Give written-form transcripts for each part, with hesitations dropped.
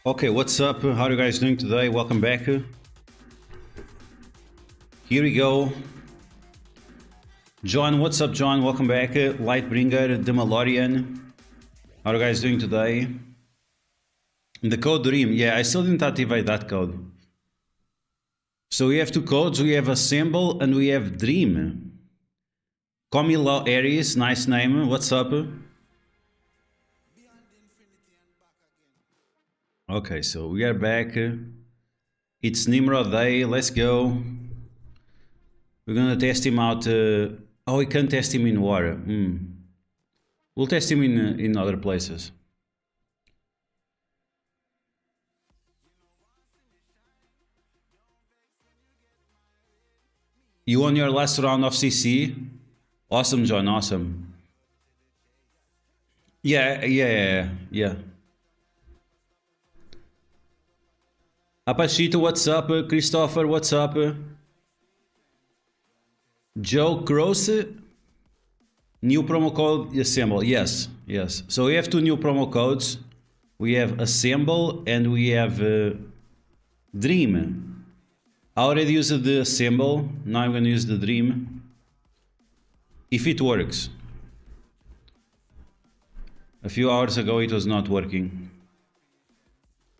Okay, what's up? How are you guys doing today? Welcome back. Here we go. John, what's up, John? Welcome back. Lightbringer, the Malorian. How are you guys doing today? The code Dream. Yeah, I still didn't activate that code. So we have two codes. We have Assemble and we have Dream. Comilo Aries, nice name. What's up? Okay, so we are back. It's NIMROD day. Let's go. We're gonna test him out. Oh, we can't test him in water. We'll test him in other places. You won your last round of CC. Awesome, John. Awesome. Yeah. Apachito, what's up? Christopher, what's up? Joe Cross, new promo code Assemble. Yes. So we have two new promo codes. We have Assemble and we have Dream. I already used the Assemble. Now I'm going to use the Dream. If it works. A few hours ago it was not working.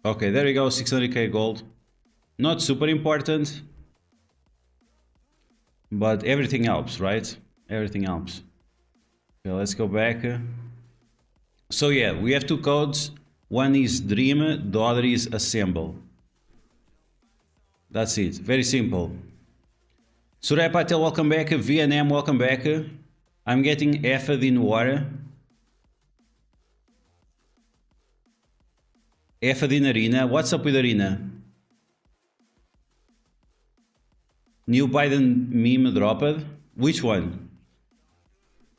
Okay, there we go, 600k gold. Not super important, but everything helps, right? Everything helps. Okay, let's go back. So yeah, we have two codes. One is Dream, the other is Assemble. That's it, very simple. Surya Patel, welcome back. VNM, welcome back. I'm getting effed in water. Effed in Arena. What's up with Arena? New Biden meme dropped. Which one?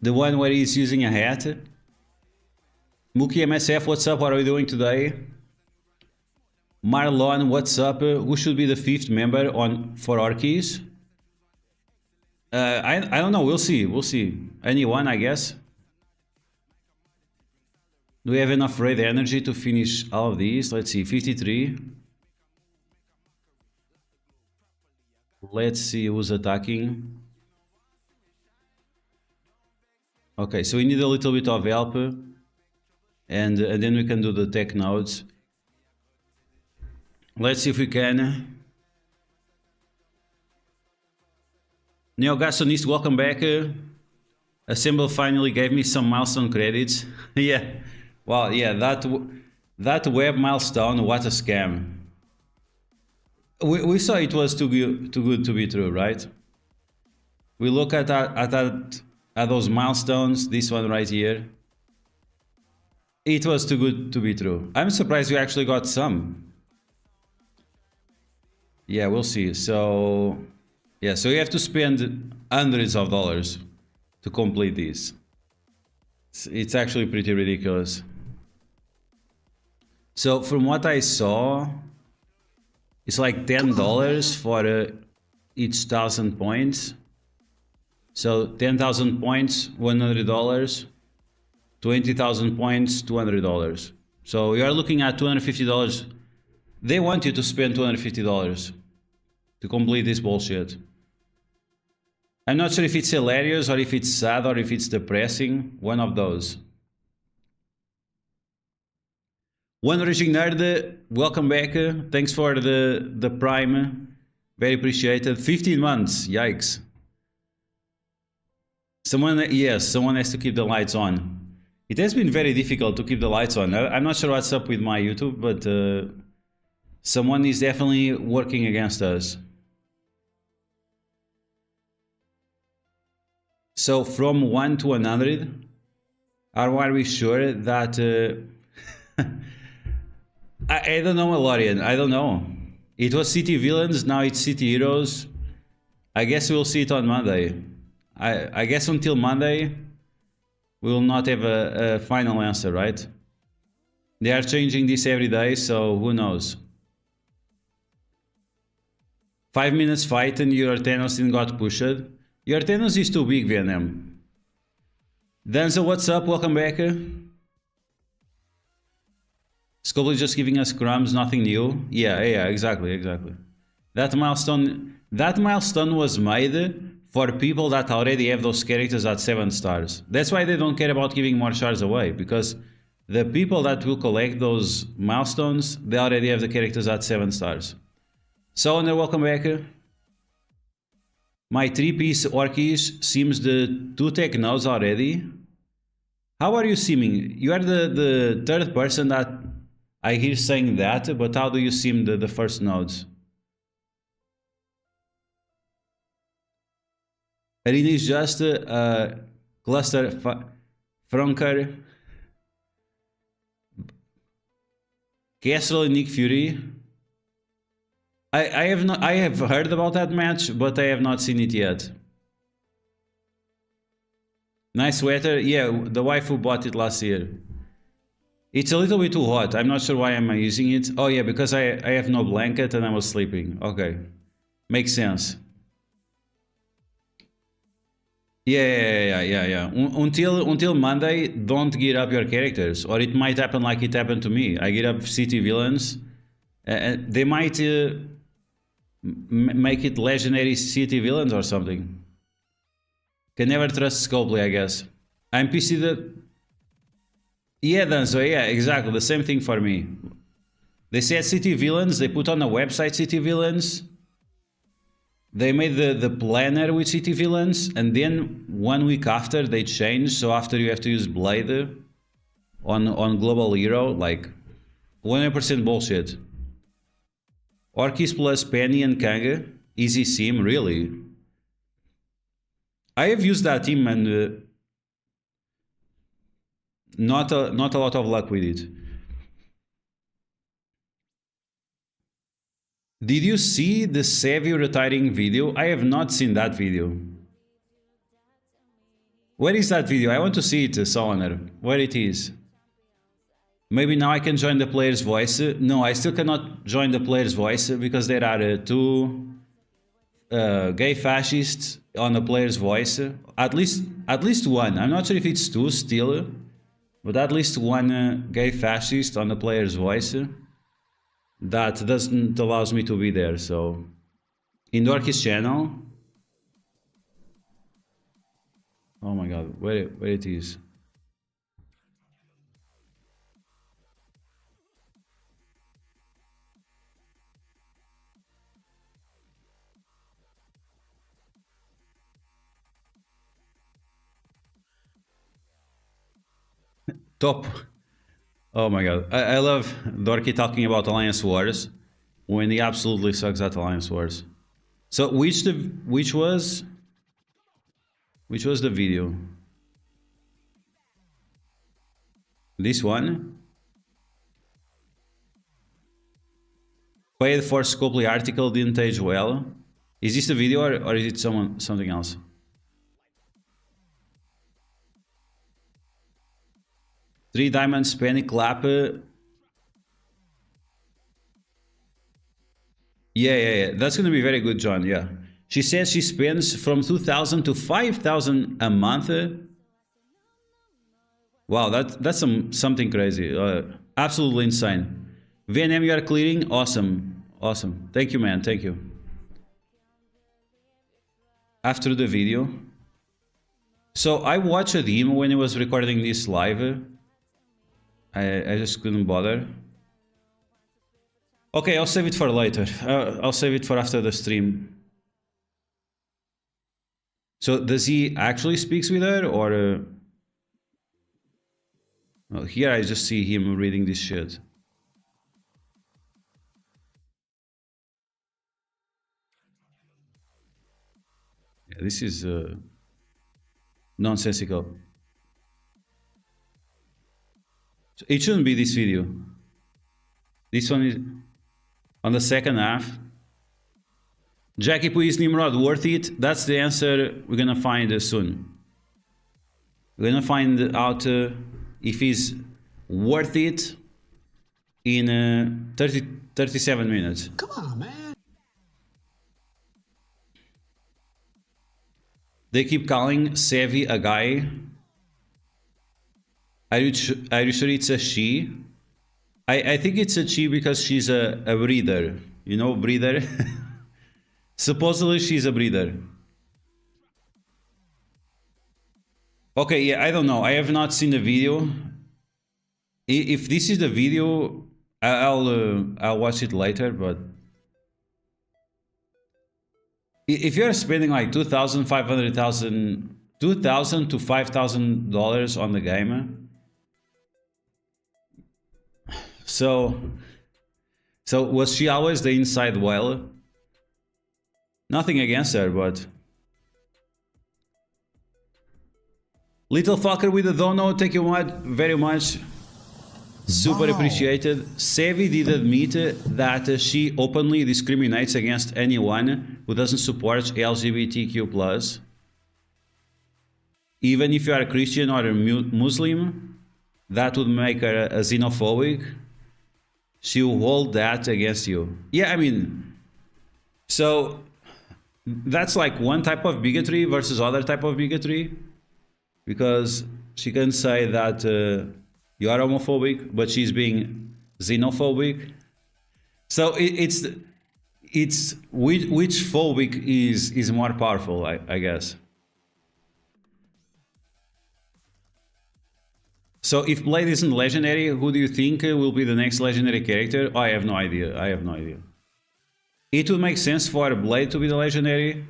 The one where he's using a hat? Mookie MSF, what's up? What are we doing today? Marlon, what's up? Who should be the 5th member for Orkies? I don't know. We'll see. Anyone, I guess. Do we have enough raid energy to finish all of these? Let's see, 53. Let's see who's attacking. Okay, so we need a little bit of help. And then we can do the tech nodes. Let's see if we can. Neogasonist, welcome back. Assemble finally gave me some milestone credits. Yeah. Wow, yeah, that web milestone, what a scam. We saw it was too good to be true, right? We look at those milestones, this one right here. It was too good to be true. I'm surprised we actually got some. Yeah, we'll see. So, yeah, so you have to spend hundreds of dollars to complete this. It's actually pretty ridiculous. So from what I saw, it's like $10 for each 1,000 points. So 10,000 points, $100. 20,000 points, $200. So you are looking at $250. They want you to spend $250 to complete this bullshit. I'm not sure if it's hilarious or if it's sad or if it's depressing. One of those. One Raging Nerd, welcome back. Thanks for the Prime. Very appreciated. 15 months. Yikes. Someone has to keep the lights on. It has been very difficult to keep the lights on. I'm not sure what's up with my YouTube, but someone is definitely working against us. So from 1 to 100, are we sure that... I don't know, Malorian. I don't know. It was City Villains, now it's City Heroes. I guess we'll see it on Monday. I guess until Monday, we will not have a final answer, right? They are changing this every day, so who knows? 5 minutes fight and your Thanos didn't got pushed. Your Thanos is too big, VNM. Danzo, what's up? Welcome back. Scopely just giving us crumbs, nothing new. Yeah, exactly. That milestone was made for people that already have those characters at 7 stars. That's why they don't care about giving more shards away, because the people that will collect those milestones, they already have the characters at 7 stars. So, welcome back. My 3-piece Orkish seems the 2 tech nodes already. How are you seeming? You are the third person that I hear saying that, but how do you seem the first nodes? Arena is just a cluster Franker, Castle and Nick Fury. I have heard about that match, but I have not seen it yet. Nice sweater. Yeah, the waifu bought it last year. It's a little bit too hot. I'm not sure why I'm using it. Oh yeah, because I have no blanket and I was sleeping. Okay. Makes sense. Yeah. Until Monday, don't gear up your characters, or it might happen like it happened to me. I geared up city villains. They might make it legendary city villains or something. Can never trust Scopely, I guess. I'm PC the... Yeah, Danzo, yeah, exactly. The same thing for me. They said city villains, they put on the website city villains. They made the planner with city villains, and then 1 week after they changed, so after you have to use Blade on Global Hero, like 100% bullshit. Orkis plus Penny and Kanga, easy sim, really? I have used that team and not a lot of luck with it. Did you see the Savvy retiring video? I have not seen that video. Where is that video? I want to see it, Soloner. Where it is? Maybe now I can join the player's voice. No, I still cannot join the player's voice because there are 2 gay fascists on the player's voice. At least 1. I'm not sure if it's 2 still, but at least 1 gay fascist on the player's voice. That doesn't allows me to be there, so in Dorky's channel. Oh my god, where it is? Top. Oh my god, I love Dorky talking about Alliance Wars when he absolutely sucks at Alliance Wars. So which was the video? This one? Paid for Scopely article, didn't age well. Is this the video or is it something else? Three diamonds, penny, clap. Yeah. That's gonna be very good, John. Yeah. She says she spends from 2,000 to 5,000 a month. Wow, that's something crazy. Absolutely insane. VNM, you are clearing. Awesome. Thank you, man. Thank you. After the video. So I watched him when he was recording this live. I just couldn't bother. Okay, I'll save it for later. I'll save it for after the stream. So does he actually speaks with her, or? Well, here I just see him reading this shit. Yeah, this is nonsensical. It shouldn't be this video. This one is on the second half. Jackie, please, Nimrod, worth it? That's the answer we're gonna find soon. We're gonna find out if he's worth it in 37 minutes. Come on, man. They keep calling Savvy a guy. Are you sure it's a she? I think it's a she because she's a breeder. You know, breeder? Supposedly she's a breeder. Okay, yeah, I don't know. I have not seen the video. If this is the video, I'll watch it later. But if you're spending like 2,000, 500,000, 2,000 to $5,000 on the game, so was she always the inside whale? Nothing against her, but little fucker with a dono, thank you very much. Super appreciated. Sevi did admit that she openly discriminates against anyone who doesn't support LGBTQ+. Even if you are a Christian or a Muslim, that would make her a xenophobic. She will hold that against you. Yeah, I mean, so that's like one type of bigotry versus other type of bigotry. Because she can say that you are homophobic, but she's being xenophobic. So it's which phobic is more powerful, I guess. So if Blade isn't legendary, who do you think will be the next legendary character? Oh, I have no idea. I have no idea. It would make sense for Blade to be the legendary,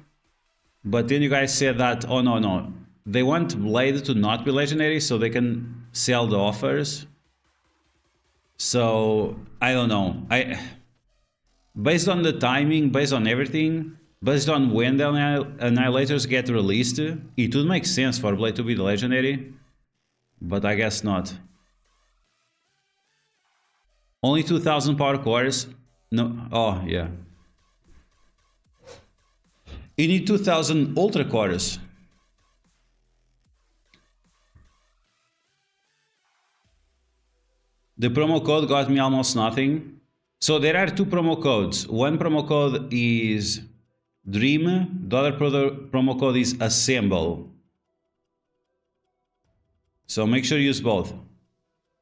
but then you guys said that, oh no. They want Blade to not be legendary so they can sell the offers. So I don't know. Based on the timing, based on everything, based on when the Annihilators get released, it would make sense for Blade to be the legendary, but I guess not. Only 2,000 power cores. No. Oh yeah. You need 2,000 ultra cores. The promo code got me almost nothing. So there are two promo codes. One promo code is Dream. The other promo code is Assemble. So make sure you use both.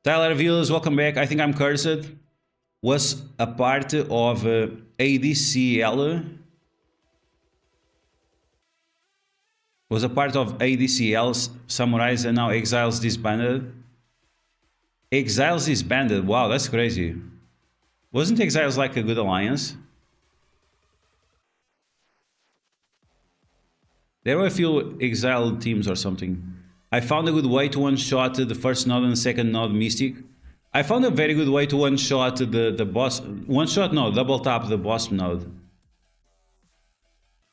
Tyler Villas, welcome back. I think I'm cursed. Was a part of ADCL. Was a part of ADCL's Samurais and now Exiles disbanded. Exiles disbanded. Wow, that's crazy. Wasn't Exiles like a good alliance? There were a few Exile teams or something. I found a good way to one-shot the first node and the second node Mystic. I found a very good way to one-shot the boss. One-shot no, double tap the boss node.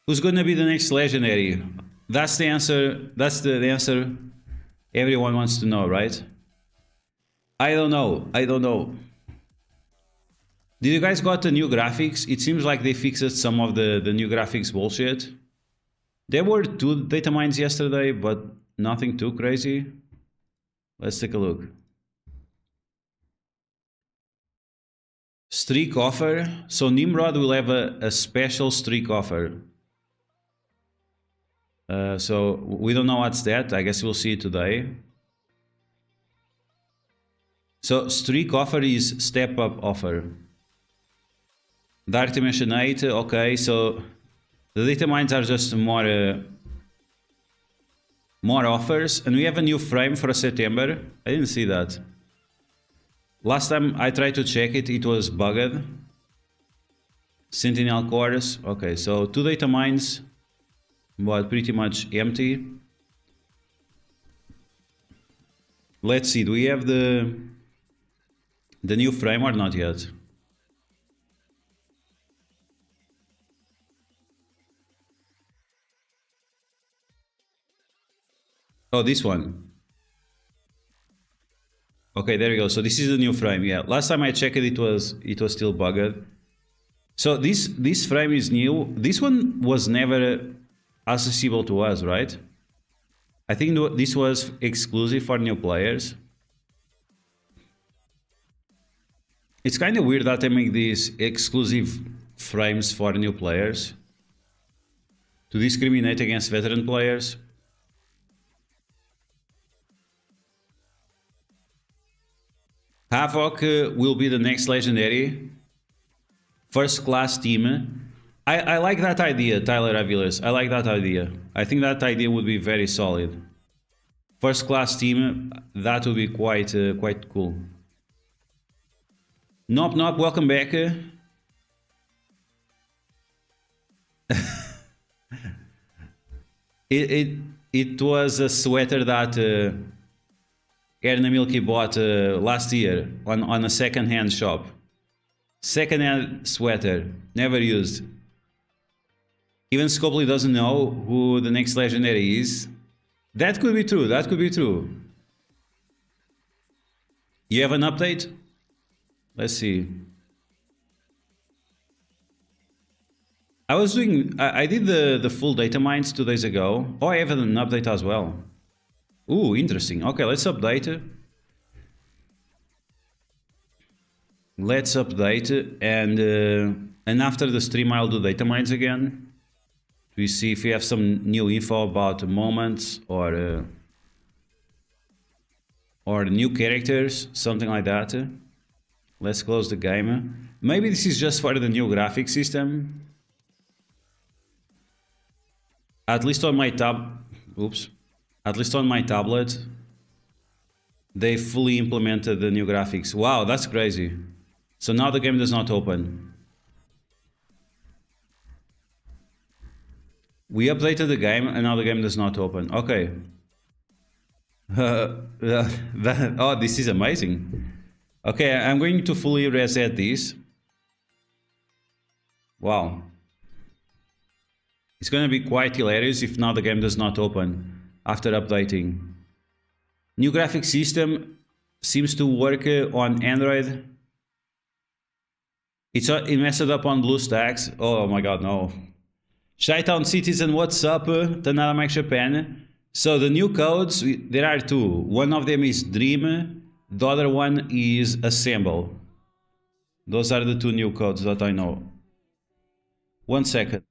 Who's gonna be the next legendary? That's the answer. That's the answer everyone wants to know, right? I don't know. I don't know. Did you guys got the new graphics? It seems like they fixed some of the new graphics bullshit. There were 2 data mines yesterday, but nothing too crazy. Let's take a look. Streak offer. So NIMROD will have a special streak offer. So we don't know what's that. I guess we'll see it today. So streak offer is step up offer. Dark Dimension 8, okay, so the data mines are just more offers, and we have a new frame for September. I didn't see that. Last time I tried to check it, it was bugged. Sentinel cores, okay, so 2 data mines, but pretty much empty. Let's see, do we have the new frame or not yet? Oh, this one. Okay, there we go. So this is the new frame. Yeah, last time I checked it, it was still bugged. So this frame is new. This one was never accessible to us, right? I think this was exclusive for new players. It's kind of weird that they make these exclusive frames for new players to discriminate against veteran players. Havoc will be the next legendary. First class team. I like that idea, Tyler Aviles. I like that idea. I think that idea would be very solid. First class team, that would be quite cool. Nop Nop, welcome back. It was a sweater that Erna Milky bought last year on a second-hand shop. Second-hand sweater, never used. Even Scopely doesn't know who the next legendary is. That could be true, that could be true. You have an update? Let's see. I did the full data mines 2 days ago. Oh, I have an update as well. Ooh, interesting. Okay, let's update. Let's update and after the stream I'll do data mines again. We see if we have some new info about moments or new characters, something like that. Let's close the game. Maybe this is just for the new graphic system. At least on my At least on my tablet, they fully implemented the new graphics. Wow, that's crazy. So now the game does not open. We updated the game and now the game does not open. Okay. Oh, this is amazing. Okay, I'm going to fully reset this. Wow. It's going to be quite hilarious if now the game does not open after updating. New graphic system seems to work on Android. It messed up on BlueStacks. Oh my god, no. Shytown Citizen, what's up? Tanara Max Japan. So the new codes, there are two. One of them is Dream, the other one is Assemble. Those are the two new codes that I know. 1 second.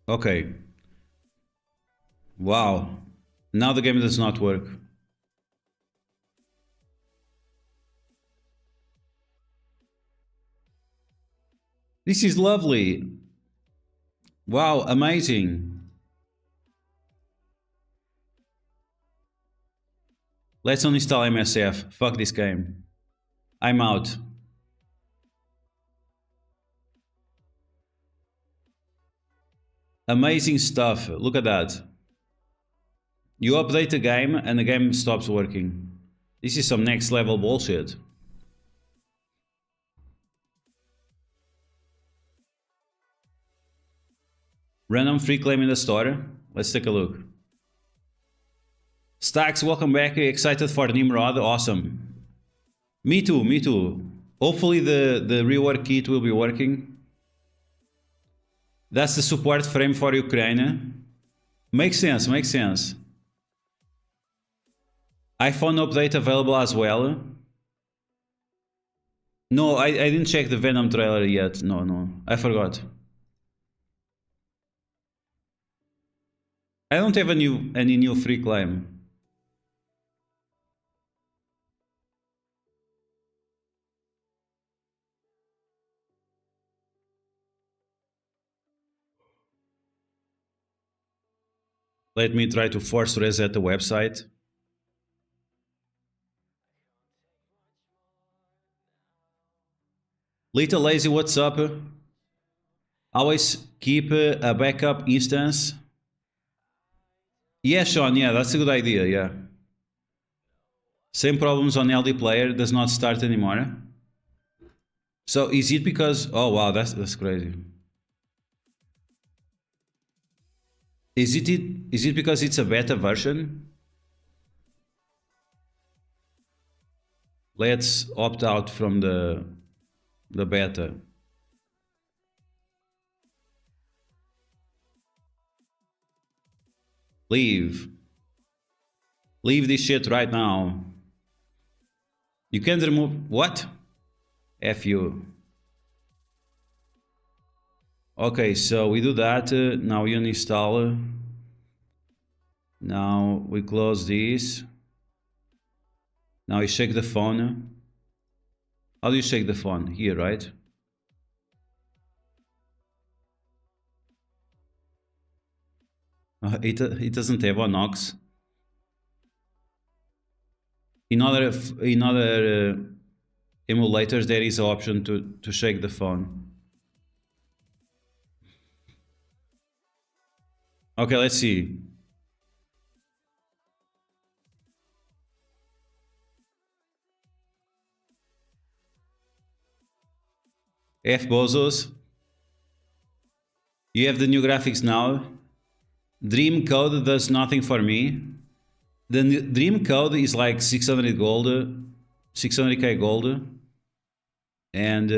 Okay. Wow. Now the game does not work. This is lovely. Wow, amazing. Let's uninstall MSF. Fuck this game. I'm out. Amazing stuff. Look at that. You update the game and the game stops working. This is some next level bullshit. Random free claim in the store. Let's take a look. Stacks, welcome back. Excited for NIMROD. Awesome. Me too, me too. Hopefully the rework kit will be working. That's the support frame for Ukraine. Makes sense, makes sense. iPhone update available as well. No, I didn't check the Venom trailer yet. No, I forgot. I don't have any new free claim. Let me try to force reset the website. Little Lazy, what's up? Always keep a backup instance. Yeah, Sean, yeah, that's a good idea, yeah. Same problems on LD player, does not start anymore. So is it because, oh wow, that's crazy. Is it because it's a beta version? Let's opt out from the beta. Leave. Leave this shit right now. You can't remove... What? F you. Okay, so we do that. Now we uninstall. Now we close this. Now you shake the phone. How do you shake the phone? Here, right? It doesn't have on Ox. In other emulators, there is an option to shake the phone. Okay, let's see. F Bozos. You have the new graphics now. Dream Code does nothing for me. The Dream Code is like 600 gold, 600k gold, and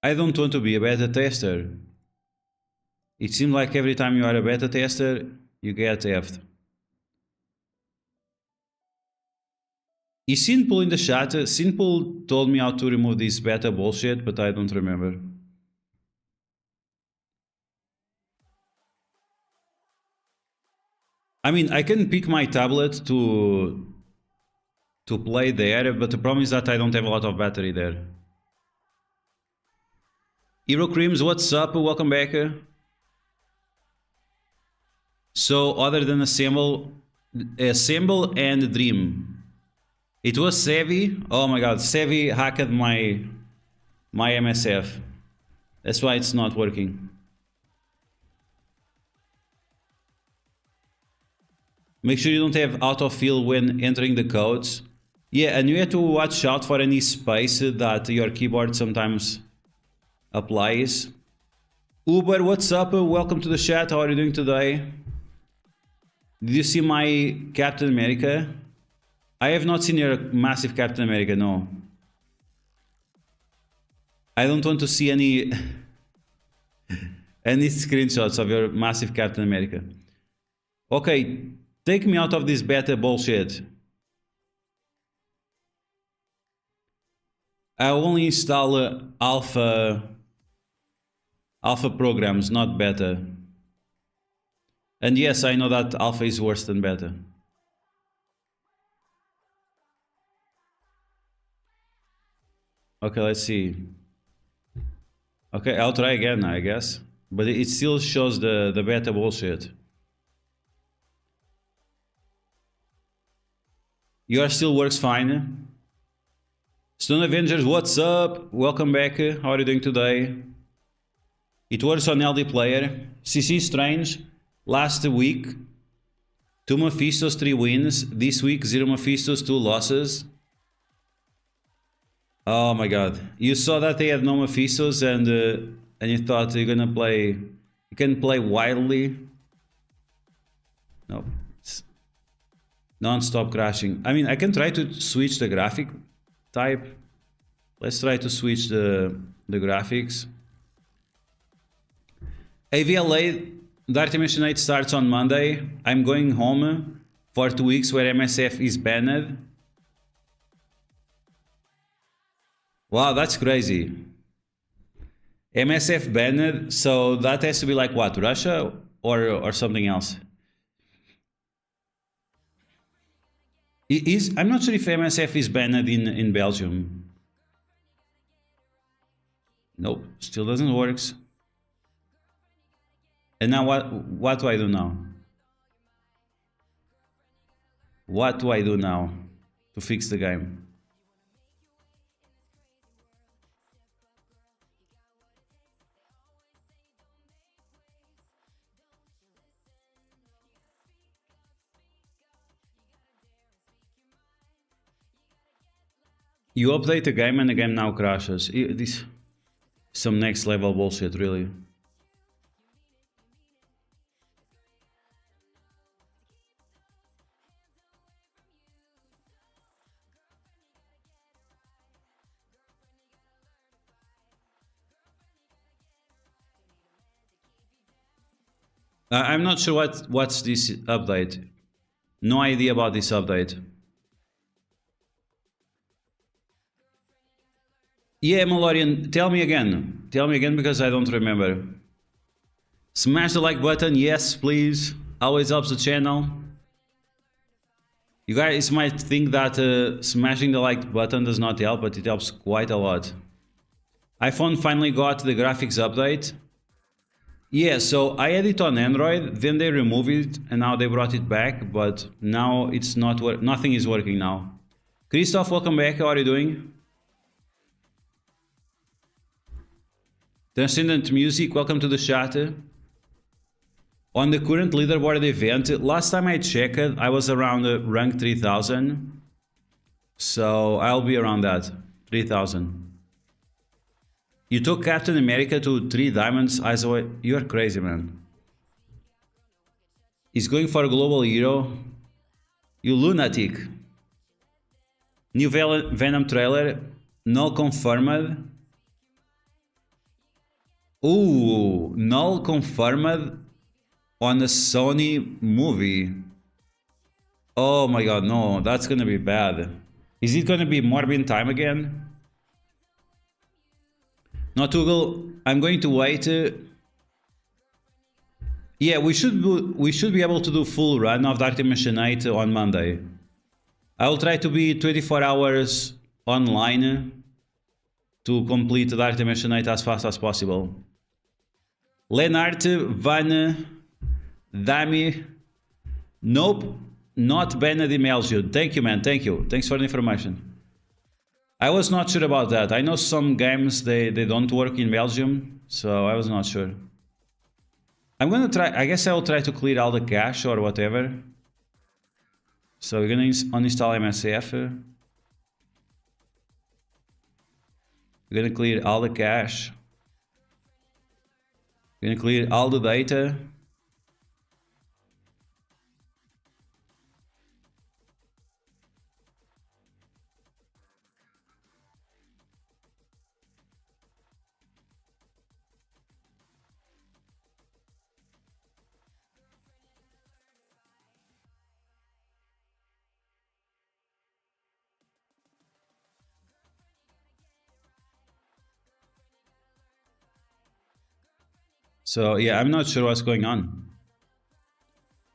I don't want to be a beta tester. It seems like every time you are a beta tester, you get effed. Is Simple in the chat? Simple told me how to remove this beta bullshit, but I don't remember. I mean, I can pick my tablet to play there, but the problem is that I don't have a lot of battery there. Hero Creams, what's up? Welcome back. So, other than Assemble and Dream. It was Sevi. Oh my god, Sevi hacked my MSF. That's why it's not working. Make sure you don't have autofill when entering the codes. Yeah, and you have to watch out for any space that your keyboard sometimes applies. Uber, what's up? Welcome to the chat. How are you doing today? Did you see my Captain America? I have not seen your massive Captain America, no. I don't want to see any screenshots of your massive Captain America. Okay, take me out of this beta bullshit. I only install alpha programs, not beta. And yes, I know that alpha is worse than beta. Okay, let's see. Okay, I'll try again, I guess. But it still shows the beta bullshit. Yours still works fine. Stone Avengers, what's up? Welcome back. How are you doing today? It works on LD player. CC Strange, last week, 2 Mephistos, 3 wins. This week, 0 Mephistos, 2 losses. Oh my god. You saw that they had no Mephistos and you thought you're gonna play... You can play wildly. No. Non-stop crashing. I mean, I can try to switch the graphic type. Let's try to switch the graphics. AVLA, Dark Dimension 8 starts on Monday. I'm going home for 2 weeks where MSF is banned. Wow, that's crazy. MSF banned, so that has to be like what, Russia or something else? I'm not sure if MSF is banned in Belgium. Nope, still doesn't work. And now what do I do now? What do I do now to fix the game? You update the game and the game now crashes. This some next level bullshit, really. I'm not sure what's this update. No idea about this update. Yeah, Malorian, tell me again. Tell me again because I don't remember. Smash the like button, yes, please. Always helps the channel. You guys might think that smashing the like button does not help, but it helps quite a lot. iPhone finally got the graphics update. Yeah, so I had it on Android, then they removed it, and now they brought it back, but now it's not nothing is working now. Christoph, welcome back. How are you doing? Transcendent Music, welcome to the chat. On the current leaderboard event, last time I checked, I was around rank 3000. So I'll be around that, 3000. You took Captain America to 3 diamonds, Iso. You're crazy, man. He's going for a global hero. You lunatic. New Venom trailer, null confirmed. Ooh, null confirmed on a Sony movie. Oh my god, no, that's gonna be bad. Is it gonna be Morbin time again? Not Google. I'm going to wait. Yeah, we should be able to do full run of Dark Dimension 8 on Monday. I will try to be 24 hours online to complete Dark Dimension 8 as fast as possible. Lennart van Dami. Nope, not banned in Belgium. Thank you, man. Thank you. Thanks for the information. I was not sure about that. I know some games they don't work in Belgium, so I was not sure. I'm gonna try. I guess I will try to clear all the cache or whatever. So we're gonna uninstall MSF. We're gonna clear all the cache. We're gonna clear all the data. So yeah, I'm not sure what's going on.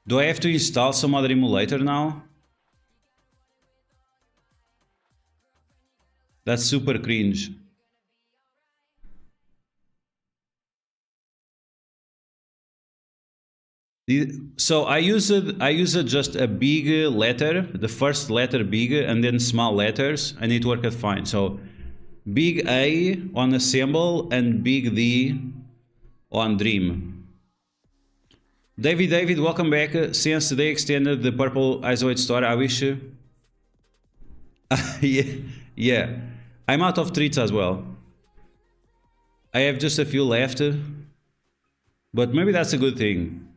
Do I have to install some other emulator now? That's super cringe. So I used just a big letter, the first letter big, and then small letters, and it worked fine. So big A on assemble and big D on dream. David, welcome back. Since they extended the purple isolate store, I wish. Yeah, I'm out of treats as well. I have just a few left, but maybe that's a good thing.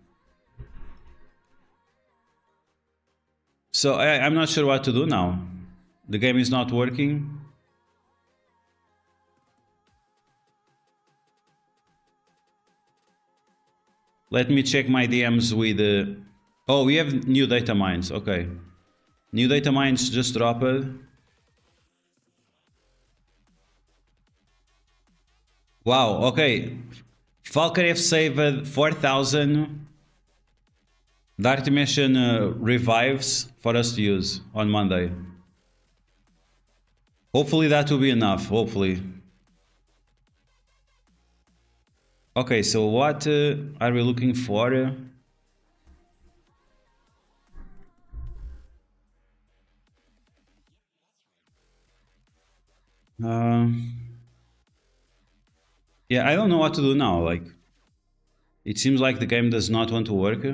So I'm not sure what to do now. The game is not working. Let me check my DMs with... Oh, we have new data mines. Okay. New data mines just dropped. Wow, okay. Falcarev saved 4,000 Dark Dimension revives for us to use on Monday. Hopefully that will be enough, hopefully. Okay, so what are we looking for? Yeah, I don't know what to do now. Like, it seems like the game does not want to work.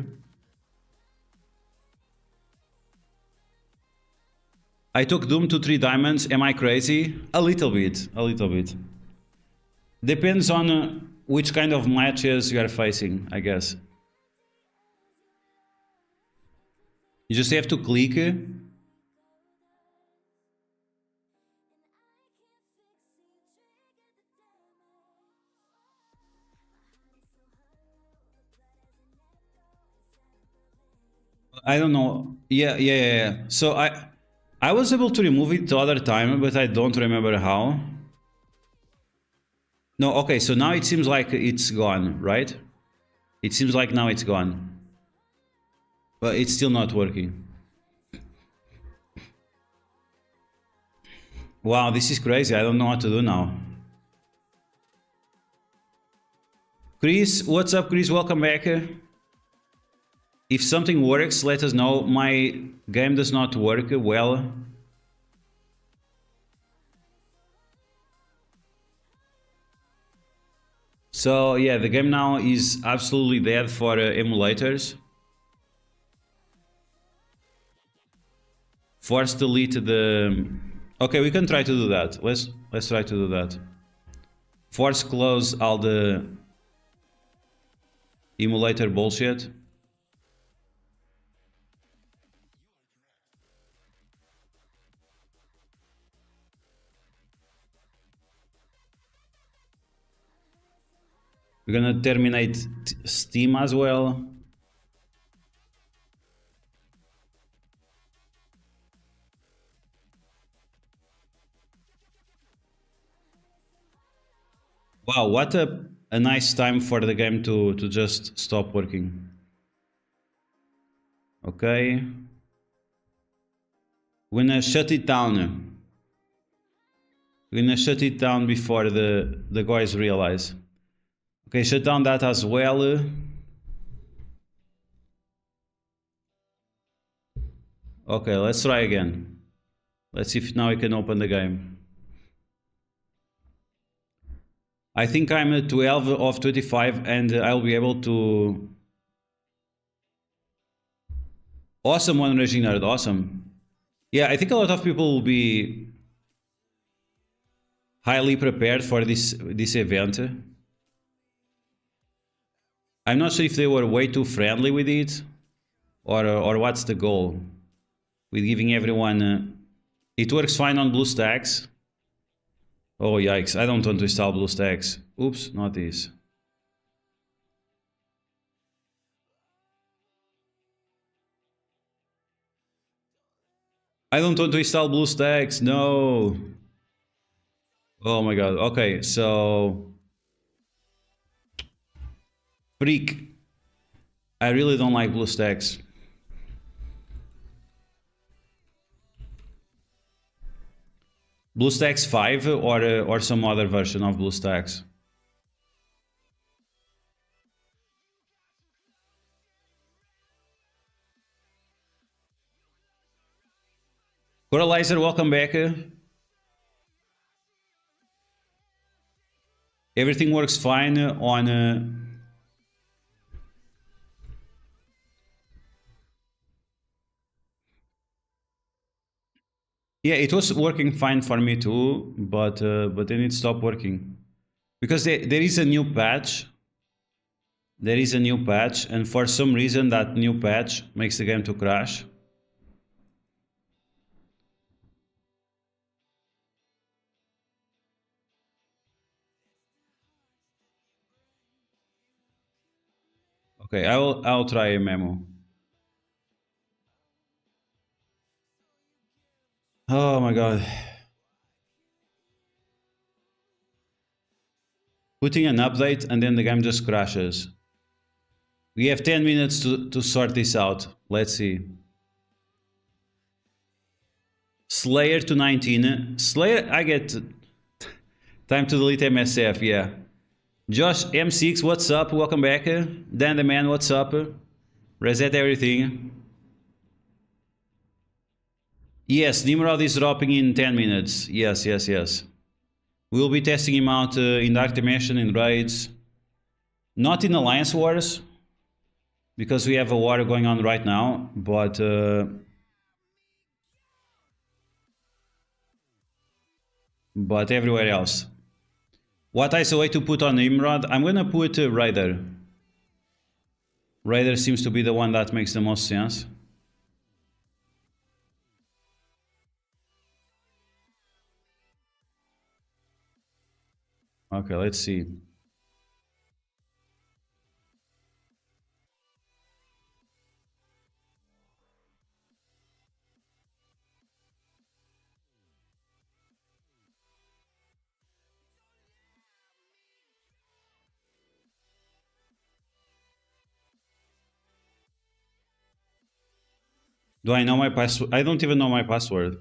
I took Doom to 3 diamonds. Am I crazy? A little bit, a little bit. Depends on which kind of matches you are facing, I guess. You just have to click. I don't know. Yeah. So I was able to remove it the other time, but I don't remember how. No, okay, so now it seems like it's gone, right? It seems like now it's gone. But it's still not working. Wow, this is crazy. I don't know what to do now. Chris, what's up, Chris? Welcome back. If something works, let us know. My game does not work well. So yeah, the game now is absolutely dead for emulators. Force delete the... Okay, we can try to do that. Let's try to do that. Force close all the emulator bullshit. We're gonna terminate Steam as well. Wow, what a nice time for the game to just stop working. Okay. We're gonna shut it down. We're gonna shut it down before the guys realize. Okay, shut down that as well. Okay, let's try again. Let's see if now we can open the game. I think I'm at 12 of 25 and I'll be able to... Awesome one, Raging Nerd, awesome. Yeah, I think a lot of people will be highly prepared for this event. I'm not sure if they were way too friendly with it or what's the goal with giving everyone... It works fine on BlueStacks. Oh yikes, I don't want to install BlueStacks. Oops, not this. I don't want to install BlueStacks, no. Oh my god, okay, so... Freak. I really don't like BlueStacks. BlueStacks 5 or some other version of BlueStacks? Coralizer, welcome back. Everything works fine on... Yeah, it was working fine for me too, but then it stopped working. Because there is a new patch. There is a new patch, and for some reason that new patch makes the game to crash. Okay, I'll try a memo. Oh my god. Putting an update and then the game just crashes. We have 10 minutes to sort this out. Let's see. Slayer to 19. Slayer, I get... Time to delete MSF, yeah. Josh M6, what's up? Welcome back. Dan the Man, what's up? Reset everything. Yes, NIMROD is dropping in 10 minutes. Yes. We'll be testing him out in Dark Dimension, in Raids. Not in Alliance Wars, because we have a war going on right now, but everywhere else. What ISO to put on NIMROD? I'm gonna put Raider. Raider seems to be the one that makes the most sense. Okay, let's see. Do I know my password? I don't even know my password.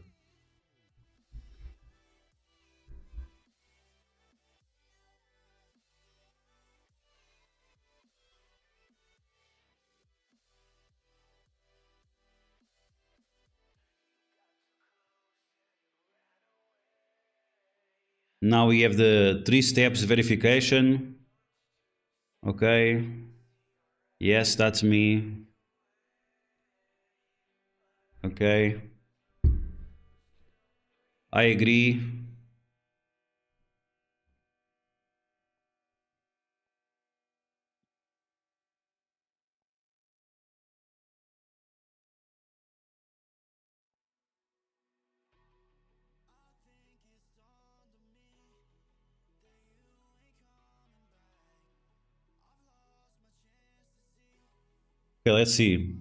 Now we have the 3 steps verification. Okay. Yes, that's me. Okay. I agree. Okay, let's see.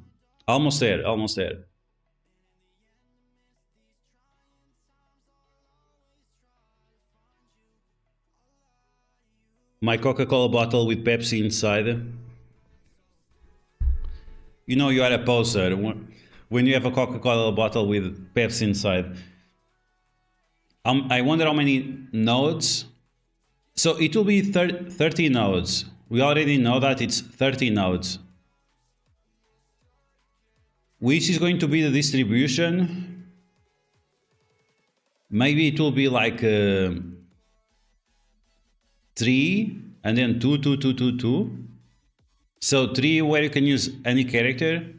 Almost there, almost there. My Coca-Cola bottle with Pepsi inside. You know you are a poser when you have a Coca-Cola bottle with Pepsi inside. I wonder how many nodes. So it will be 30 nodes. We already know that it's 30 nodes. Which is going to be the distribution? Maybe it will be like 3 and then 2, 2, 2, 2, 2. So 3 where you can use any character,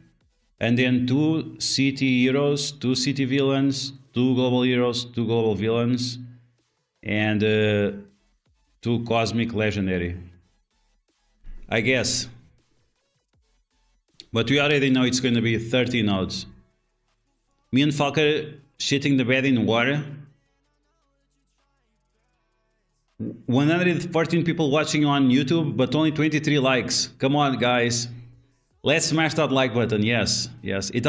and then 2 city heroes, 2 city villains, 2 global heroes, 2 global villains, and 2 cosmic legendary. I guess. But we already know it's going to be 30 nodes. Me and Falker shitting the bed in water. 114 people watching on YouTube, but only 23 likes. Come on, guys. Let's smash that like button. Yes, yes. It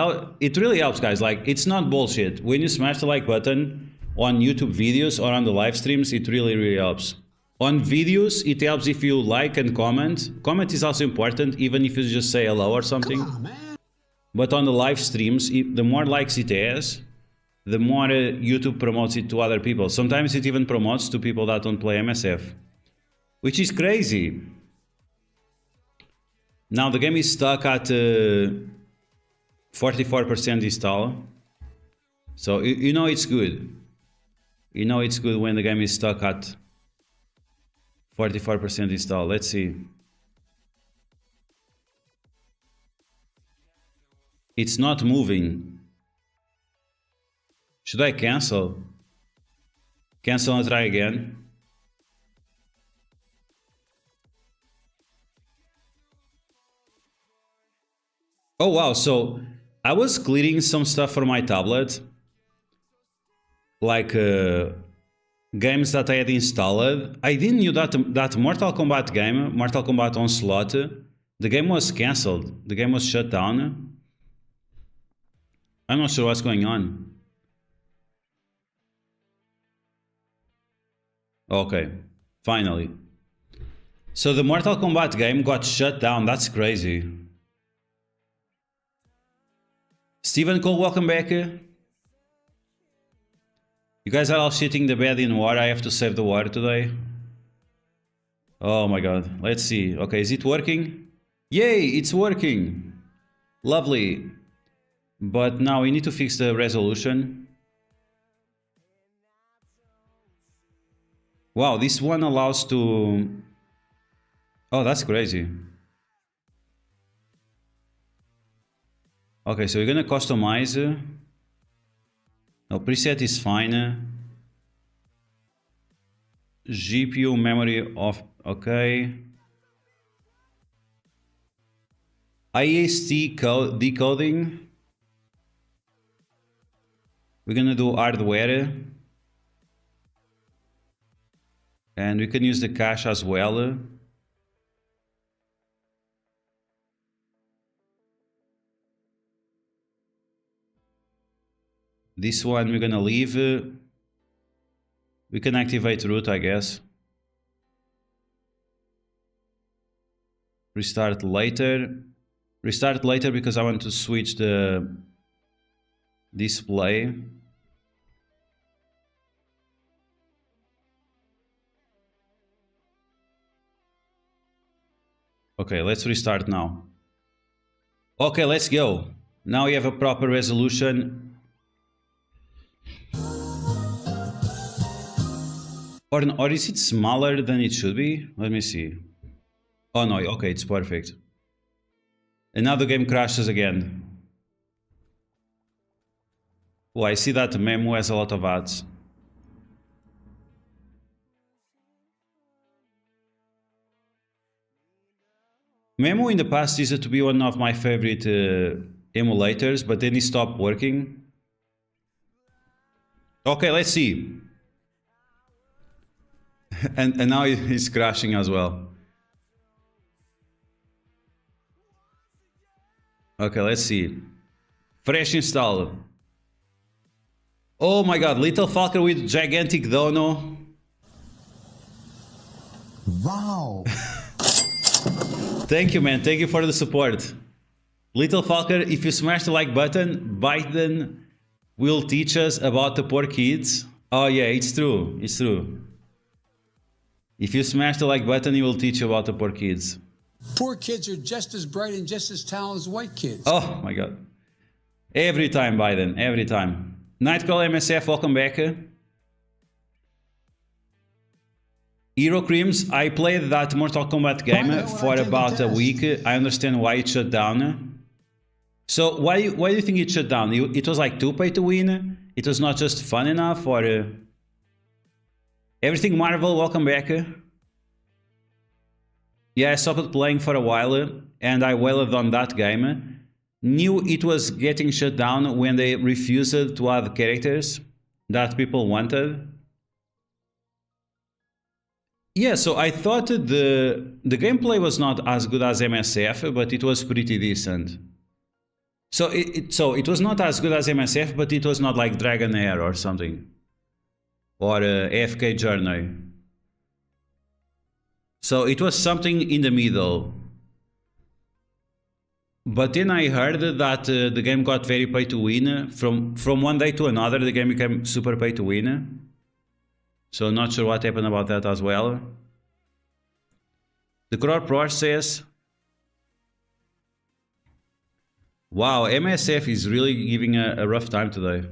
really helps, guys. Like, it's not bullshit. When you smash the like button on YouTube videos or on the live streams, it really, really helps. On videos, it helps if you like and comment. Comment is also important, even if you just say hello or something. Come on, man. But on the live streams, the more likes it has, the more YouTube promotes it to other people. Sometimes it even promotes to people that don't play MSF, which is crazy. Now the game is stuck at 44% install. So you know it's good. You know it's good when the game is stuck at 44% install. Let's see. It's not moving. Should I cancel? Cancel and try again. Oh wow, so I was clearing some stuff for my tablet. Like games that I had installed. I didn't know that Mortal Kombat game, Mortal Kombat Onslaught, the game was cancelled. The game was shut down. I'm not sure what's going on. Okay, finally. So the Mortal Kombat game got shut down. That's crazy. Stephen Cole, welcome back. You guys are all shitting the bed in water. I have to save the water today. Oh my god. Let's see. Okay, is it working? Yay, it's working. Lovely. But now we need to fix the resolution. Wow, this one allows to... Oh, that's crazy. Okay, so we're gonna customize. No, preset is fine. GPU memory off. Okay. IST decoding. We're gonna do hardware. And we can use the cache as well. This one we're gonna leave. We can activate root, I guess. Restart later. Restart later because I want to switch the display. Okay, let's restart now. Okay, let's go. Now you have a proper resolution. Or is it smaller than it should be? Let me see. Oh no, okay, it's perfect. And now the game crashes again. Oh, I see that memo has a lot of ads. Memo in the past used to be one of my favorite emulators, but then it stopped working. Okay, let's see. and now it's crashing as well. Okay, let's see. Fresh install. Oh my god, Little Falcon with gigantic dono. Wow. Thank you, man. Thank you for the support. Little Falcon, if you smash the like button, Biden will teach us about the poor kids. Oh yeah, it's true. It's true. If you smash the like button, he will teach you about the poor kids. Poor kids are just as bright and just as talented as white kids. Oh my god. Every time, Biden. Every time. Nightcrawler MSF, welcome back. Hero Creams, I played that Mortal Kombat game for about a week. I understand why it shut down. So why do you think it shut down? It was like too pay to win? It was not just fun enough? Or everything Marvel, welcome back. Yeah, I stopped playing for a while and I wailed on that game. Knew it was getting shut down when they refused to add characters that people wanted. Yeah, so I thought the gameplay was not as good as MSF, but it was pretty decent. So it was not as good as MSF, but it was not like Dragonair or something. Or AFK Journey. So it was something in the middle. But then I heard that the game got very pay to win. From one day to another, the game became super pay to win. So not sure what happened about that as well. The core process. Wow, MSF is really giving a rough time today.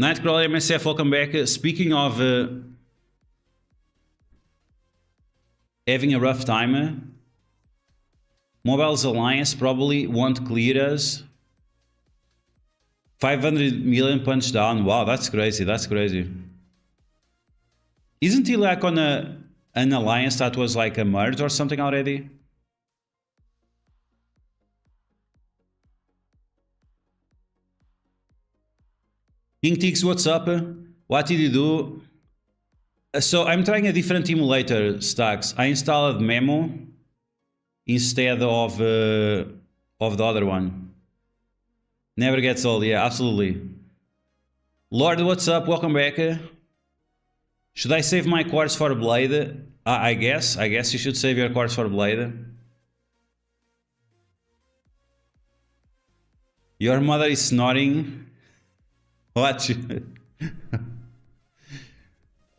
Nightcrawler MSF, welcome back. Speaking of having a rough time, Mobile's Alliance probably won't clear us. 500 million punch down. Wow, that's crazy. That's crazy. Isn't he like on an alliance that was like a merge or something already? King Tix, what's up? What did you do? So I'm trying a different emulator, Stacks. I installed Memo instead of the other one. Never gets old, yeah, absolutely. Lord, what's up? Welcome back. Should I save my quartz for Blade? I guess you should save your quartz for Blade. Your mother is snoring. What?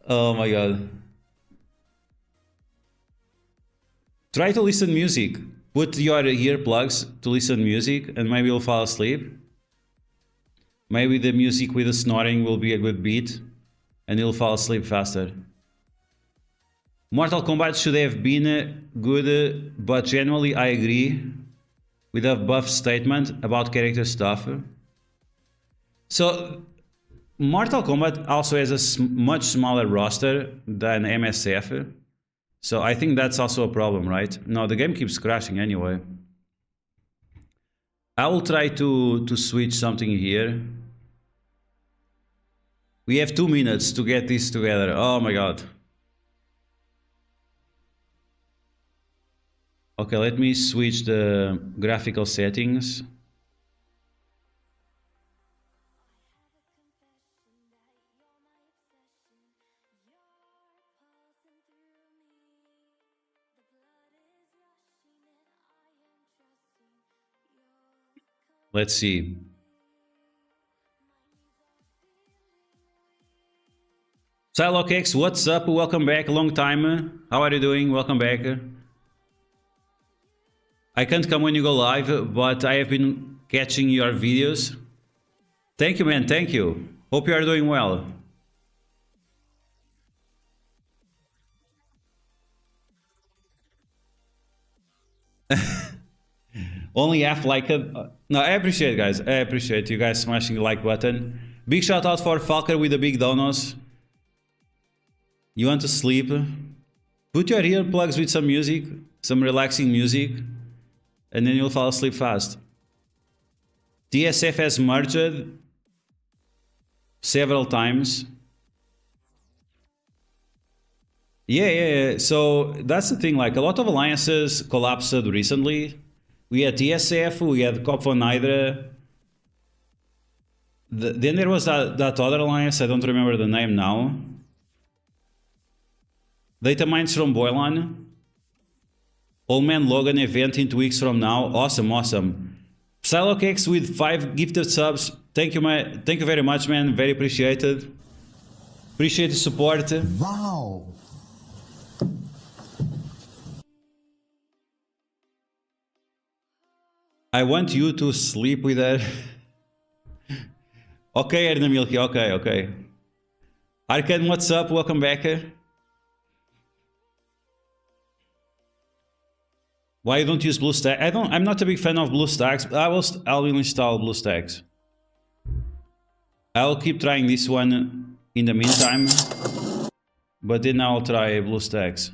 Oh my god. Try to listen music. Put your earplugs to listen music and maybe you'll fall asleep. Maybe the music with the snoring will be a good beat and you'll fall asleep faster. Mortal Kombat should have been good, but generally I agree with a buff statement about character stuff. So Mortal Kombat also has a much smaller roster than MSF. So I think that's also a problem, right? No, the game keeps crashing anyway. I will try to switch something here. We have 2 minutes to get this together. Oh my god. Okay, let me switch the graphical settings. Let's see. SiloX, what's up? Welcome back. Long time. How are you doing? Welcome back. I can't come when you go live, but I have been catching your videos. Thank you, man. Thank you. Hope you are doing well. Only half like it. No, I appreciate it, guys. I appreciate you guys smashing the like button. Big shout out for Falker with the big donos. You want to sleep? Put your earplugs with some music, some relaxing music, and then you'll fall asleep fast. TSF has merged several times. Yeah. So that's the thing. Like a lot of alliances collapsed recently. We had TSF, we had Cop von Hydra. Then there was that other alliance, I don't remember the name now. Data mines from Boilan. Old Man Logan event in 2 weeks from now. Awesome, awesome. PsyLockX with 5 gifted subs. Thank you very much, man. Very appreciated. Appreciate the support. Wow. I want you to sleep with her. Okay, Erna Milky, okay. Arcane, what's up? Welcome back. Why you don't use BlueStacks? I'm not a big fan of BlueStacks. I will install BlueStacks. I'll keep trying this one in the meantime. But then I'll try BlueStacks.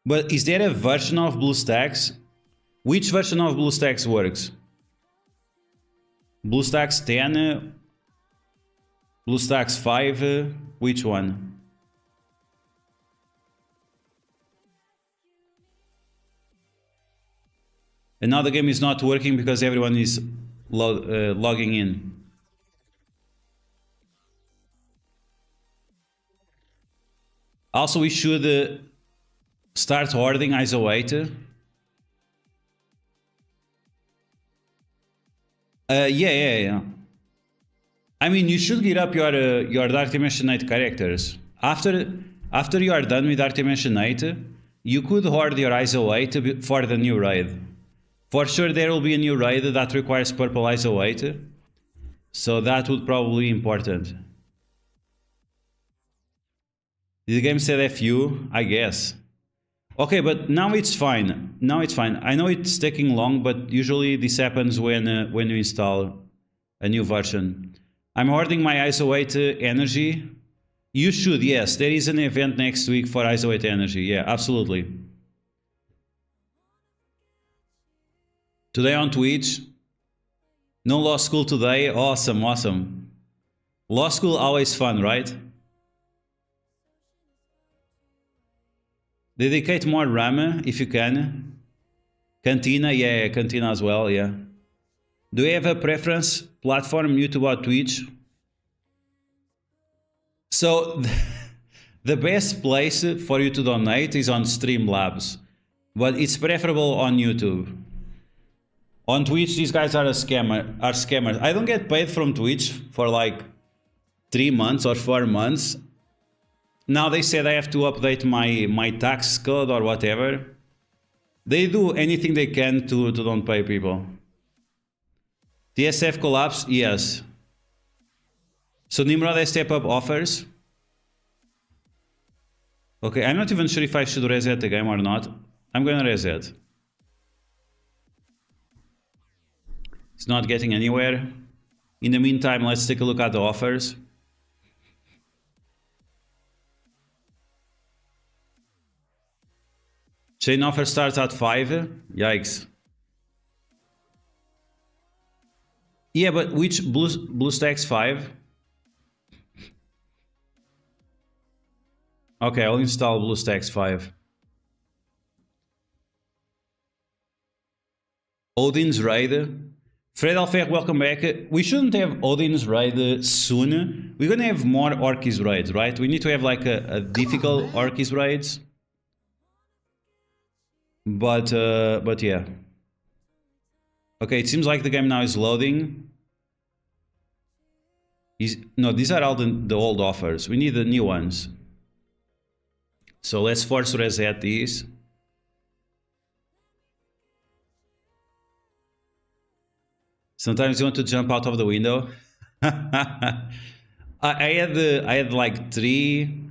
But is there a version of BlueStacks? Which version of BlueStacks works? BlueStacks 10? BlueStacks 5? Which one? And now the game is not working because everyone is logging in. Also, we should start hoarding ISO 8. Yeah. I mean, you should get up your Dark Dimension 8 characters. After you are done with Dark Dimension 8, you could hoard your ISO 8 for the new raid. For sure there will be a new raid that requires purple ISO 8. So that would probably be important. Did the game say FU? I guess. Okay, but now it's fine. Now it's fine. I know it's taking long, but usually this happens when you install a new version. I'm hoarding my ISO 8 energy. You should, yes. There is an event next week for ISO 8 energy. Yeah, absolutely. Today on Twitch. No law school today. Awesome, awesome. Law school always fun, right? Dedicate more RAM if you can. Cantina, yeah, Cantina as well, yeah. Do you have a preference? Platform, YouTube or Twitch? So, the best place for you to donate is on Streamlabs. But it's preferable on YouTube. On Twitch, these guys are scammers. I don't get paid from Twitch for like 3 months or 4 months. Now they said I have to update my tax code or whatever. They do anything they can to don't pay people. TSF collapse? Yes. So NIMROD has step-up offers. Okay, I'm not even sure if I should reset the game or not. I'm gonna reset. It's not getting anywhere. In the meantime, let's take a look at the offers. Chain offer starts at 5. Yikes. Yeah, but which BlueStacks 5? Okay, I'll install BlueStacks 5. Odin's Raid. Fred Alfer, welcome back. We shouldn't have Odin's raid soon. We're gonna have more Orkis raids, right? We need to have like a difficult Orkis raids. But yeah. Okay, it seems like the game now is loading. No, these are all the old offers. We need the new ones. So let's force reset these. Sometimes you want to jump out of the window. I had like three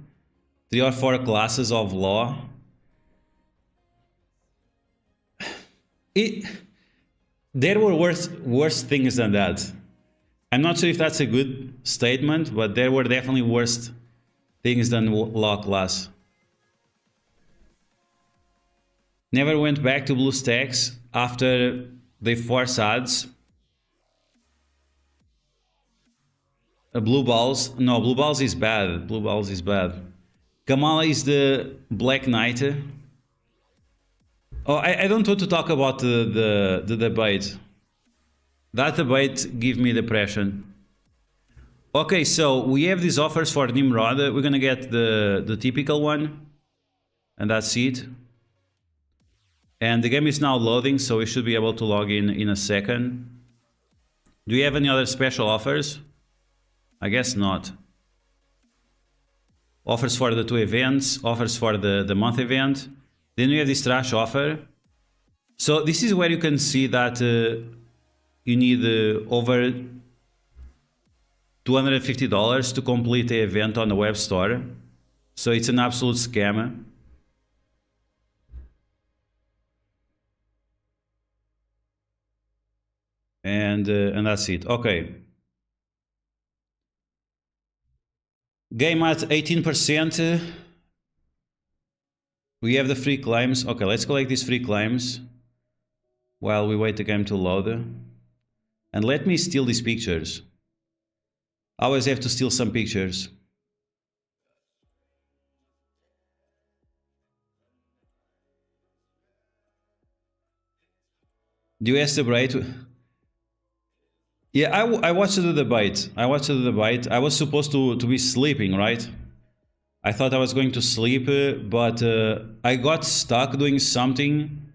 or four classes of law. There were worse things than that. I'm not sure if that's a good statement, but there were definitely worse things than law class. Never went back to BlueStacks after they force ads. Blue balls. No, blue balls is bad. Blue balls is bad. Kamala is the Black Knight. Oh, I don't want to talk about the debate. That debate gives me depression. Okay, so we have these offers for NIMROD. We're gonna get the typical one, and that's it. And the game is now loading, so we should be able to log in a second. Do we have any other special offers? I guess not. Offers for the 2 events, offers for the month event. Then we have this trash offer. So this is where you can see that you need over $250 to complete the event on the web store. So it's an absolute scam. And that's it. Okay. Game at 18%. We have the free claims. Okay, let's collect these free claims while we wait the game to load. And let me steal these pictures. I always have to steal some pictures. Do you celebrate? Yeah, I watched the debate. I was supposed to be sleeping, right? I thought I was going to sleep, but I got stuck doing something.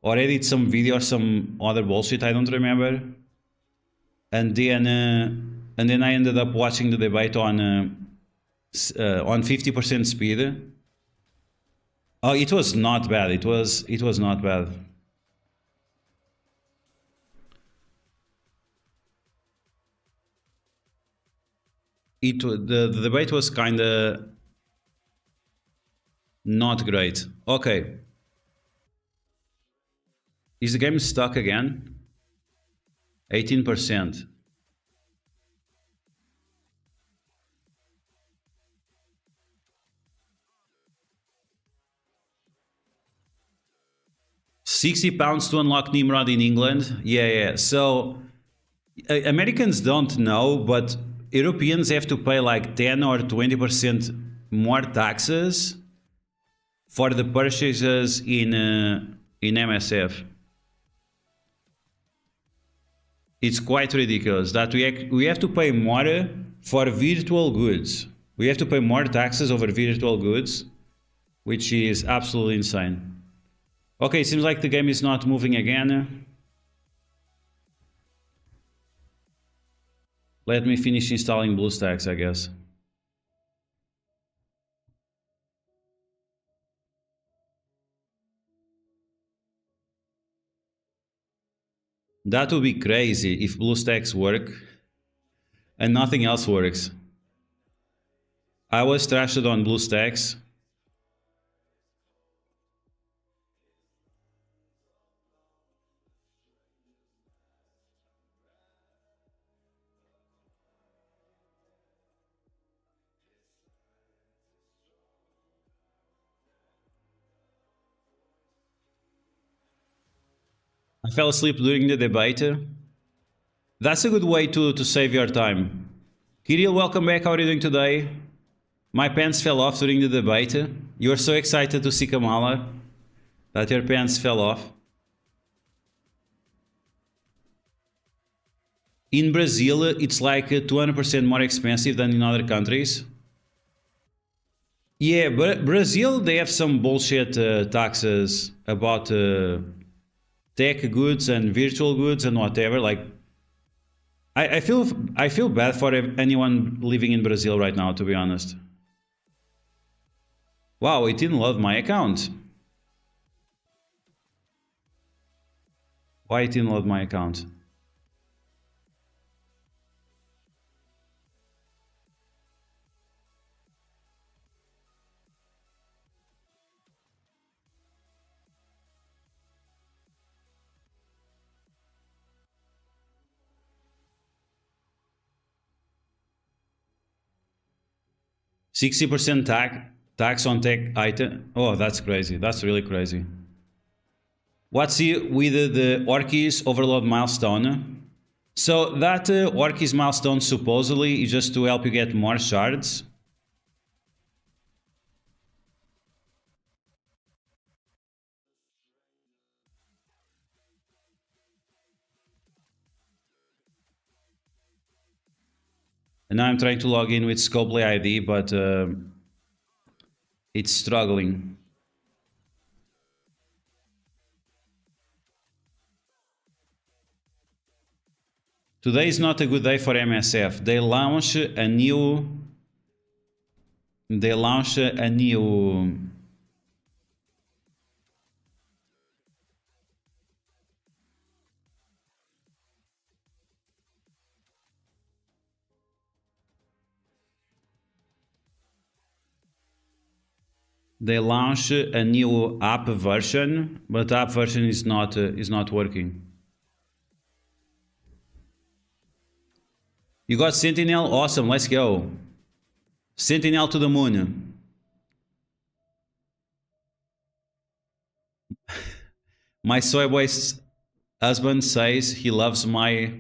Or edit some video or some other bullshit, I don't remember. And then I ended up watching the debate on 50% speed. Oh, it was not bad. It was not bad. The debate was kinda not great. Okay. Is the game stuck again? 18%. £60 to unlock NIMROD in England. Yeah. So Americans don't know, but Europeans have to pay like 10 or 20% more taxes for the purchases in MSF. It's quite ridiculous that we have to pay more for virtual goods. We have to pay more taxes over virtual goods, which is absolutely insane. Okay, it seems like the game is not moving again. Let me finish installing BlueStacks, I guess. That would be crazy if BlueStacks work and nothing else works. I was trashed on BlueStacks. I fell asleep during the debate. That's a good way to save your time. Kirill, welcome back. How are you doing today? My pants fell off during the debate. You were so excited to see Kamala that your pants fell off. in Brazil, it's like 200% more expensive than in other countries. Yeah, but Brazil, they have some bullshit taxes about tech goods and virtual goods and whatever. Like, I feel bad for anyone living in Brazil right now, to be honest. Wow, it didn't load my account. Why it didn't load my account? 60% tax on tech item. Oh, that's crazy. That's really crazy. What's it with the Orkis overload milestone? So that Orkis milestone supposedly is just to help you get more shards. And now I'm trying to log in with Scopely ID, but it's struggling. Today is not a good day for MSF. They launch a new app version, but the app version is not working. You got Sentinel? Awesome, let's go. Sentinel to the moon. My soy boy's husband says he loves my...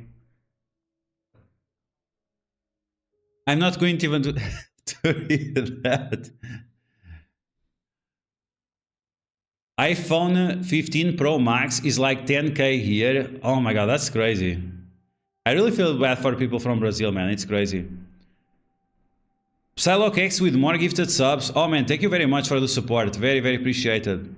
I'm not going to even to read that. iPhone 15 Pro Max is like 10K here. Oh my god, that's crazy. I really feel bad for people from Brazil, man. It's crazy. Psylocke X with more gifted subs. Oh man, thank you very much for the support. Very, very appreciated.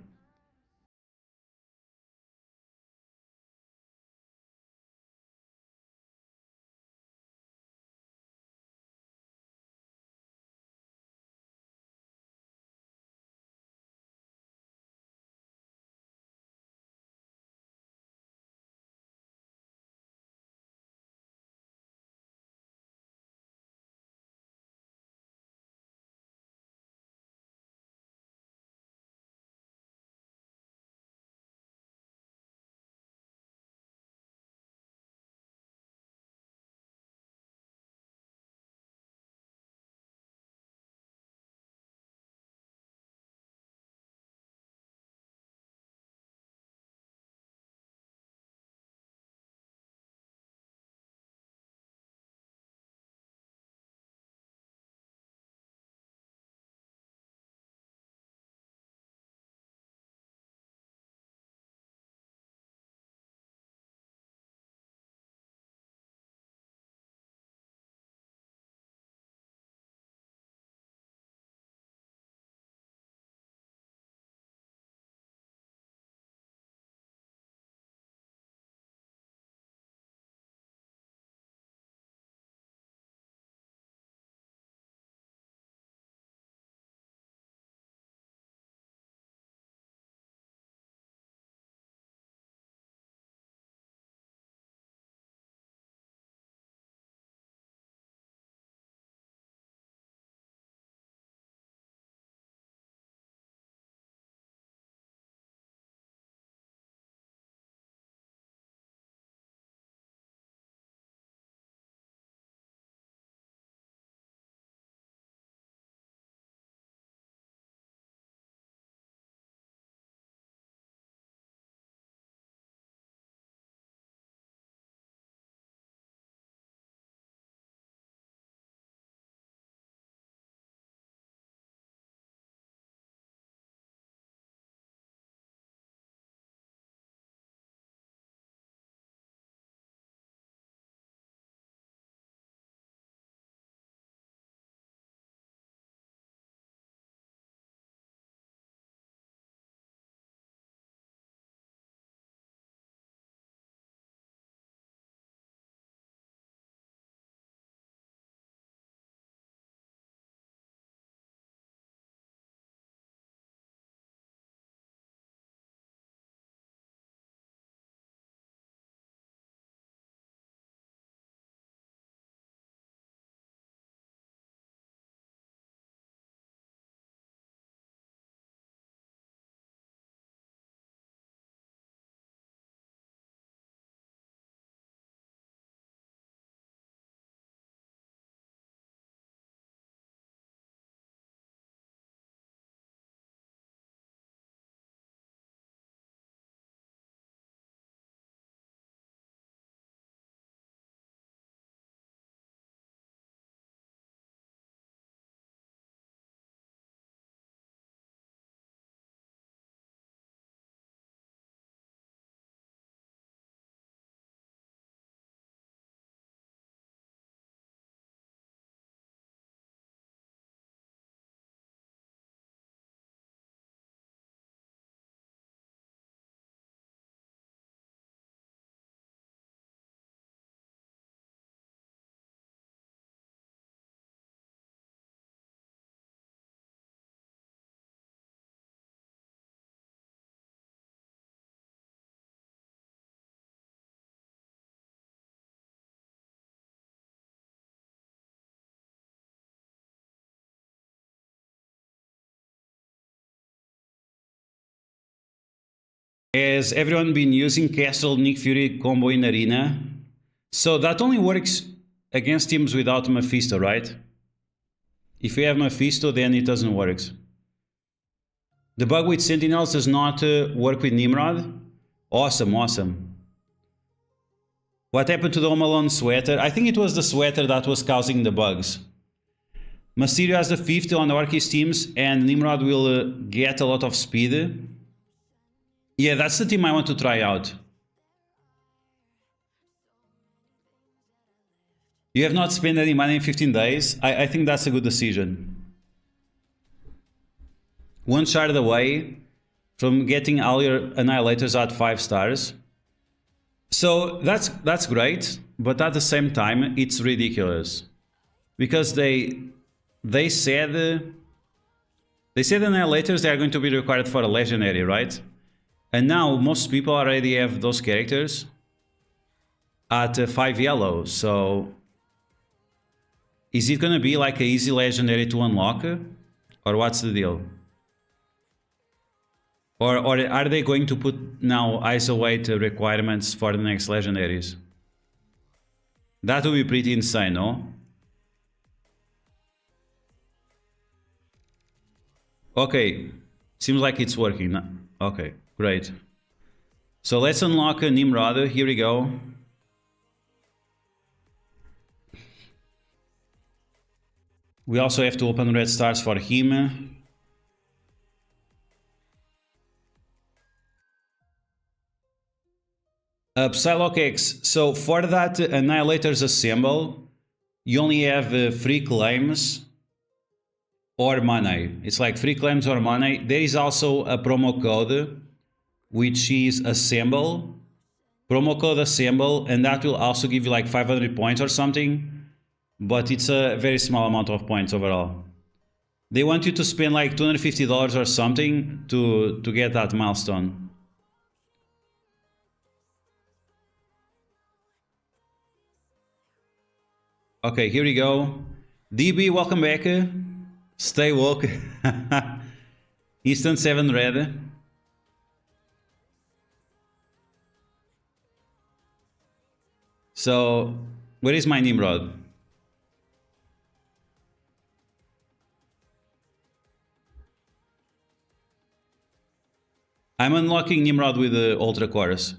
Has everyone been using Castle Nick Fury combo in Arena? So that only works against teams without Mephisto, right? If you have Mephisto, then it doesn't work. The bug with Sentinels does not work with Nimrod? Awesome, awesome. What happened to the Home Alone sweater? I think it was the sweater that was causing the bugs. Mysterio has the 50 on the Orkis teams, and Nimrod will get a lot of speed. Yeah, that's the team I want to try out. You have not spent any money in 15 days? I think that's a good decision. One shard away from getting all your Annihilators at 5 stars. So that's great, but at the same time, it's ridiculous. Because they said Annihilators, they are going to be required for a Legendary, right? And now most people already have those characters at 5 yellow, so is it gonna be like an easy Legendary to unlock? Or what's the deal? Or are they going to put now isolate requirements for the next Legendaries? That would be pretty insane, no? Okay, seems like it's working. Okay, great. So let's unlock a NIMROD. Here we go. We also have to open red stars for him. Psylocke X. So for that Annihilators assemble, you only have 3 claims or money. It's like 3 claims or money. There is also a promo code, which is assemble. Promo code assemble, and that will also give you like 500 points or something. But it's a very small amount of points overall. They want you to spend like $250 or something to get that milestone. Okay, here we go. DB, welcome back. Stay woke. Instant 7 red. So, where is my Nimrod? I'm unlocking Nimrod with the Ultra Chorus.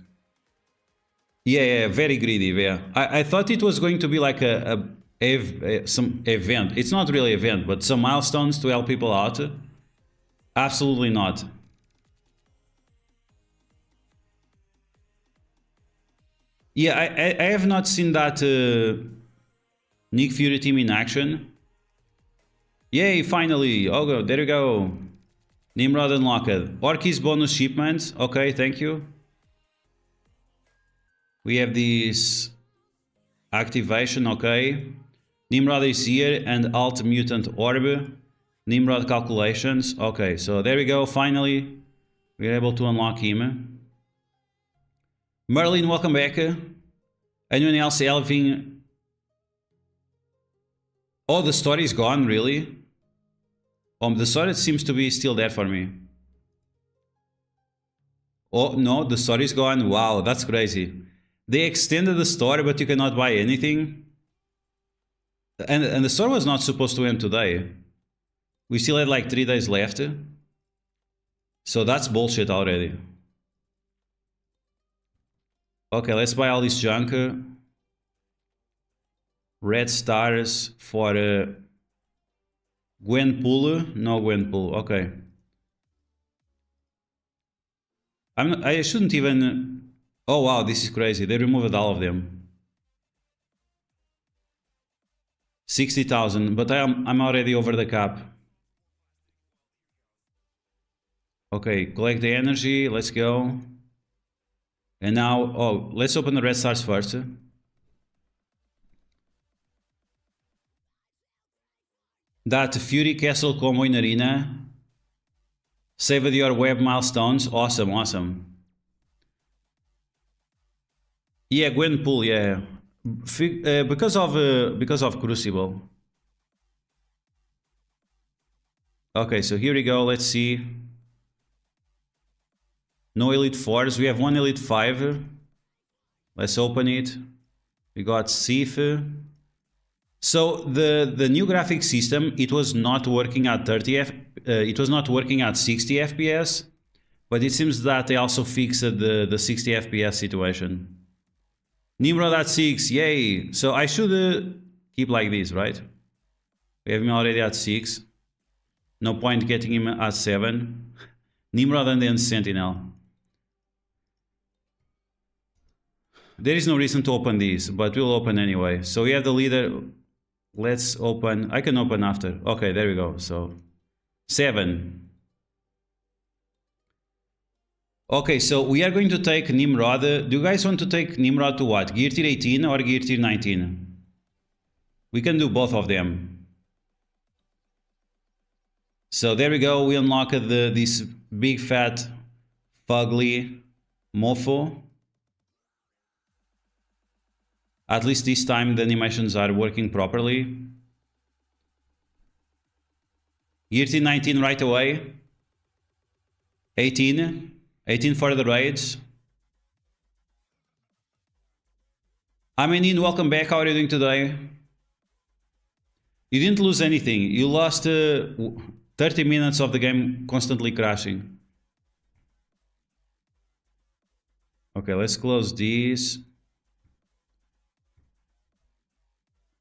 Yeah, very greedy, yeah. I thought it was going to be like some event. It's not really event, but some milestones to help people out. Absolutely not. Yeah, I have not seen that Nick Fury team in action. Yay, finally. Oh, there you go. Nimrod unlocked. Orkis bonus shipment. Okay, thank you. We have this activation, okay. Nimrod is here and alt mutant orb. Nimrod calculations. Okay, so there we go. Finally, we're able to unlock him. Merlin, welcome back. Anyone else having... Oh, the story is gone, really? The story seems to be still there for me. Oh, no, the story is gone. Wow, that's crazy. They extended the story, but you cannot buy anything. And the story was not supposed to end today. We still had like 3 days left. So that's bullshit already. Okay, let's buy all this junk. Red stars for Gwenpool. No Gwenpool. Okay. I shouldn't even... Oh wow, this is crazy. They removed all of them. 60,000, but I'm already over the cap. Okay, collect the energy. Let's go. And now, oh, let's open the red stars first. That Fury Castle combo in Arena. Saved your web milestones. Awesome, awesome. Yeah, Gwenpool, yeah. Because of Crucible. Okay, so here we go. Let's see. No Elite 4s. We have one Elite 5. Let's open it. We got Sif. So the new graphics system, it was not working at 60 FPS, but it seems that they also fixed the 60 FPS situation. NIMROD at 6, yay! So I should keep like this, right? We have him already at 6. No point getting him at 7. NIMROD and then Sentinel. There is no reason to open these, but we'll open anyway. So we have the leader. Let's open. I can open after. Okay, there we go. So 7. Okay, so we are going to take NIMROD. Do you guys want to take NIMROD to what? Gear tier 18 or gear tier 19? We can do both of them. So there we go. We unlocked this big fat fugly mofo. At least this time the animations are working properly. Gear tier 19 right away. 18. 18 for the raids. Amenin, welcome back. How are you doing today? You didn't lose anything. You lost 30 minutes of the game constantly crashing. Okay, let's close this.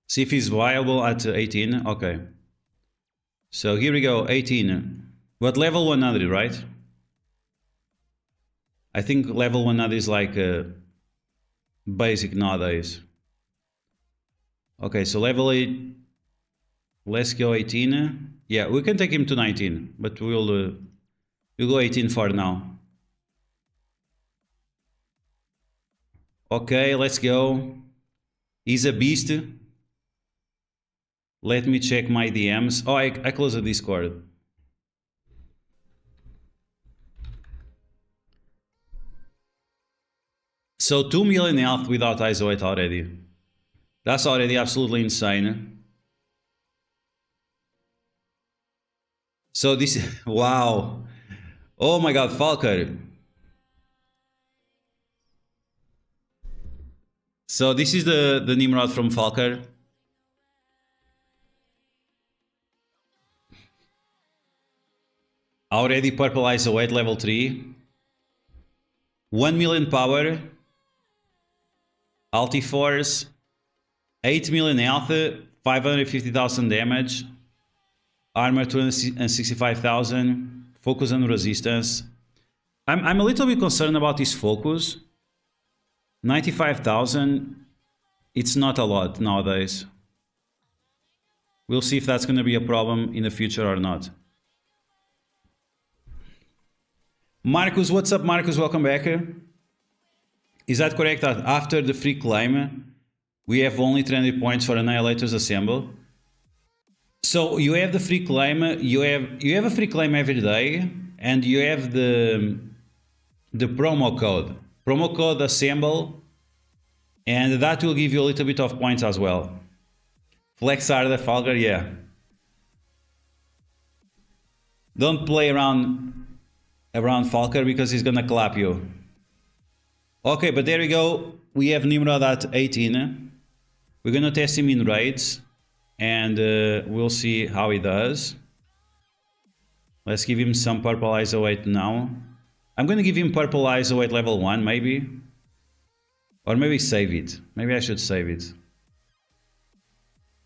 See if he's viable at 18. Okay. So here we go, 18. But level 100, right? I think level 100 is like basic nowadays. Okay, so level 8. Let's go 18. Yeah, we can take him to 19, but we'll go 18 for now. Okay, let's go. He's a beast. Let me check my DMs. Oh, I closed the Discord. So 2 million health without ISO 8 already. That's already absolutely insane. So this, wow. Oh my god, Falker. So this is the NIMROD from Falker. Already purple ISO 8 level 3. 1 million power. Ulti force. 8 million health. 550,000 damage. Armor 265,000. Focus and resistance. I'm a little bit concerned about this focus. 95,000. It's not a lot nowadays. We'll see if that's going to be a problem in the future or not. Marcus, what's up, Marcus? Welcome back. Is that correct that after the free claim, we have only 300 points for Annihilators Assemble? So you have the free claim, you have a free claim every day, and you have the promo code. Promo code Assemble, and that will give you a little bit of points as well. Flex harder, Falgar, yeah. Don't play around Falker because he's gonna clap you. Okay, but there we go. We have NIMROD at 18. We're gonna test him in raids, and we'll see how he does. Let's give him some purple ISO 8 now. I'm gonna give him purple ISO 8 level 1 maybe. Or maybe save it. Maybe I should save it.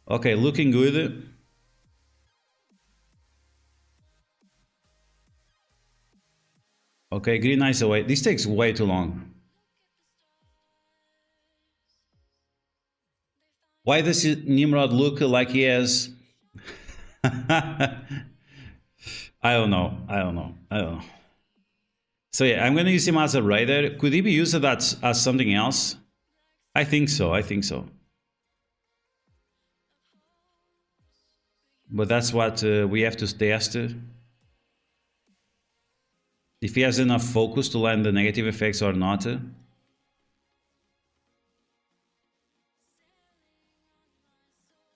Okay, looking good. Okay, green ISO 8. This takes way too long. Why does NIMROD look like he has... I don't know. So yeah, I'm gonna use him as a raider. Could he be used as something else? I think so. But that's what we have to test. If he has enough focus to land the negative effects or not.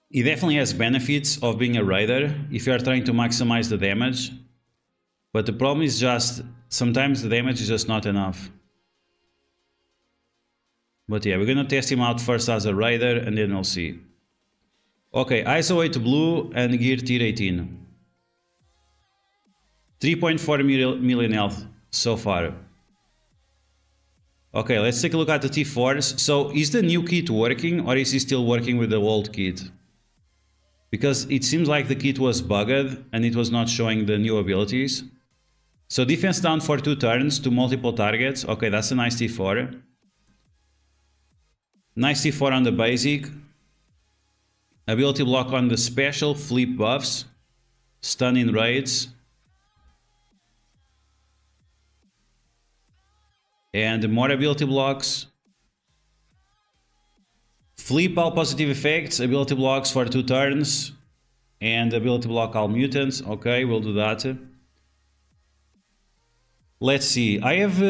He definitely has benefits of being a raider if you are trying to maximize the damage. But the problem is just sometimes the damage is just not enough. But yeah, we're gonna test him out first as a raider and then we'll see. Okay, ISO 8 blue and gear tier 18. 3.4 million health so far. Okay, let's take a look at the T4s. So is the new kit working or is he still working with the old kit? Because it seems like the kit was bugged and it was not showing the new abilities. So defense down for 2 turns to multiple targets. Okay, that's a nice T4. Nice T4 on the basic. Ability block on the special, flip buffs. Stun in raids. And more ability blocks. Flip all positive effects, ability blocks for 2 turns. And ability block all mutants. Okay, we'll do that. Let's see. I have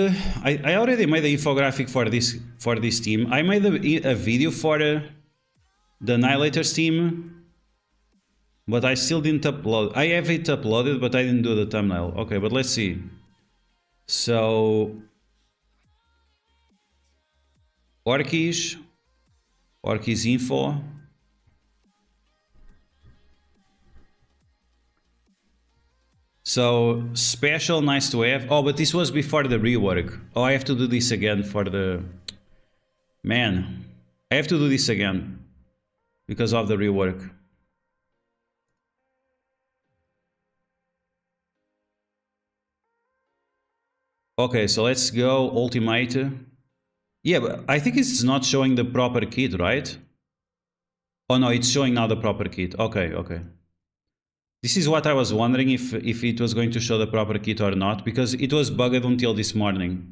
I already made the infographic for this team. I made a video for the Annihilator's team, but I still didn't upload. I have it uploaded, but I didn't do the thumbnail. Okay, but let's see. So Orkish info. So special, nice to have. Oh, but this was before the rework. Oh, I have to do this again for the... Man, I have to do this again because of the rework. Okay, so let's go ultimate. Yeah, but I think it's not showing the proper kit, right? Oh no, it's showing now the proper kit. Okay, okay. This is what I was wondering if it was going to show the proper kit or not, because it was bugged until this morning.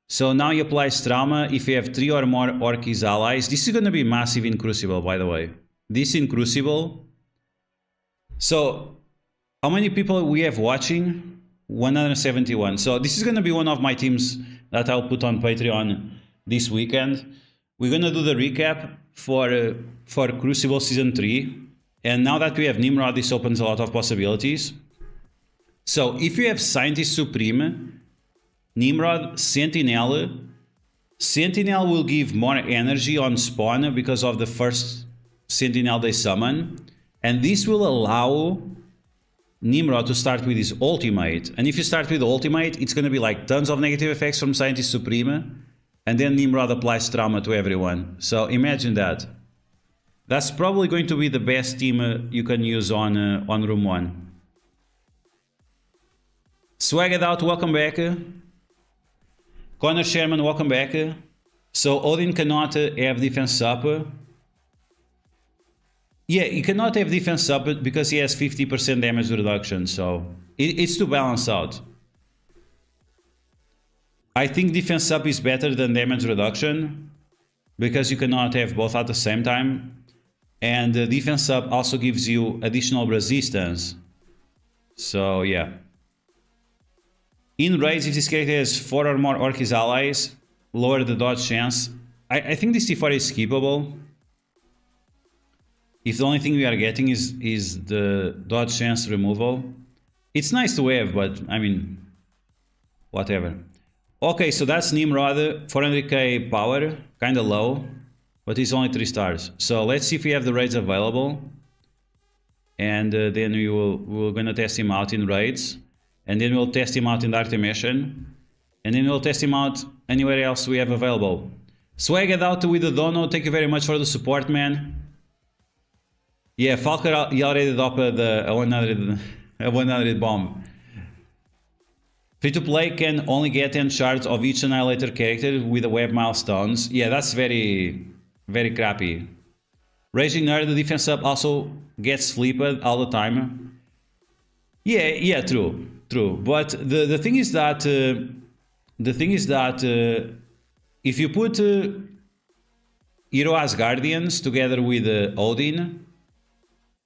So now you apply Trauma if you have 3 or more Orkies allies. This is going to be massive in Crucible, by the way. This in Crucible. So how many people we have watching? 171. So this is going to be one of my teams that I'll put on Patreon this weekend. We're going to do the recap for Crucible Season 3. And now that we have NIMROD, this opens a lot of possibilities. So if you have Scientist Supreme, NIMROD, Sentinel will give more energy on spawn because of the first Sentinel they summon. And this will allow NIMROD to start with his ultimate. And if you start with the ultimate, it's going to be like tons of negative effects from Scientist Supreme. And then NIMROD applies trauma to everyone. So imagine that. That's probably going to be the best team you can use on Room 1. Swagged Out, welcome back. Connor Sherman, welcome back. So Odin cannot have defense up. Yeah, he cannot have defense up because he has 50% damage reduction. So it's to balance out. I think defense up is better than damage reduction because you cannot have both at the same time. And defense up also gives you additional resistance. So yeah. In raids, if this character has 4 or more Orkies allies, lower the dodge chance. I think this T4 is skippable. If the only thing we are getting is the dodge chance removal. It's nice to have, but I mean, whatever. Okay, so that's NIMROD, 400k power, kinda low. But it's only 3 stars. So let's see if we have the raids available. And then we're gonna test him out in raids. And then we'll test him out in Dark Dimension. And then we'll test him out anywhere else we have available. Swagged Out with the dono, thank you very much for the support, man. Yeah, Falker, he already dropped a 100 bomb. Free to play can only get 10 shards of each Annihilator character with the web milestones. Yeah, that's very crappy. Raging Nerd, the defense up also gets flipped all the time. Yeah, true. But the thing is that if you put Hero Asgardians together with Odin,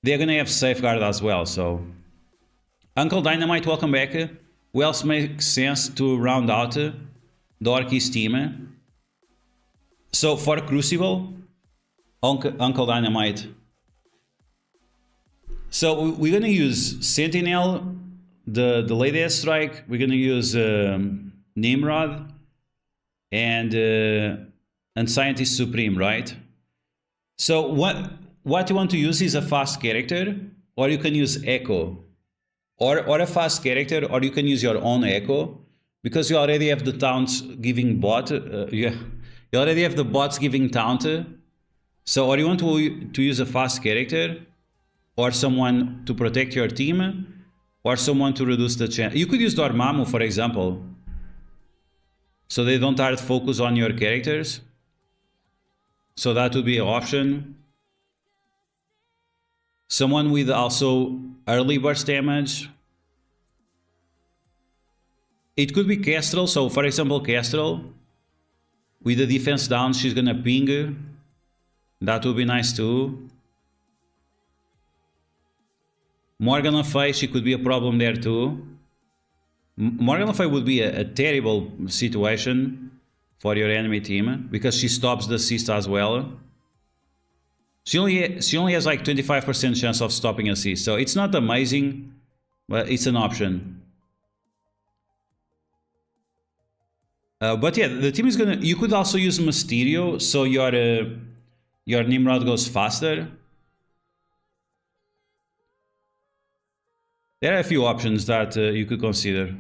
they're gonna have Safeguard as well. So Uncle Dynamite, welcome back. Who else makes sense to round out the Orkies team? So for Crucible, Uncle Dynamite. So we're gonna use Sentinel, the latest strike, we're gonna use NIMROD and Scientist Supreme, right? So what you want to use is a fast character, or you can use Echo, or a fast character, or you can use your own Echo, because you already have the taunts giving bot. You already have the bots giving taunt. So, or you want to use a fast character, or someone to protect your team, or someone to reduce the chance. You could use Dormammu, for example, so they don't hard focus on your characters. So that would be an option. Someone with also early burst damage. It could be Kestrel. So for example, Kestrel, with the defense down, she's gonna ping. That would be nice too. Morgan Le Fay, she could be a problem there too. Morgan Le Fay would be a terrible situation for your enemy team, because she stops the assist as well. She only has like 25% chance of stopping assist, so it's not amazing, but it's an option. But yeah, the team is gonna. You could also use Mysterio, so your Nimrod goes faster. There are a few options that you could consider.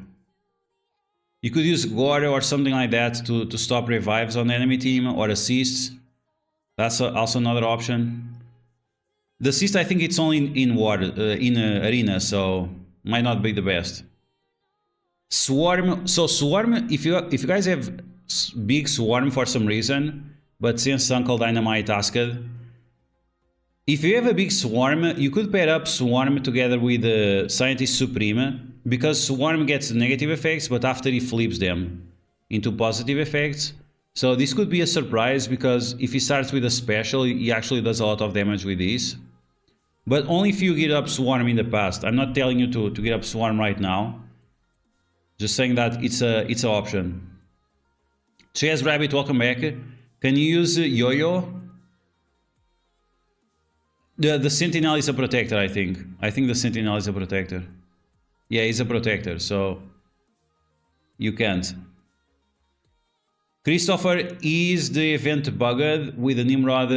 You could use Gore or something like that to stop revives on the enemy team, or assists. That's also another option. The assist, I think it's only in arena, so might not be the best. Swarm. So Swarm, if you guys have big Swarm for some reason, but since Uncle Dynamite asked, if you have a big Swarm, you could pair up Swarm together with the Scientist Supreme, because Swarm gets negative effects, but after he flips them into positive effects. So this could be a surprise, because if he starts with a special, he actually does a lot of damage with this. But only if you get up Swarm in the past. I'm not telling you to get up Swarm right now. Just saying that it's an option. Chaz Rabbit, welcome back. Can you use Yo-Yo? The Sentinel is a protector, I think. I think the Sentinel is a protector. Yeah, he's a protector, so you can't. Christopher, is the event bugged with the Nimrod?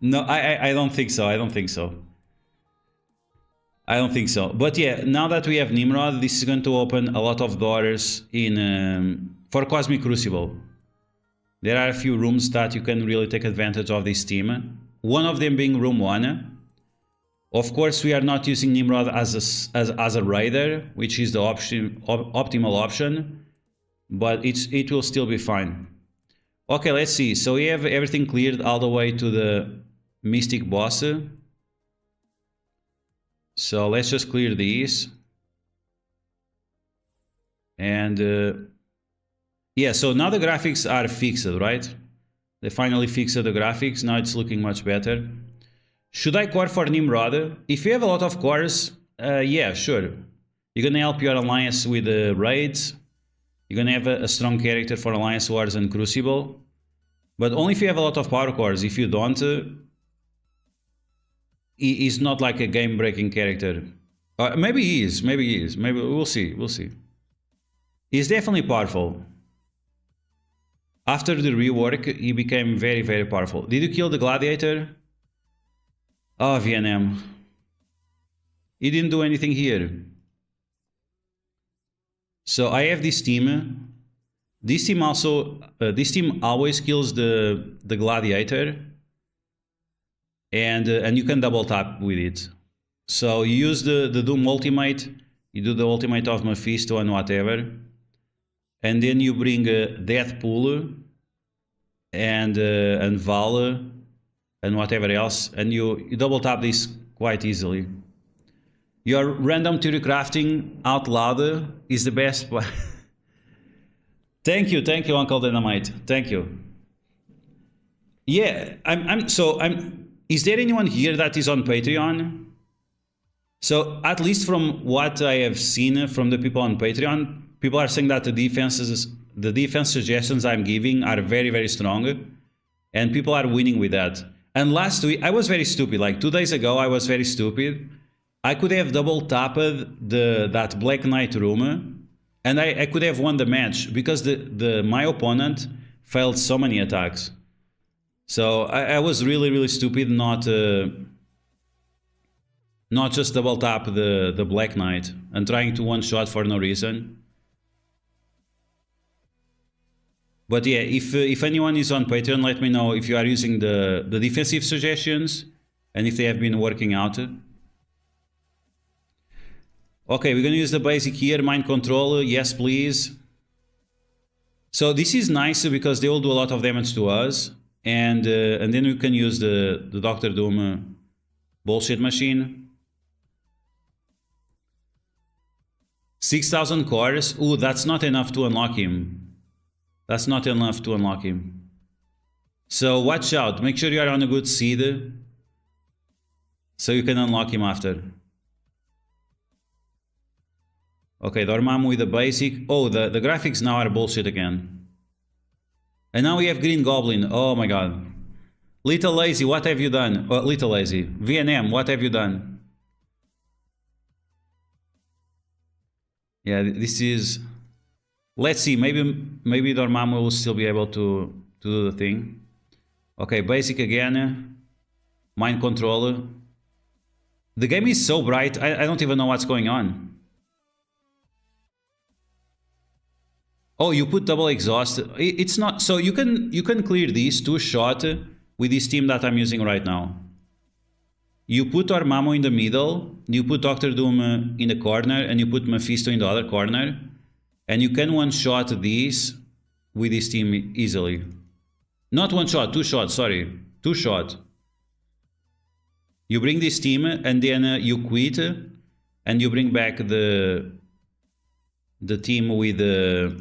No, I don't think so. I don't think so. I don't think so. But yeah, now that we have Nimrod, this is going to open a lot of doors in for Cosmic Crucible. There are a few rooms that you can really take advantage of this team. One of them being room 1. Of course, we are not using Nimrod as a raider, which is the optimal option, but it will still be fine. Okay, let's see. So we have everything cleared all the way to the Mystic boss. So let's just clear these. And yeah, so now the graphics are fixed, right? They finally fixed the graphics. Now it's looking much better. Should I core for Nimrod? If you have a lot of cores, yeah, sure. You're gonna help your alliance with the raids. You're gonna have a strong character for Alliance Wars and Crucible. But only if you have a lot of power cores. If you don't, he's not like a game-breaking character. Maybe he is. Maybe he is. Maybe we'll see. We'll see. He's definitely powerful. After the rework, he became very, very powerful. Did you kill the Gladiator? Oh, VNM. He didn't do anything here. So I have this team. This team also, this team always kills the Gladiator, and you can double tap with it. So you use the Doom ultimate, you do the ultimate of Mephisto and whatever, and then you bring Deathpool and Val and whatever else, and you double tap this quite easily. Your random theory crafting out loud is the best. Thank you, Uncle Dynamite. Thank you. Yeah, is there anyone here that is on Patreon? So at least from what I have seen from the people on Patreon, people are saying that the defense suggestions I'm giving are very, very strong, and people are winning with that. And last week, I was very stupid. Like 2 days ago, I was very stupid. I could have double tapped that Black Knight room, and I could have won the match because my opponent failed so many attacks. So I was really stupid not just double tap the Black Knight and trying to one shot for no reason. But yeah, if anyone is on Patreon, let me know if you are using the defensive suggestions and if they have been working out. Okay, we're gonna use the basic here, mind control, yes please. So this is nice because they will do a lot of damage to us, and then we can use the Dr. Doom bullshit machine. 6,000 cores, ooh, that's not enough to unlock him. That's not enough to unlock him. So watch out, make sure you are on a good seed so you can unlock him after. Okay, Dormammu with the basic. Oh, the graphics now are bullshit again. And now we have Green Goblin. Oh my god. Little Lazy, what have you done? Oh, Little Lazy. VNM, what have you done? Yeah, this is... Let's see, maybe Dormammu will still be able to do the thing. Okay, basic again. Mind control. The game is so bright, I don't even know what's going on. Oh, you put double exhaust. It's not... So you can clear these 2-shot with this team that I'm using right now. You put Dormammu in the middle, you put Dr. Doom in the corner, and you put Mephisto in the other corner. And you can one-shot these with this team easily. Not one-shot, 2-shot, sorry. 2-shot. You bring this team and then you quit and you bring back the team with the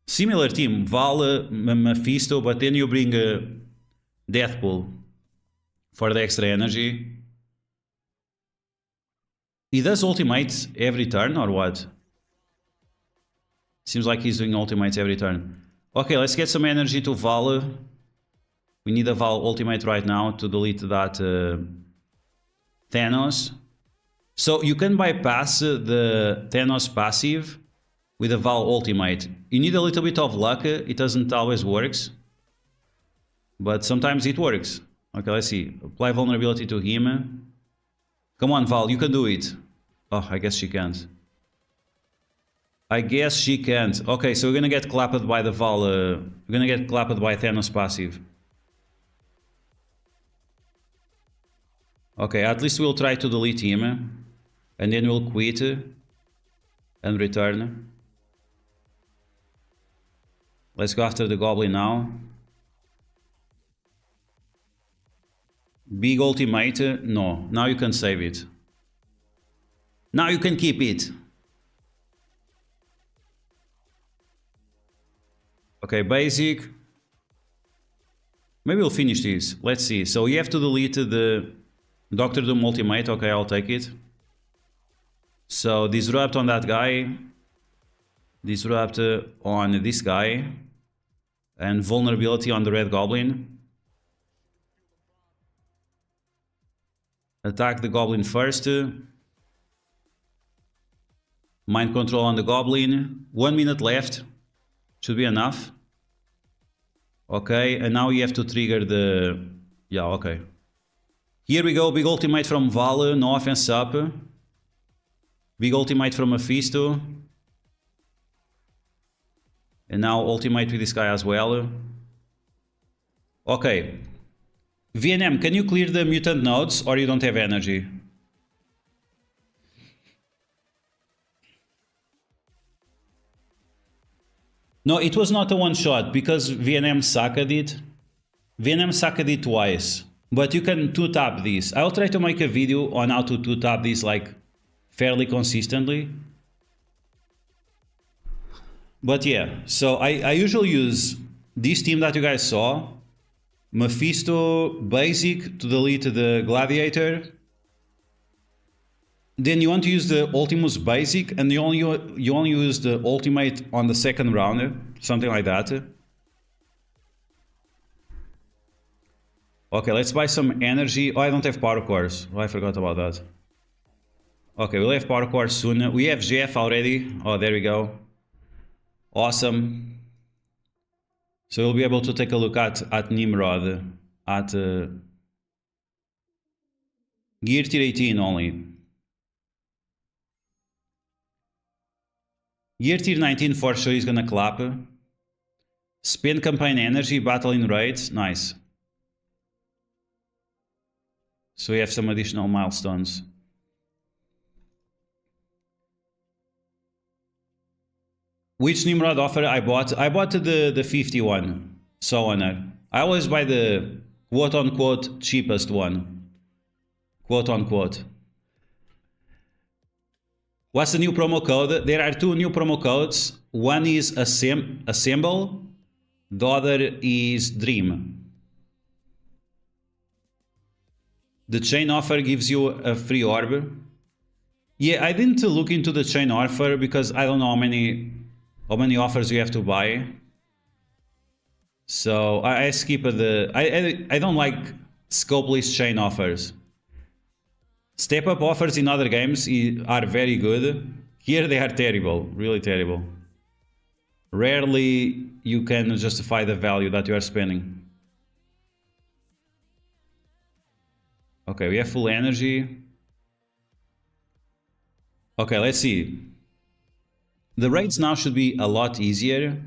similar team, Val, Mephisto, but then you bring Deathpool for the extra energy. He does ultimates every turn or what? Seems like he's doing ultimates every turn. Okay, let's get some energy to Val. We need a Val ultimate right now to delete that Thanos. So you can bypass the Thanos passive with a Val ultimate. You need a little bit of luck. It doesn't always work, but sometimes it works. Okay, let's see. Apply vulnerability to him. Come on, Val, you can do it. Oh, I guess she can't. I guess she can't. Okay, so we're gonna get clapped by the Val. We're gonna get clapped by Thanos passive. Okay, at least we'll try to delete him. And then we'll quit and return. Let's go after the Goblin now. Big ultimate. No, now you can save it. Now you can keep it. Okay, basic. Maybe we'll finish this. Let's see. So you have to delete the Dr. Doom ultimate. Okay, I'll take it. So disrupt on that guy. Disrupt on this guy. And vulnerability on the Red Goblin. Attack the Goblin first. Mind control on the Goblin. 1 minute left. Should be enough. Okay, and now you have to trigger the... Yeah, okay. Here we go, big ultimate from Val, no offense up. Big ultimate from Mephisto. And now ultimate with this guy as well. Okay. VNM, can you clear the mutant nodes or you don't have energy? No, it was not a one-shot because VNM sucked it. VNM sucked it twice. But you can 2-tap this. I'll try to make a video on how to 2-tap this like fairly consistently. But yeah, so I usually use this team that you guys saw. Mephisto basic to delete the Gladiator. Then you want to use the Ultimus basic and you only use the ultimate on the second round, something like that. Okay, let's buy some energy. Oh, I don't have power cores. Oh, I forgot about that. Okay, we'll have power cores soon. We have GF already. Oh, there we go. Awesome. So we'll be able to take a look at NIMROD at gear tier 18 only. Gear tier 19 for sure is gonna clap. Spend campaign energy, battle in raids. Nice. So we have some additional milestones. Which Nimrod offer I bought? I bought the 51. So honor. I always buy the quote-unquote cheapest one. Quote-unquote. What's the new promo code? There are two new promo codes. One is Assemble. The other is Dream. The chain offer gives you a free orb. Yeah, I didn't look into the chain offer because I don't know how many offers you have to buy. So I skip the... I don't like scopeless chain offers. Step up offers in other games are very good. Here they are terrible, really terrible. Rarely you can justify the value that you are spending. Okay, we have full energy. Okay, let's see. The raids now should be a lot easier.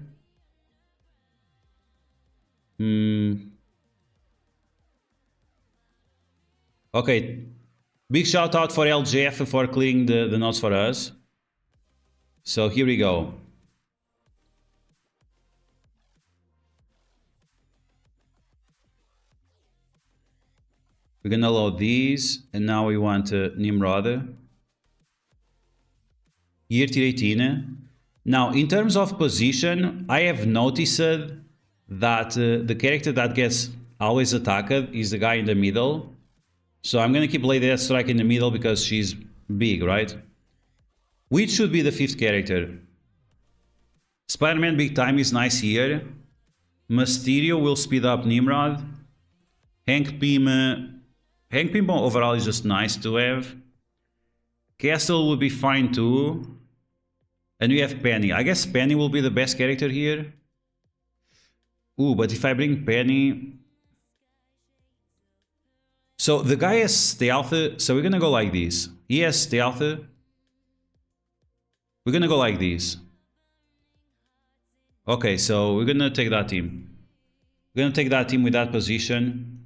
Okay, big shout out for LGF for clearing the notes for us. So here we go. We're gonna load these, and now we want NIMROD. Gear tier 18. Now, in terms of position, I have noticed that the character that gets always attacked is the guy in the middle. So I'm gonna keep Lady Deathstrike in the middle because she's big, right? Which should be the 5th character? Spider-Man Big Time is nice here. Mysterio will speed up Nimrod. Hank Pym overall is just nice to have. Castle would be fine too. And we have Penny. I guess Penny will be the best character here. Ooh, but if I bring Penny... So the guy has stealth, so we're gonna go like this. He has stealth. We're gonna go like this. Okay, so we're gonna take that team. We're gonna take that team with that position.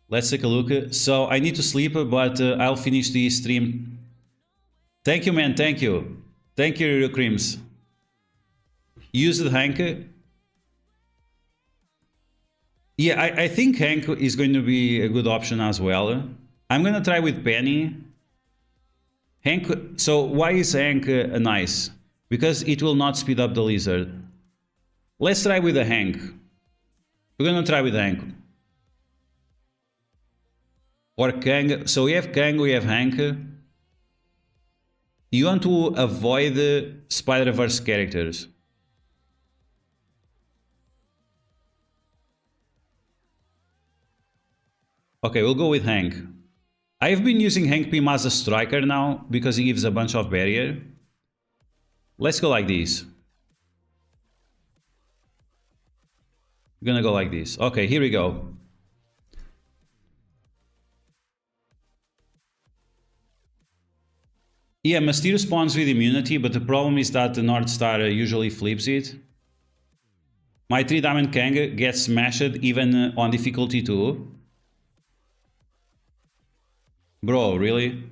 Let's take a look. So I need to sleep, but I'll finish the stream. Thank you, man. Thank you. Thank you, Creams. Use the Hank. Yeah, I think Hank is going to be a good option as well. I'm gonna try with Penny. Hank. So why is Hank nice? Because it will not speed up the lizard. Let's try with the Hank. We're gonna try with Hank. Or Kang. So we have Kang, we have Hank. You want to avoid Spider-Verse characters. Okay, we'll go with Hank. I've been using Hank Pym as a striker now because he gives a bunch of barrier. Let's go like this. We're gonna go like this. Okay, here we go. Yeah, Mysterio spawns with immunity, but the problem is that the North Star usually flips it. My 3-diamond Kang gets smashed even on difficulty 2. Bro, really?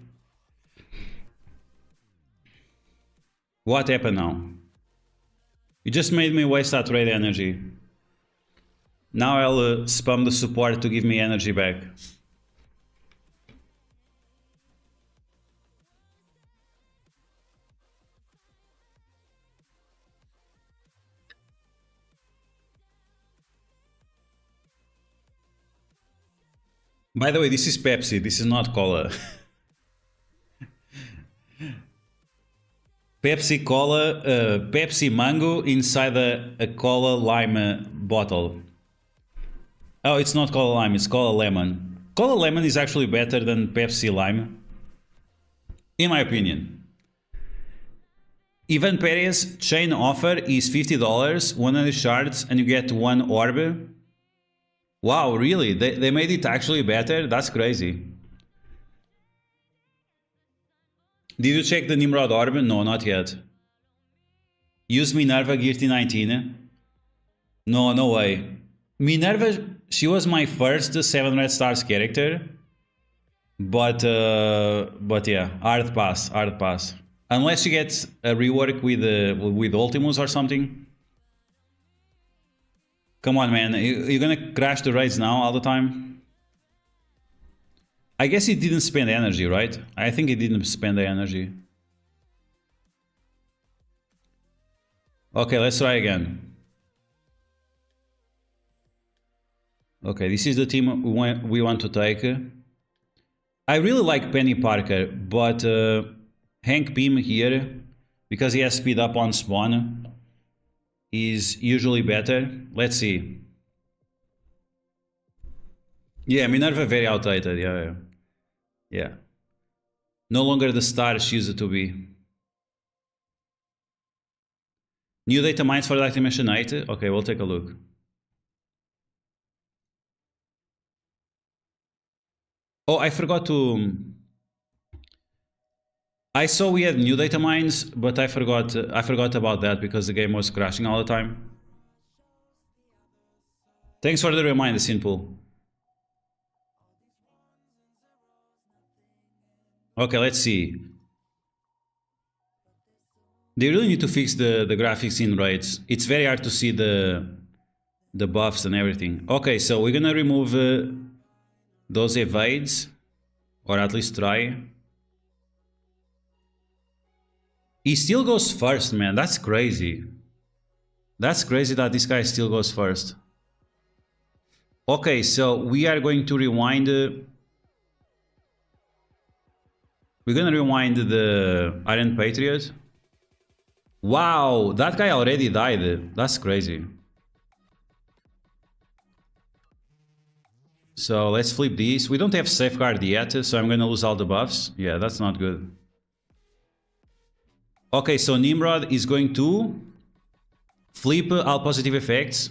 What happened now? You just made me waste that red energy. Now I'll spam the support to give me energy back. By the way, this is Pepsi, this is not cola. Pepsi Cola, Pepsi Mango inside a Cola Lime bottle. Oh, it's not Cola Lime, it's Cola Lemon. Cola Lemon is actually better than Pepsi Lime, in my opinion. Ivan Perez chain offer is $50, 100 shards, and you get 1 orb. Wow, really? They made it actually better? That's crazy. Did you check the NIMROD orb? No, not yet. Use Minerva Gear T19? No, no way. Minerva, she was my first 7 red stars character. But yeah, hard pass, hard pass. Unless she gets a rework with Ultimus or something. Come on, man. You're gonna crash the raids now all the time? I guess he didn't spend energy, right? I think he didn't spend the energy. Okay, let's try again. Okay, this is the team we want to take. I really like Penny Parker, but Hank Pym here, because he has speed up on spawn, is usually better. Let's see. Yeah, Minerva very outdated, yeah. No longer the star she used to be. New data mines for that dimension 8? Okay, we'll take a look. Oh, I forgot to... I saw we had new data mines, but I forgot about that because the game was crashing all the time. Thanks for the reminder, Simple. Okay, let's see. They really need to fix the graphics in raids. It's very hard to see the buffs and everything. Okay, so we're gonna remove those evades, or at least try. He still goes first, man. That's crazy. That's crazy that this guy still goes first. Okay, so we are going to rewind. We're gonna rewind the Iron Patriot. Wow, that guy already died. That's crazy. So let's flip these. We don't have safeguard yet, so I'm gonna lose all the buffs. Yeah, that's not good. Okay, so NIMROD is going to flip all positive effects,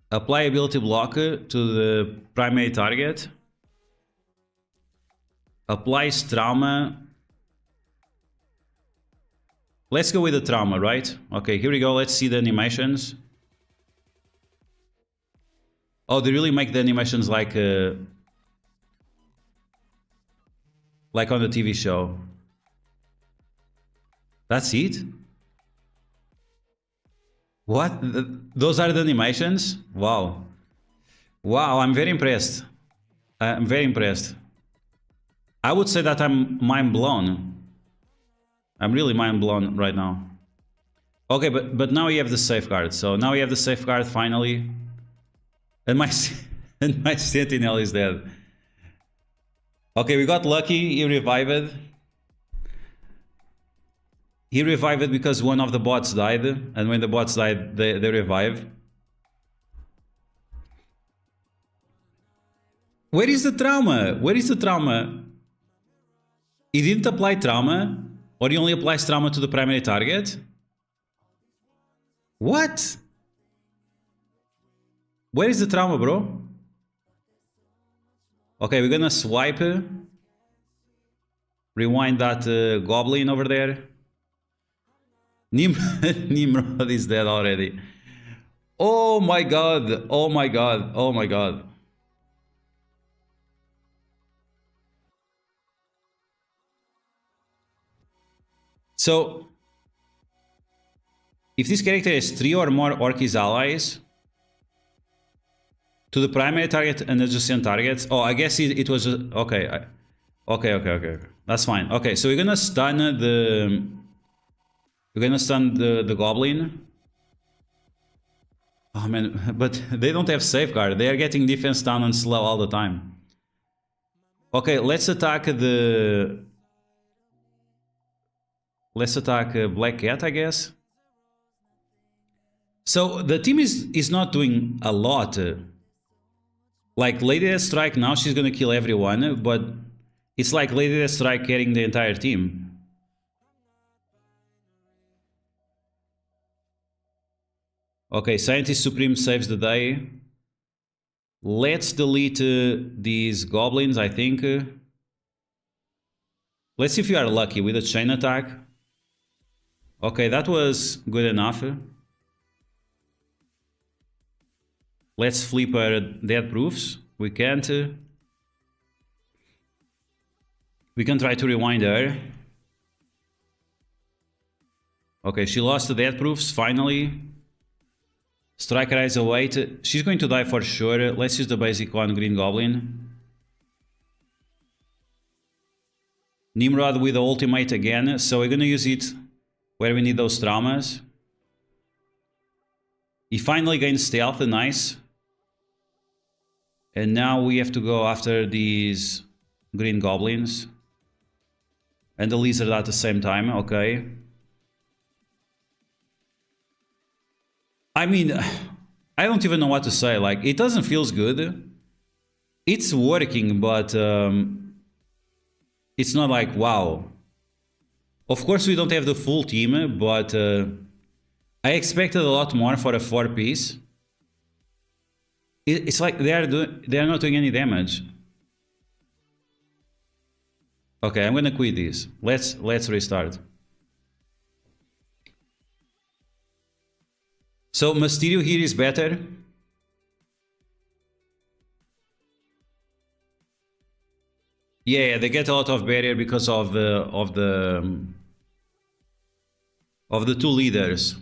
apply ability block to the primary target, applies trauma. Let's go with the trauma, right? Okay, here we go. Let's see the animations. Oh, they really make the animations like on the TV show. That's it? What? Those are the animations? Wow. Wow, I'm very impressed. I'm very impressed. I would say that I'm mind blown. I'm really mind blown right now. Okay, but now we have the safeguard. So now we have the safeguard finally. And my and my sentinel is dead. Okay, we got lucky. He revived. He revived because one of the bots died, and when the bots died, they revive. Where is the trauma? Where is the trauma? He didn't apply trauma? Or he only applies trauma to the primary target? What? Where is the trauma, bro? Okay, we're gonna swipe. Rewind that goblin over there. Nimrod is dead already. Oh my god. Oh my god. Oh my god. So, if this character has 3 or more Orc's allies, to the primary target and adjacent targets. Oh, I guess it was okay. Okay. That's fine. Okay, so we're gonna stun the goblin. Oh man, but they don't have safeguard. They are getting defense down and slow all the time. Okay, let's attack the Let's attack Black Cat, I guess. So the team is not doing a lot. Like Lady Deathstrike now, she's gonna kill everyone, but it's like Lady Deathstrike carrying the entire team. Okay, Scientist Supreme saves the day. Let's delete these goblins, I think. Let's see if you are lucky with a chain attack. Okay, that was good enough. Let's flip our dead proofs. We can't. We can try to rewind her. Okay, she lost the dead proofs finally. Striker Eyes await. She's going to die for sure. Let's use the basic on Green Goblin. Nimrod with the ultimate again, so we're gonna use it where we need those traumas. He finally gains stealth, nice. And now we have to go after these green goblins. And the lizard at the same time, okay. I mean, I don't even know what to say, like, it doesn't feel good. It's working, but it's not like, wow. Of course, we don't have the full team, but I expected a lot more for a 4-piece. It's like they are not doing any damage. Okay, I'm gonna quit this. Let's restart. So Mysterio here is better. Yeah, they get a lot of barrier because of the two leaders.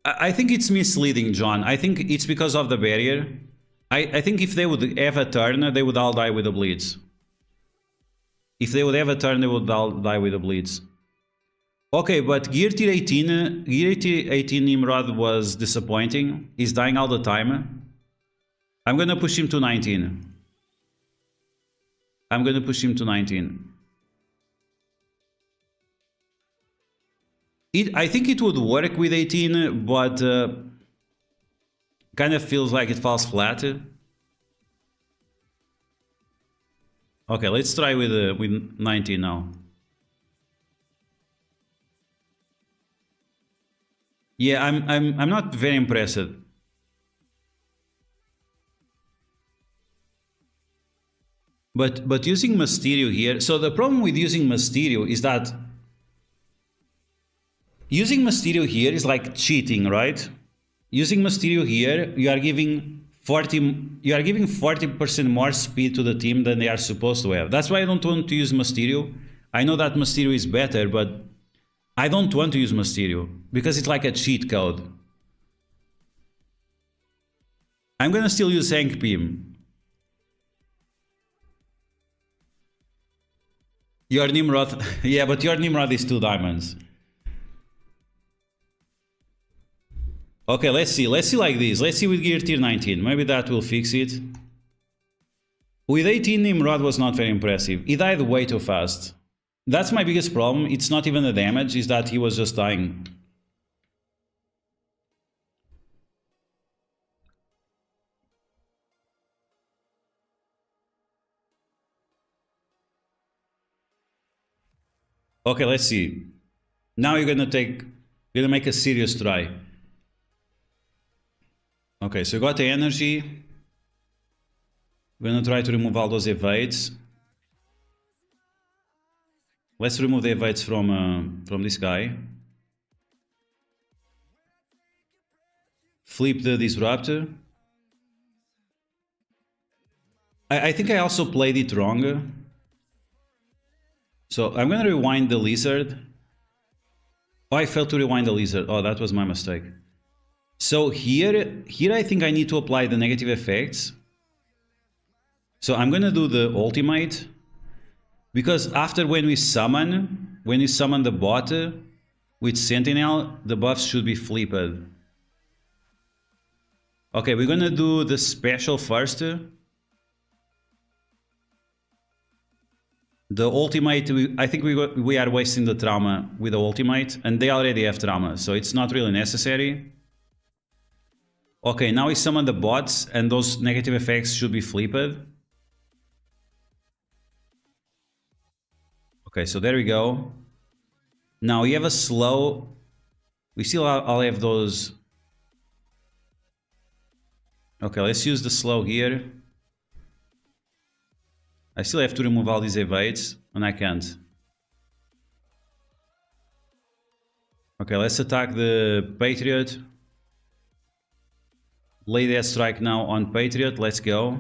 I think it's misleading, John. I think it's because of the barrier. I think if they would have a turn, they would all die with the bleeds. If they would have a turn, they would all die with the bleeds. Okay, but Gear Tier 18 Nimrod was disappointing. He's dying all the time. I'm gonna push him to 19. I'm gonna push him to 19. I think it would work with 18, but kind of feels like it falls flat. Okay, let's try with 19 now. Yeah, I'm not very impressed. But using Mysterio here, so the problem with using Mysterio is that using Mysterio here is like cheating, right? Using Mysterio here, you are giving 40% more speed to the team than they are supposed to have. That's why I don't want to use Mysterio. I know that Mysterio is better, but I don't want to use Mysterio because it's like a cheat code. I'm gonna still use Hank Pym. Your Nimrod, yeah, but your Nimrod is 2 diamonds. Okay, let's see like this. Let's see with Gear Tier 19. Maybe that will fix it. With 18, Nimrod was not very impressive. He died way too fast. That's my biggest problem. It's not even the damage, is that he was just dying. Okay, let's see. Now you're gonna make a serious try. Okay, so you got the energy. We're gonna try to remove all those evades. Let's remove the evades from this guy. Flip the disruptor. I think I also played it wrong. So I'm gonna rewind the lizard. Oh, I failed to rewind the lizard. Oh, that was my mistake. So here I think I need to apply the negative effects. So I'm gonna do the ultimate, because after when we summon the bot with Sentinel, the buffs should be flipped. Okay, we're gonna do the special first. The ultimate, I think we are wasting the trauma with the ultimate, and they already have trauma, so it's not really necessary. Okay, now we summon the bots, and those negative effects should be flipped. Okay, so there we go. Now we have a slow. We still all have those. Okay, let's use the slow here. I still have to remove all these evades, and I can't. Okay, let's attack the Patriot. Lay that strike now on Patriot, let's go.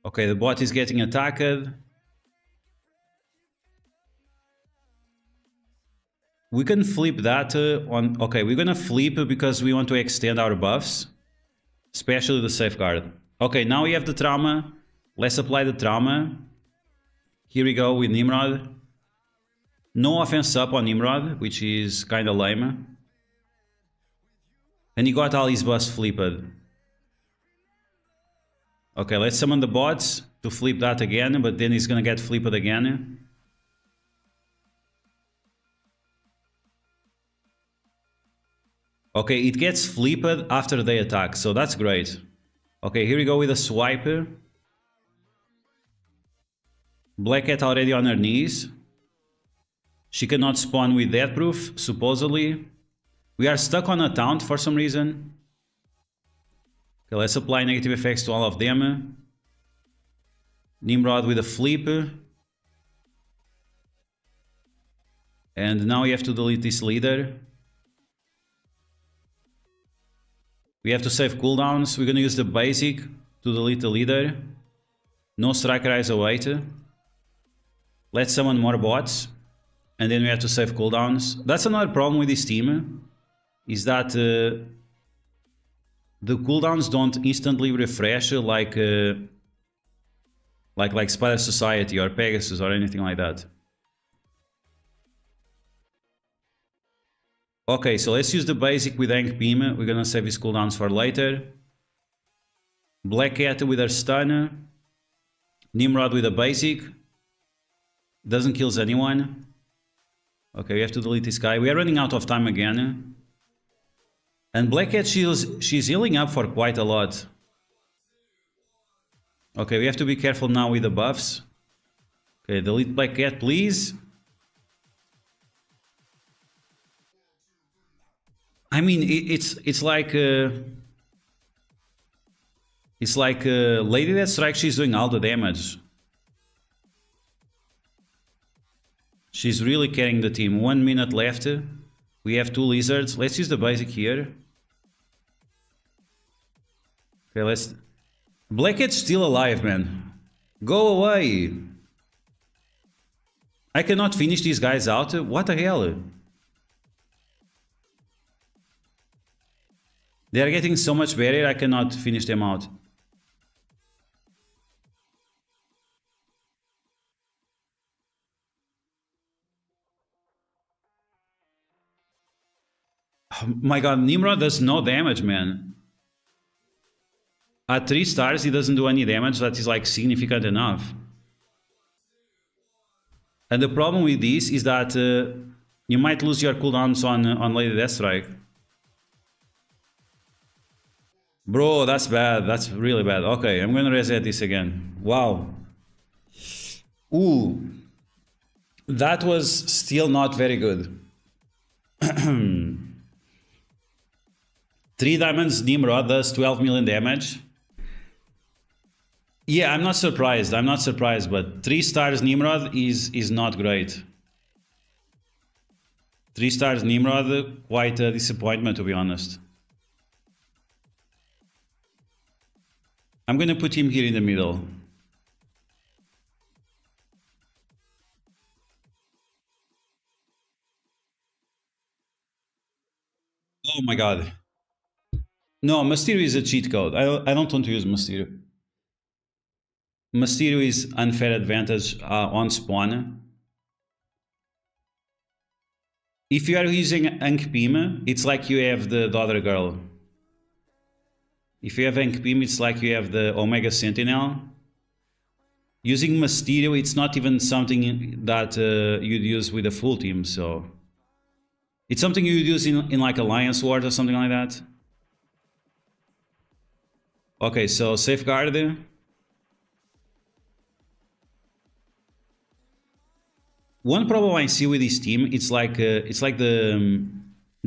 Okay, the bot is getting attacked. We can flip that on... Okay, we're gonna flip because we want to extend our buffs. Especially the safeguard. Okay, now we have the trauma. Let's apply the trauma. Here we go with NIMROD. No offense up on NIMROD, which is kinda lame. And he got all his buffs flipped. Okay, let's summon the bots to flip that again, but then he's gonna get flipped again. Okay, it gets flipped after they attack, so that's great. Okay, here we go with a swipe. Black Cat already on her knees. She cannot spawn with death proof, supposedly. We are stuck on a taunt for some reason. Okay, let's apply negative effects to all of them. NIMROD with a flip. And now we have to delete this leader. We have to save cooldowns. We're gonna use the basic to delete the leader. No Striker Eyes await. Let's summon more bots. And then we have to save cooldowns. That's another problem with this team. Is that the cooldowns don't instantly refresh like Spider Society or Pegasus or anything like that. Okay, so let's use the basic with Hank Beam. We're gonna save his cooldowns for later. Black Cat with her stun. NIMROD with a basic. Doesn't kill anyone. Okay, we have to delete this guy. We are running out of time again. And Black Cat, she's healing up for quite a lot. Okay, we have to be careful now with the buffs. Okay, delete Black Cat, please. I mean, it's like Lady That Strike. She's doing all the damage. She's really carrying the team. 1 minute left. We have 2 lizards. Let's use the basic here. Okay, let's... Black Cat's still alive, man. Go away. I cannot finish these guys out. What the hell? They are getting so much better, I cannot finish them out. Oh my god, NIMROD does no damage, man. At 3 stars, he doesn't do any damage that is like significant enough. And the problem with this is that you might lose your cooldowns on Lady Deathstrike. Bro, that's bad. That's really bad. Okay, I'm gonna reset this again. Wow. Ooh. That was still not very good. 3 diamonds, NIMROD does 12 million damage. Yeah, I'm not surprised. I'm not surprised, but 3 stars NIMROD is not great. 3 stars NIMROD, quite a disappointment, to be honest. I'm gonna put him here in the middle. Oh my god. No, Mysterio is a cheat code. I don't want to use Mysterio. Mysterio is unfair advantage on spawn. If you are using Hank Beam, it's like you have the other girl. If you have Hank Pym, it's like you have the Omega Sentinel. Using Mysterio, it's not even something that you'd use with a full team, so... It's something you'd use in like Alliance Wars or something like that. Okay, so Safeguard. One problem I see with this team, it's like the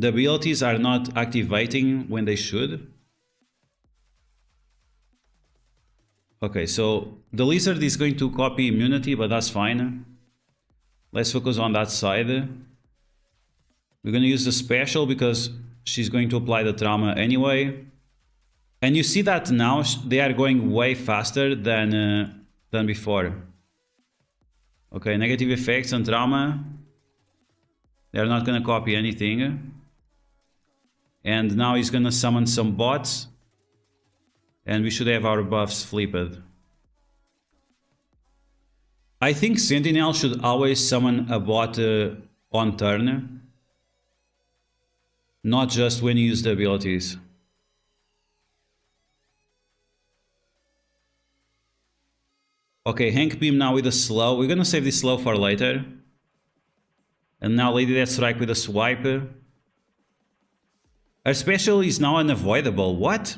abilities are not activating when they should. Okay, so the Lizard is going to copy immunity, but that's fine. Let's focus on that side. We're going to use the special because she's going to apply the trauma anyway. And you see that now they are going way faster than before. Okay, negative effects and trauma. They're not going to copy anything. And now he's going to summon some bots. And we should have our buffs flipped. I think Sentinel should always summon a bot on turn. Not just when you use the abilities. Okay, Hank Pym now with a slow. We're gonna save this slow for later. And now Lady Deathstrike with a swipe. Her special is now unavoidable. What?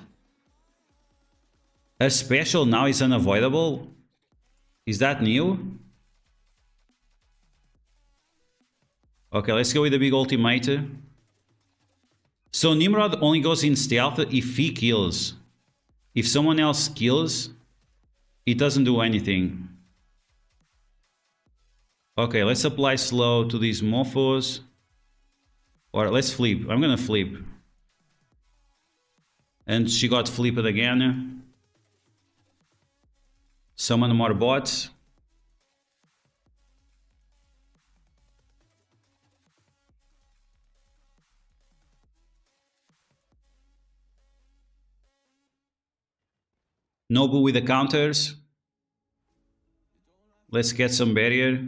Her special now is unavoidable? Is that new? Okay, let's go with the big ultimate. So Nimrod only goes in stealth if he kills. If someone else kills, it doesn't do anything. Okay, let's apply slow to these mofos. Or let's flip. I'm gonna flip. And she got flipped again. Summon more bots. Nobu with the counters. Let's get some barrier.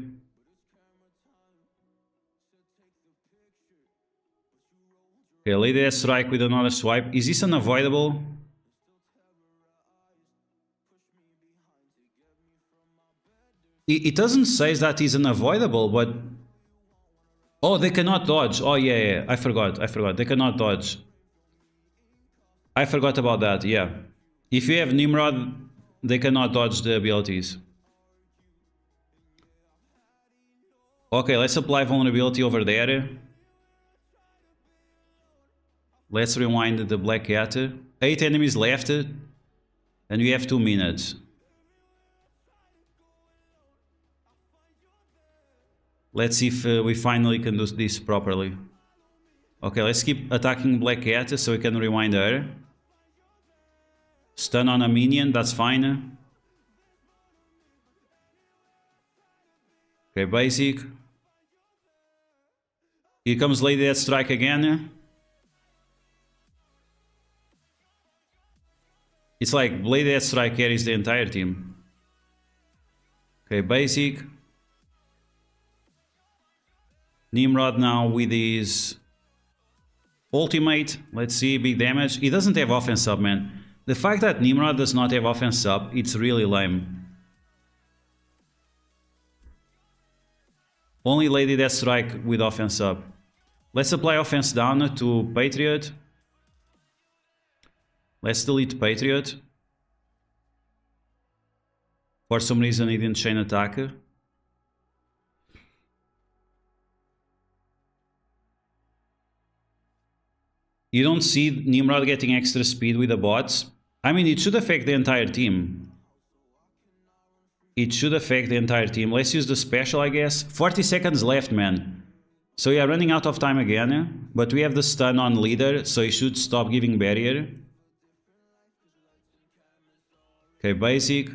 Okay, Lady Deathstrike with another swipe. Is this unavoidable? It doesn't say that he's unavoidable, but... Oh, they cannot dodge. Oh, yeah. I forgot. They cannot dodge. I forgot about that, yeah. If you have Nimrod, they cannot dodge the abilities. Okay, let's apply vulnerability over there. Let's rewind the Black Cat. 8 enemies left, and we have 2 minutes. Let's see if we finally can do this properly. Okay, let's keep attacking Black Cat so we can rewind her. Stun on a minion, that's fine. Okay, basic. Here comes Lady Deathstrike again. It's like Lady Deathstrike carries the entire team. Okay, basic. Nimrod now with his ultimate. Let's see, big damage. He doesn't have offense up, man. The fact that Nimrod does not have offense up, it's really lame. Only Lady Deathstrike with offense up. Let's apply offense down to Patriot. Let's delete Patriot. For some reason he didn't chain attack. You don't see Nimrod getting extra speed with the bots. I mean, it should affect the entire team. It should affect the entire team. Let's use the special, I guess. 40 seconds left, man. So we are running out of time again. But we have the stun on leader, so he should stop giving barrier. Okay, basic.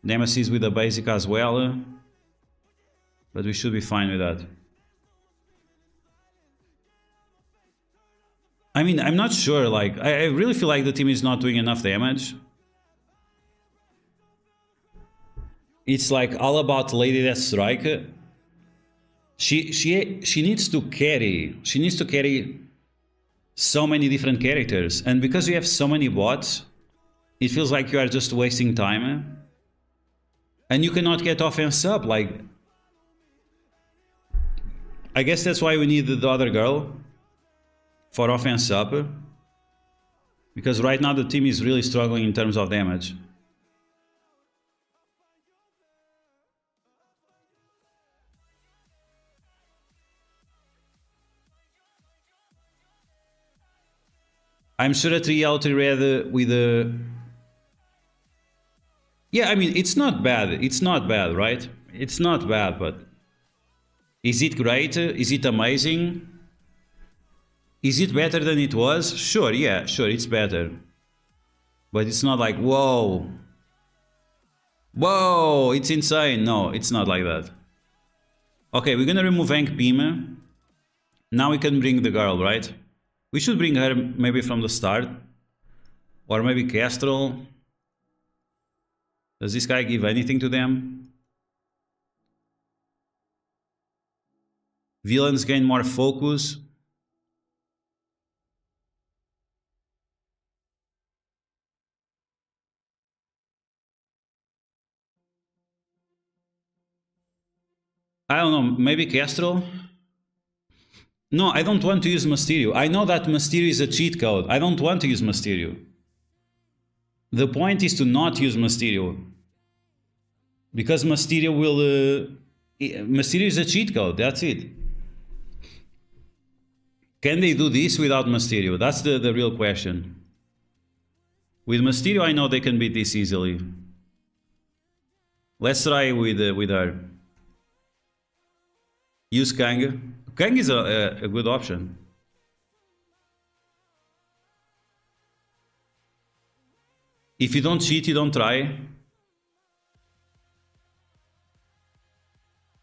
Nemesis with the basic as well. But we should be fine with that. I mean, I'm not sure, like, I really feel like the team is not doing enough damage. It's like all about Lady Deathstrike. She needs to carry. She needs to carry so many different characters, and because you have so many bots, it feels like you are just wasting time, and you cannot get offense up. Like, I guess that's why we need the other girl for offense up, because right now the team is really struggling in terms of damage. I'm sure a 3 out red with a... Yeah, I mean, it's not bad. It's not bad, right? It's not bad, but... Is it great? Is it amazing? Is it better than it was? Sure, yeah, sure, it's better. But it's not like, whoa. Whoa, it's insane. No, it's not like that. Okay, we're gonna remove Hank Pym. Now we can bring the girl, right? We should bring her maybe from the start. Or maybe Kestrel. Does this guy give anything to them? Villains gain more focus. I don't know, maybe Kestrel? No, I don't want to use Mysterio. I know that Mysterio is a cheat code. I don't want to use Mysterio. The point is to not use Mysterio. Because Mysterio will... Mysterio is a cheat code, that's it. Can they do this without Mysterio? That's the real question. With Mysterio, I know they can beat this easily. Let's try with her. Use Kang. Kang is a good option. If you don't cheat, you don't try.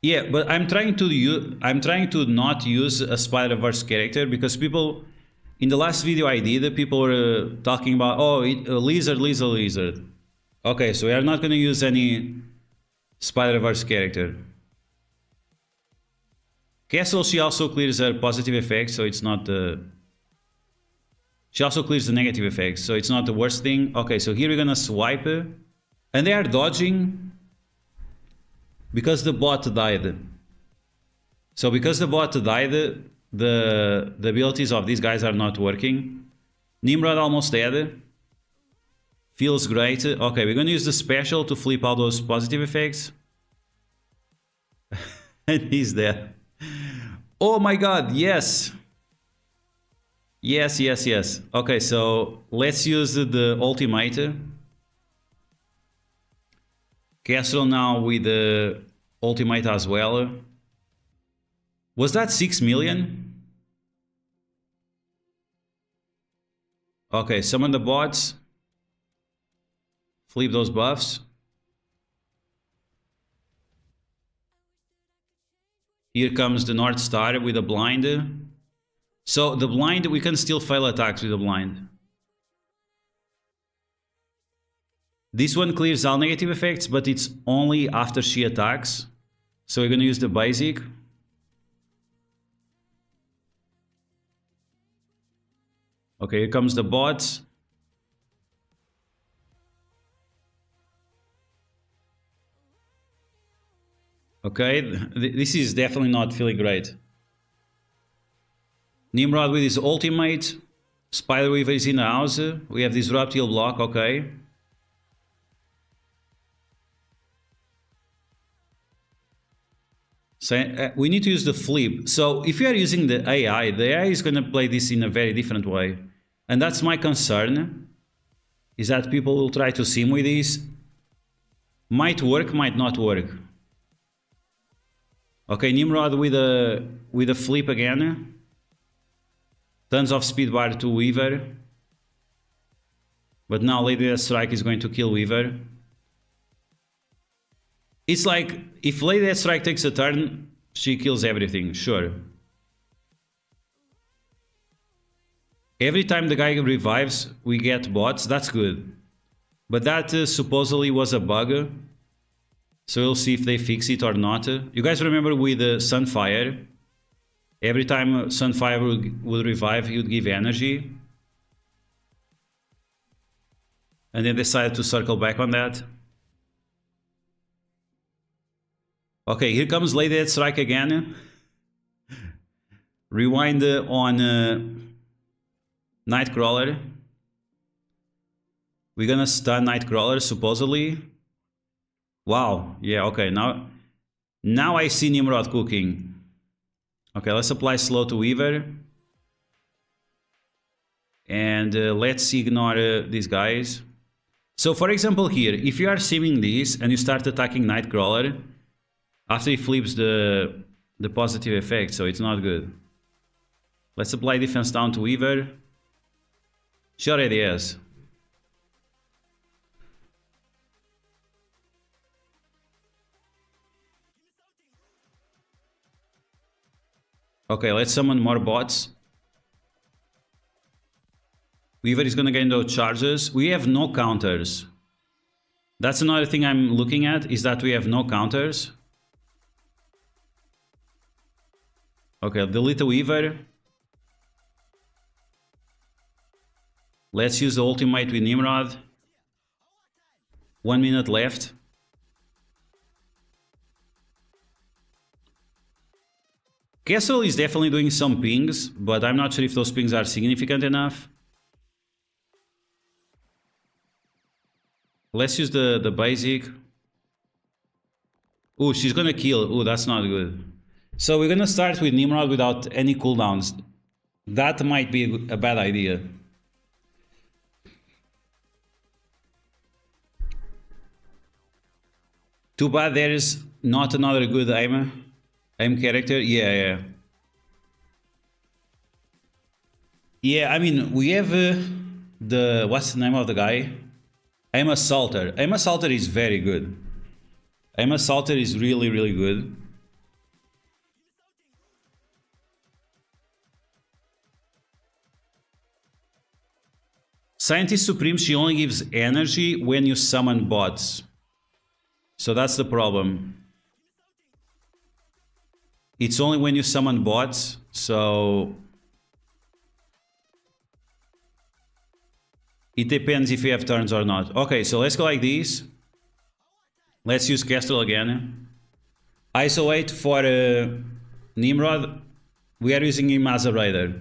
Yeah, but I'm trying to not use a Spider-Verse character because people in the last video I did, people were talking about, oh, lizard. Okay, so we are not going to use any Spider-Verse character. Castle, she also clears her positive effects, so it's not the... She also clears the negative effects, so it's not the worst thing. Okay, so here we're gonna swipe, and they are dodging because the bot died. So because the bot died, the abilities of these guys are not working. Nimrod almost dead. Feels great. Okay, we're gonna use the special to flip all those positive effects. And he's dead. Oh my god, yes. Yes. Okay, so let's use the ultimate. Castle now with the ultimate as well. Was that 6 million? Okay, summon the bots. Flip those buffs. Here comes the North Star with a blind. So the blind, we can still fail attacks with the blind. This one clears all negative effects, but it's only after she attacks. So we're going to use the basic. Okay, here comes the bots. Okay, this is definitely not feeling great. Nimrod with his ultimate. Spiderweaver is in the house. We have Disrupt, he'll block, okay. So we need to use the flip. So if you are using the AI is going to play this in a very different way. And that's my concern, is that people will try to sim with this. Might work, might not work. Okay, Nimrod with a flip again. Tons of speed bar to Weaver. But now Lady Deathstrike is going to kill Weaver. It's like, if Lady Deathstrike takes a turn, she kills everything, sure. Every time the guy revives, we get bots, that's good. But that supposedly was a bug. So we'll see if they fix it or not. You guys remember with Sunfire? Every time Sunfire would revive, he would give energy. And then decided to circle back on that. Okay, here comes Lady Death Strike again. Rewind on Nightcrawler. We're gonna stun Nightcrawler, supposedly. Wow, yeah, okay, now I see Nimrod cooking. Okay, let's apply Slow to Weaver. And let's ignore these guys. So for example here, if you are simming this and you start attacking Nightcrawler, after he flips the positive effect, so it's not good. Let's apply defense down to Weaver. She already has. Okay, let's summon more bots. Weaver is gonna gain those charges. We have no counters. That's another thing I'm looking at, is that we have no counters. Okay, delete the Weaver. Let's use the ultimate with Nimrod. 1 minute left. Castle is definitely doing some pings, but I'm not sure if those pings are significant enough. Let's use the basic. Oh, she's gonna kill. Oh, that's not good. So we're gonna start with Nimrod without any cooldowns. That might be a bad idea. Too bad there is not another good aim character. Yeah. Yeah, I mean, we have what's the name of the guy? Aim Assaulter. Aim Assaulter is very good. Aim Assaulter is really, really good. Scientist Supreme, she only gives energy when you summon bots. So that's the problem. It's only when you summon bots, so it depends if you have turns or not. Okay, so let's go like this. Let's use Kestrel again. ISO 8 for Nimrod. We are using him as a raider.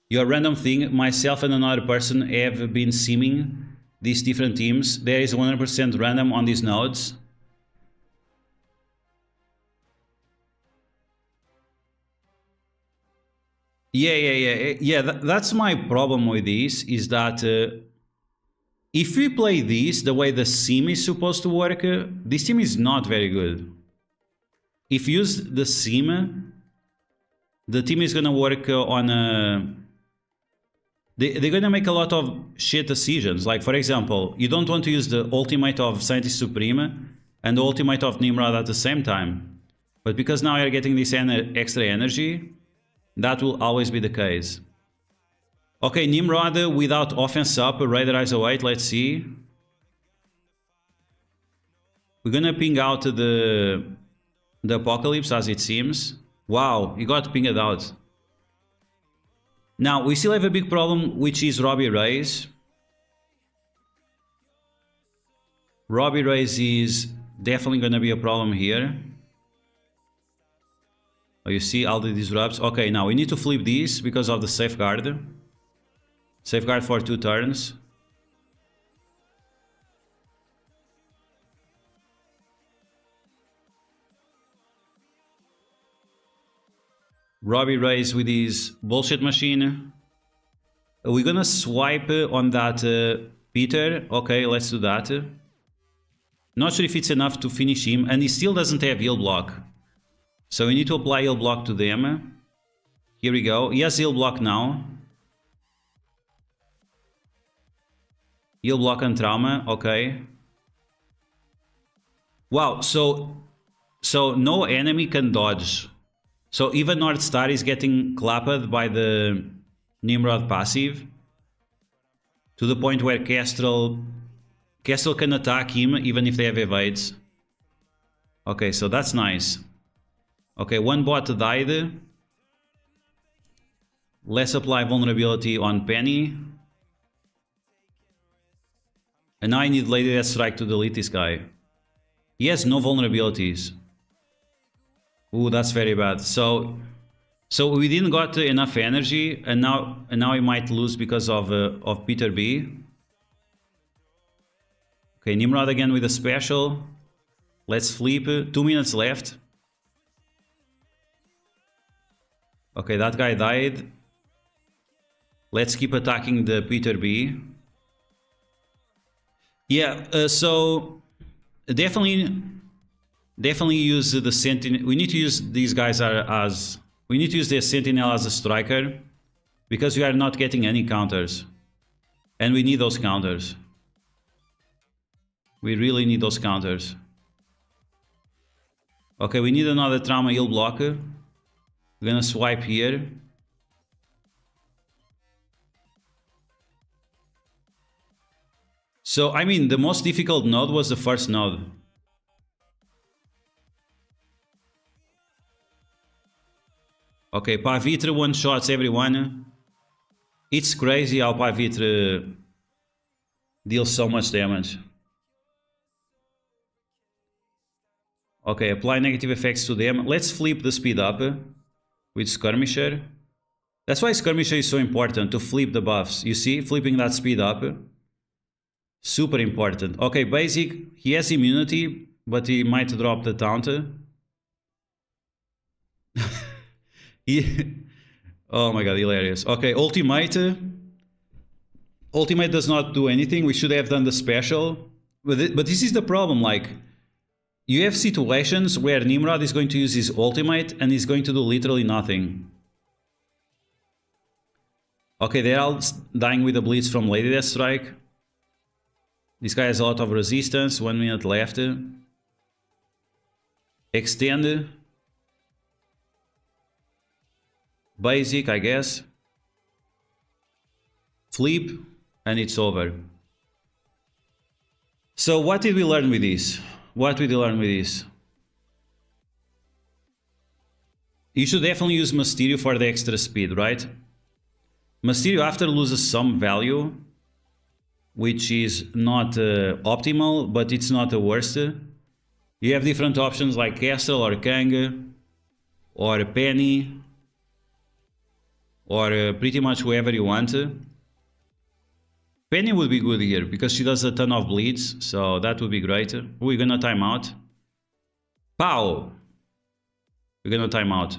Your random thing, myself and another person have been simming these different teams. There is 100% random on these nodes. Yeah, that's my problem with this, is that if we play this the way the sim is supposed to work, this team is not very good. If you use the sim, the team is gonna work on they're gonna make a lot of shit decisions. Like, for example, you don't want to use the ultimate of Scientist Supreme and the ultimate of Nimrod at the same time. But because now you're getting this extra energy, that will always be the case. Okay, Nimrod without offense up, Raider ISO 8, let's see. We're gonna ping out the Apocalypse, as it seems. Wow, he got pinged out. Now, we still have a big problem, which is Robbie Reyes. Robbie Reyes is definitely gonna be a problem here. Oh, you see all the disrupts. Okay, now we need to flip these because of the safeguard. Safeguard for 2 turns. Robbie Reyes with his bullshit machine. We're gonna swipe on that Peter. Okay, let's do that. Not sure if it's enough to finish him, and he still doesn't have heal block. So we need to apply heal block to them. Here we go. He has heal block now. Heal block and trauma. Okay. Wow. So no enemy can dodge. So even North Star is getting clapped by the Nimrod passive, to the point where Kestrel can attack him even if they have evades. Okay, so that's nice. Okay, one bot died. Let's apply vulnerability on Penny. And now I need Lady Death Strike to delete this guy. He has no vulnerabilities. Ooh, that's very bad. So we didn't got enough energy, and now we might lose because of Peter B. Okay, Nimrod again with a special. Let's flip. 2 minutes left. Okay, that guy died. Let's keep attacking the Peter B. Yeah, so definitely use the Sentinel. We need to use these guys as... We need to use the Sentinel as a striker, because we are not getting any counters. And we need those counters. We really need those counters. Okay, we need another trauma heal blocker. We're gonna swipe here. So, I mean, the most difficult node was the first node. Okay, Pavitra one-shots everyone. It's crazy how Pavitra deals so much damage. Okay, apply negative effects to them. Let's flip the speed up with Skirmisher. That's why Skirmisher is so important, to flip the buffs. You see, flipping that speed up. Super important. Okay, basic. He has immunity, but he might drop the taunt. Oh my god, hilarious. Okay, ultimate. Ultimate does not do anything. We should have done the special. But this is the problem, like, you have situations where Nimrod is going to use his ultimate and he's going to do literally nothing. Okay, they're all dying with the bleeds from Lady Death Strike. This guy has a lot of resistance. 1 minute left. Extend. Basic, I guess. Flip, and it's over. So what did we learn with this? What did we learn with this? You should definitely use Mysterio for the extra speed, right? Mysterio after loses some value, which is not optimal, but it's not the worst. You have different options like Castle or Kang or Penny or pretty much whoever you want. Penny would be good here because she does a ton of bleeds, so that would be great. We're gonna time out. Pow! We're gonna time out.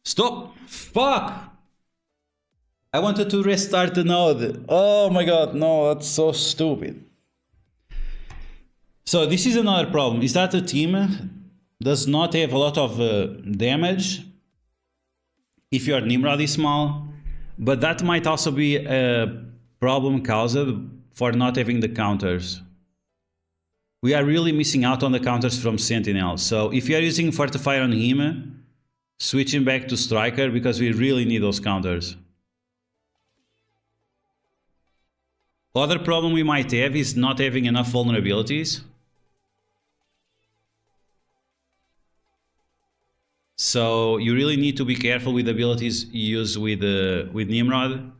Stop! Fuck! I wanted to restart the node. Oh my god, no, that's so stupid. So this is another problem, is that the team does not have a lot of damage if your Nimrod is small, but that might also be a problem caused for not having the counters. We are really missing out on the counters from Sentinel, so if you are using Fortify on him, switch him back to Striker because we really need those counters. Other problem we might have is not having enough vulnerabilities. So you really need to be careful with the abilities you use with Nimrod.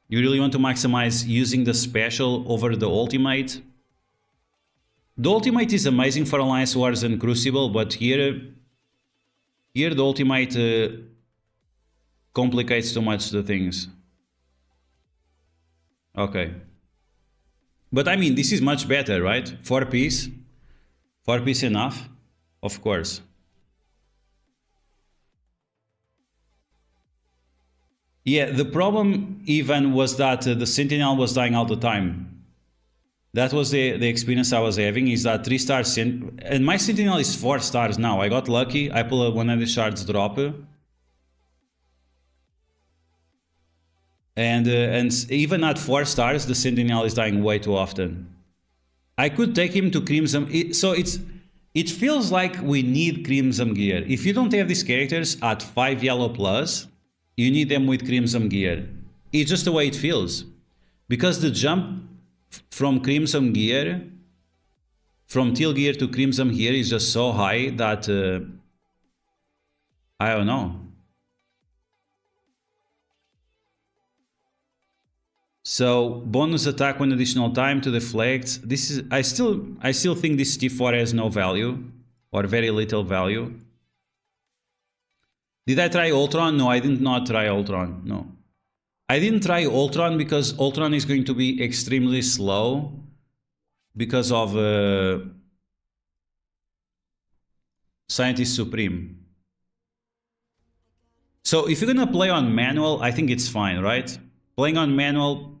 You really want to maximize using the special over the ultimate. The ultimate is amazing for Alliance Wars and Crucible, but here the ultimate complicates too much the things. Okay. But I mean, this is much better, right? 4-piece. 4-piece enough? Of course. Yeah, the problem even was that the Sentinel was dying all the time. That was the experience I was having, is that 3 stars, and my Sentinel is 4 stars now. I got lucky, I pulled a 100 shards drop. And even at 4 stars, the Sentinel is dying way too often. I could take him to Crimson, it feels like we need Crimson gear. If you don't have these characters at 5 yellow plus, you need them with Crimson gear. It's just the way it feels. Because the jump from Crimson gear from Teal Gear to Crimson Gear is just so high that I don't know. So bonus attack when additional time to deflect. This is I still think this T4 has no value or very little value. Did I try Ultron? No, I did not try Ultron. No. I didn't try Ultron because Ultron is going to be extremely slow because of Scientist Supreme. So if you're gonna play on manual, I think it's fine, right? Playing on manual,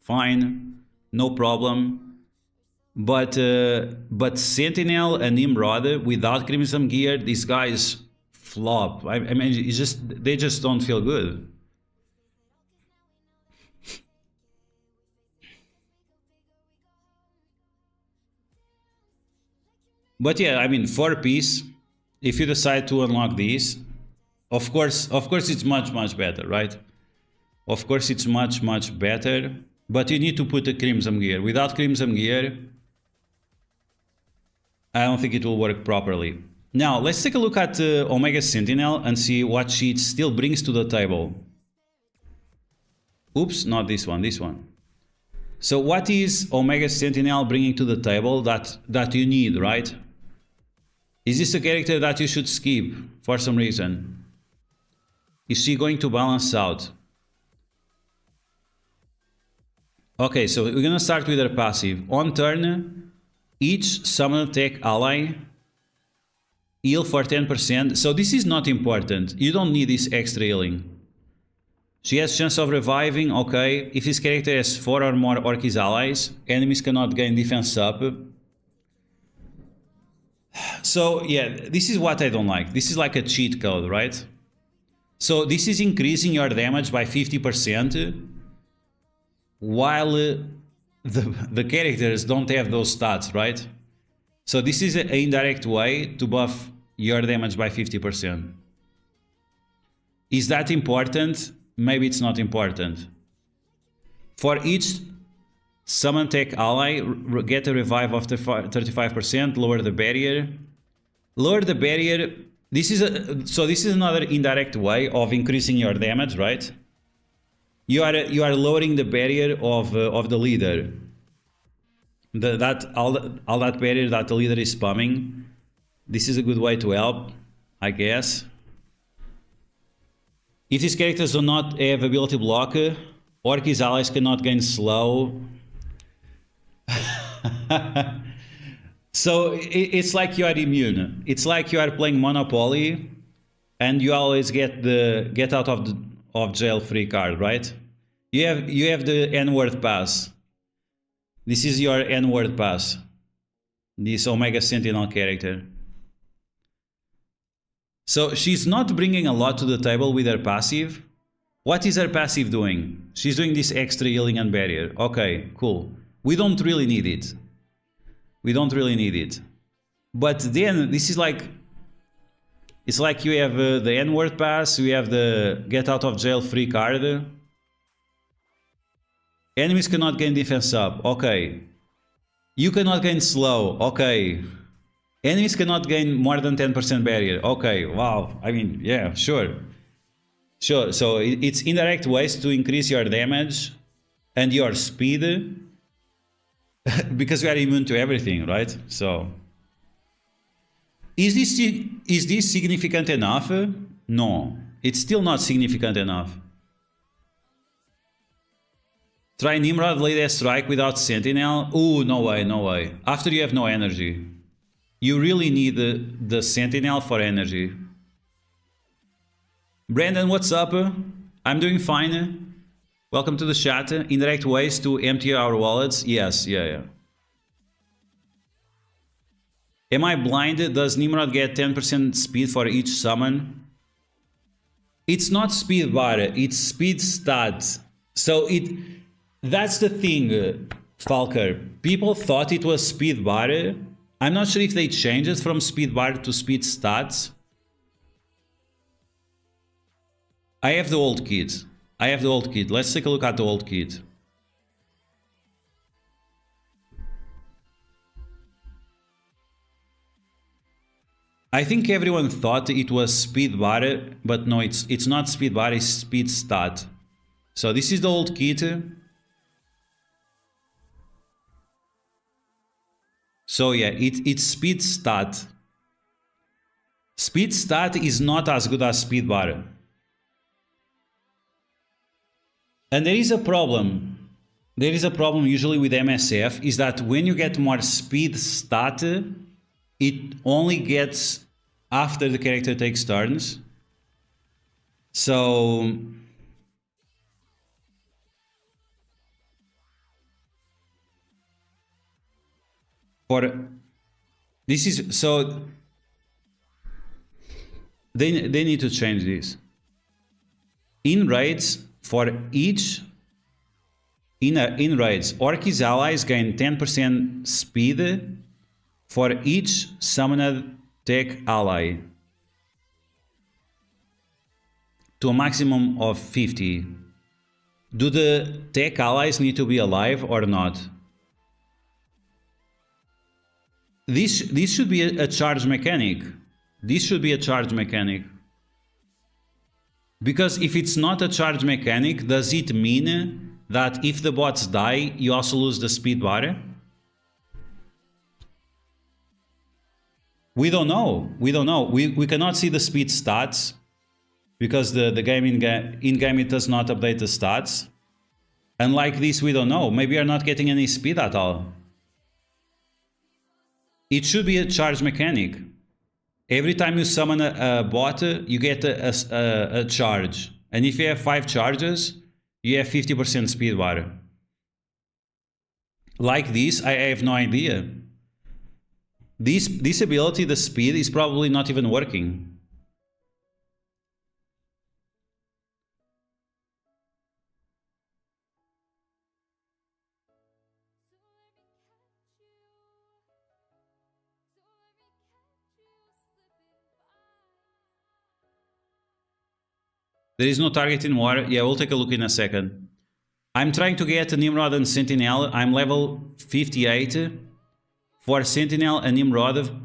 fine, no problem. But Sentinel and NIMROD without Crimson Gear, these guys flop. I mean, they just don't feel good. But yeah, I mean, 4-piece, if you decide to unlock these, of course it's much better, right? Of course it's much better, but you need to put the Crimson Gear. Without Crimson Gear, I don't think it will work properly. Now, let's take a look at Omega Sentinel and see what she still brings to the table. Oops, not this one, this one. So what is Omega Sentinel bringing to the table that you need, right? Is this a character that you should skip for some reason? Is she going to balance out? Okay, so we're gonna start with her passive. On turn, each summon attack ally heal for 10%. So this is not important. You don't need this extra healing. She has chance of reviving, okay. If this character has 4 or more Orc's allies, enemies cannot gain defense up. So yeah, this is what I don't like. This is like a cheat code, right? So this is increasing your damage by 50%, while the characters don't have those stats, right? So this is an indirect way to buff your damage by 50%. Is that important? Maybe it's not important. For each summon tech ally, get a revive of 35%, lower the barrier. Lower the barrier, this is another indirect way of increasing your damage, right? You are lowering the barrier of the leader. All that barrier that the leader is spamming. This is a good way to help, I guess. If these characters do not have ability block, Orc's allies cannot gain slow. So it's like you are immune. It's like you are playing Monopoly and you always get the get out of jail free card, right? You have the N-word pass. This is your N-word pass. This Omega Sentinel character. So she's not bringing a lot to the table with her passive. What is her passive doing? She's doing this extra healing and barrier. Okay, cool. We don't really need it. We don't really need it. But then this is like, it's like you have the N-word pass, you have the get out of jail free card. Enemies cannot gain defense up. Okay. You cannot gain slow. Okay. Enemies cannot gain more than 10% barrier. Okay, wow. I mean, yeah, sure. Sure, so it's indirect ways to increase your damage and your speed because we are immune to everything, right? So, is this significant enough? No, it's still not significant enough. Try NIMROD late ass strike without Sentinel. Ooh, no way, no way. After you have no energy. You really need the Sentinel for energy. Brandon, what's up? I'm doing fine. Welcome to the chat. Indirect ways to empty our wallets. Yes, yeah. Am I blind? Does NIMROD get 10% speed for each summon? It's not speed bar, it's speed stats. So that's the thing, Falker. People thought it was speed bar. I'm not sure if they changed it from speed bar to speed stats. I have the old kit. Let's take a look at the old kit. I think everyone thought it was speed bar, but no, it's not speed bar, it's speed stat. So this is the old kit. So yeah, it's speed stat. Speed stat is not as good as speed bar. And there is a problem. There is a problem usually with MSF is that when you get more speed stat, it only gets after the character takes turns. So for this is so they need to change this. In raids for each in raids, Orc's allies gain 10% speed for each summoned tech ally to a maximum of 50. Do the tech allies need to be alive or not? This should be a charge mechanic. This should be a charge mechanic. Because if it's not a charge mechanic, does it mean that if the bots die, you also lose the speed bar? We don't know. We don't know. We cannot see the speed stats because the game in-game it does not update the stats. And like this, we don't know. Maybe you're not getting any speed at all. It should be a charge mechanic. Every time you summon a bot, you get a charge. And if you have 5 charges, you have 50% speed bar. Like this, I have no idea. This ability, the speed, is probably not even working. There is no target in war. Yeah, we'll take a look in a second. I'm trying to get a NIMROD and Sentinel. I'm level 58 for Sentinel and NIMROD.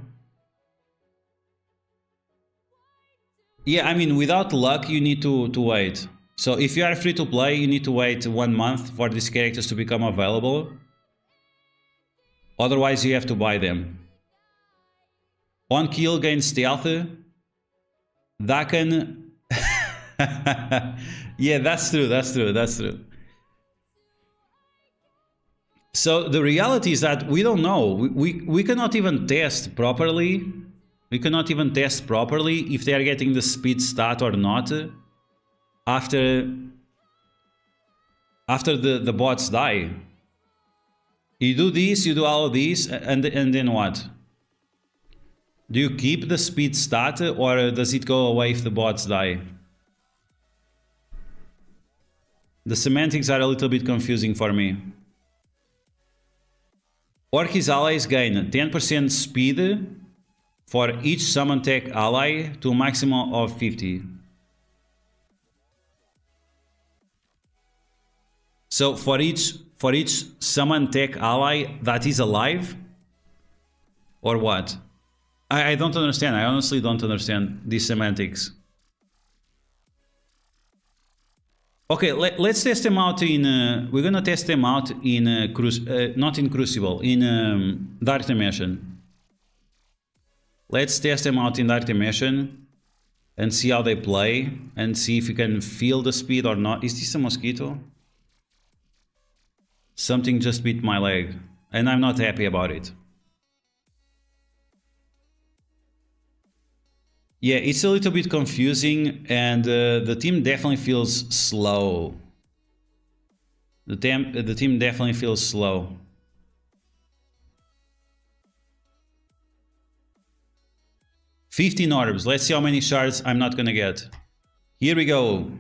Yeah, I mean, without luck, you need to wait. So if you are free to play, you need to wait 1 month for these characters to become available. Otherwise, you have to buy them. On kill gains stealth. That can... Yeah, that's true, that's true, that's true. So the reality is that we don't know. We cannot even test properly. We cannot even test properly if they are getting the speed stat or not after the bots die. You do this, you do all of these, and then what? Do you keep the speed stat or does it go away if the bots die? The semantics are a little bit confusing for me. Orc's allies gain 10% speed for each summon tech ally to a maximum of 50. So for each summon tech ally that is alive, or what? I don't understand. I honestly don't understand these semantics. Okay, let's test them out in... we're gonna test them out in... not in Crucible, in Dark Dimension. Let's test them out in Dark Dimension and see how they play and see if you can feel the speed or not. Is this a mosquito? Something just bit my leg and I'm not happy about it. Yeah, it's a little bit confusing and the team definitely feels slow. The team definitely feels slow. $15 orbs. Let's see how many shards I'm not gonna get. Here we go.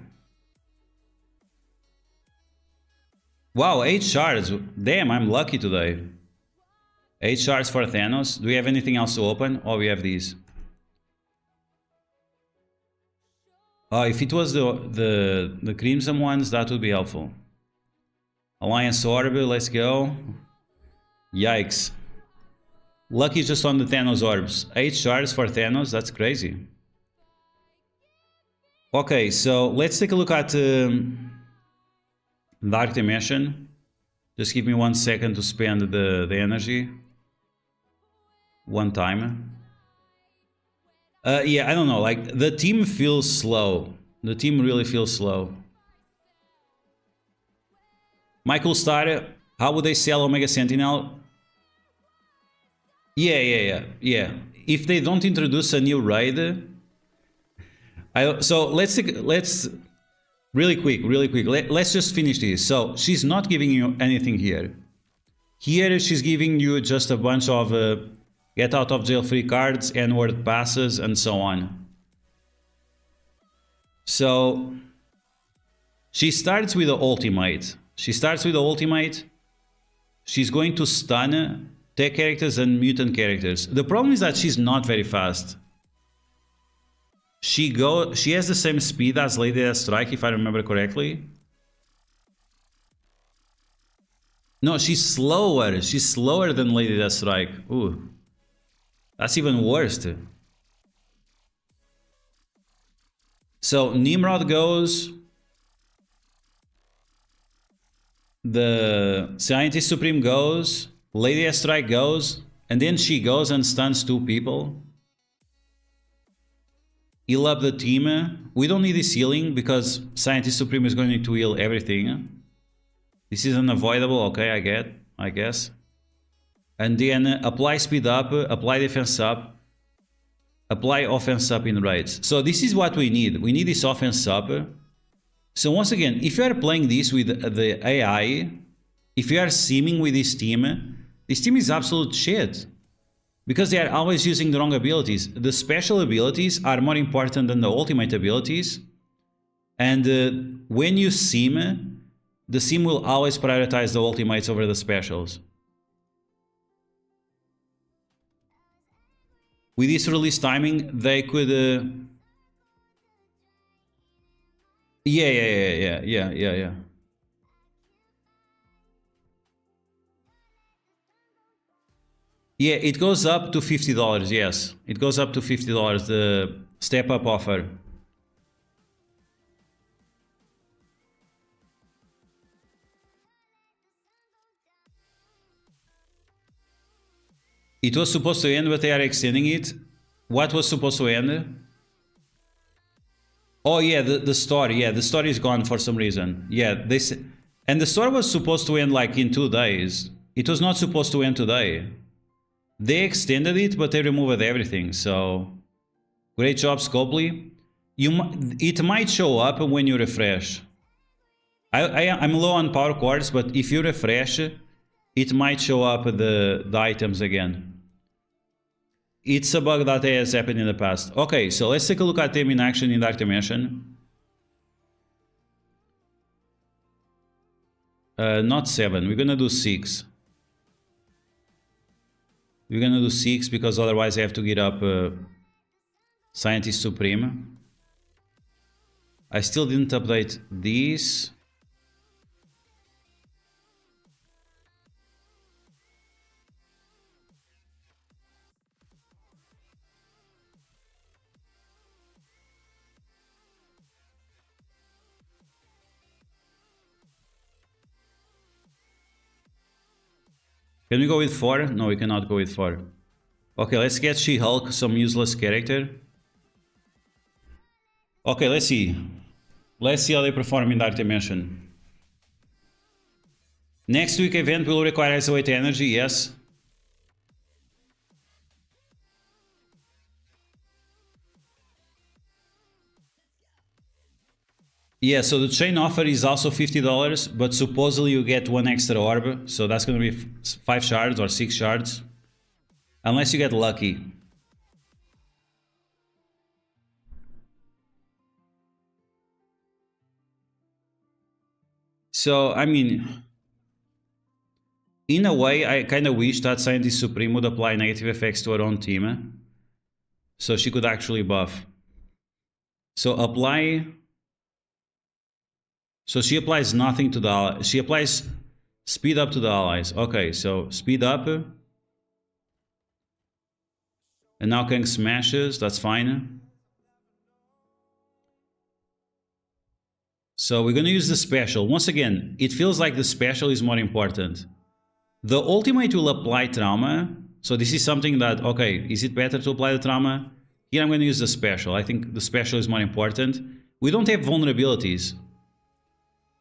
Wow, 8 shards. Damn, I'm lucky today. 8 shards for Thanos. Do we have anything else to open? Oh, we have these. If it was the crimson ones, that would be helpful. Alliance Orb, let's go. Yikes. Lucky just on the Thanos orbs. 8 shards for Thanos, that's crazy. Okay, so let's take a look at Dark Dimension. Just give me 1 second to spend the energy. One time. Yeah, I don't know, like, the team feels slow. The team really feels slow. Michael Starr, how would they sell Omega Sentinel? Yeah. If they don't introduce a new raid, so let's really quick. Let's just finish this. So she's not giving you anything here. Here she's giving you just a bunch of get out of jail free cards, N-word passes, and so on. So she starts with the ultimate. She's going to stun tech characters and mutant characters. The problem is that she's not very fast. She has the same speed as Lady Deathstrike, if I remember correctly. No, she's slower. She's slower than Lady Deathstrike. Ooh. That's even worse. So Nimrod goes. The Scientist Supreme goes. Lady Deathstrike goes. And then she goes and stuns 2 people. Heal up the team. We don't need this healing because Scientist Supreme is going to heal everything. This is unavoidable. Okay, I guess. And then apply speed up, apply defense up, apply offense up in raids. So this is what we need. We need this offense up. So once again, if you are playing this with the AI, if you are simming with this team is absolute shit. Because they are always using the wrong abilities. The special abilities are more important than the ultimate abilities. And when you sim, the sim will always prioritize the ultimates over the specials. With this release timing, they could... Yeah. Yeah, it goes up to $50, yes. It goes up to $50, the step-up offer. It was supposed to end, but they are extending it. What was supposed to end? Oh yeah, the story. Yeah, the story is gone for some reason. Yeah, and the story was supposed to end like in 2 days. It was not supposed to end today. They extended it, but they removed everything. So, great job, Scopely. It might show up when you refresh. I'm low on power quartz, but if you refresh, it might show up the items again. It's a bug that has happened in the past. Okay, so let's take a look at them in action in Dark Dimension. Not 7, we're gonna do 6. We're gonna do 6 because otherwise I have to get up Scientist Supreme. I still didn't update these. Can we go with 4? No, we cannot go with 4. Okay, let's get She-Hulk, some useless character. Okay, let's see. Let's see how they perform in Dark Dimension. Next week event will require isolate energy, yes. Yeah, so the chain offer is also $50, but supposedly you get 1 extra orb, so that's going to be 5 shards or 6 shards. Unless you get lucky. So, I mean, in a way, I kind of wish that Scientist Supreme would apply negative effects to her own team. So she could actually buff. So apply... So she applies nothing to the allies. She applies speed up to the allies. Okay, so speed up. And now Kang smashes, that's fine. So we're gonna use the special. Once again, it feels like the special is more important. The ultimate will apply trauma. So this is something that, okay, is it better to apply the trauma? Here I'm gonna use the special. I think the special is more important. We don't have vulnerabilities.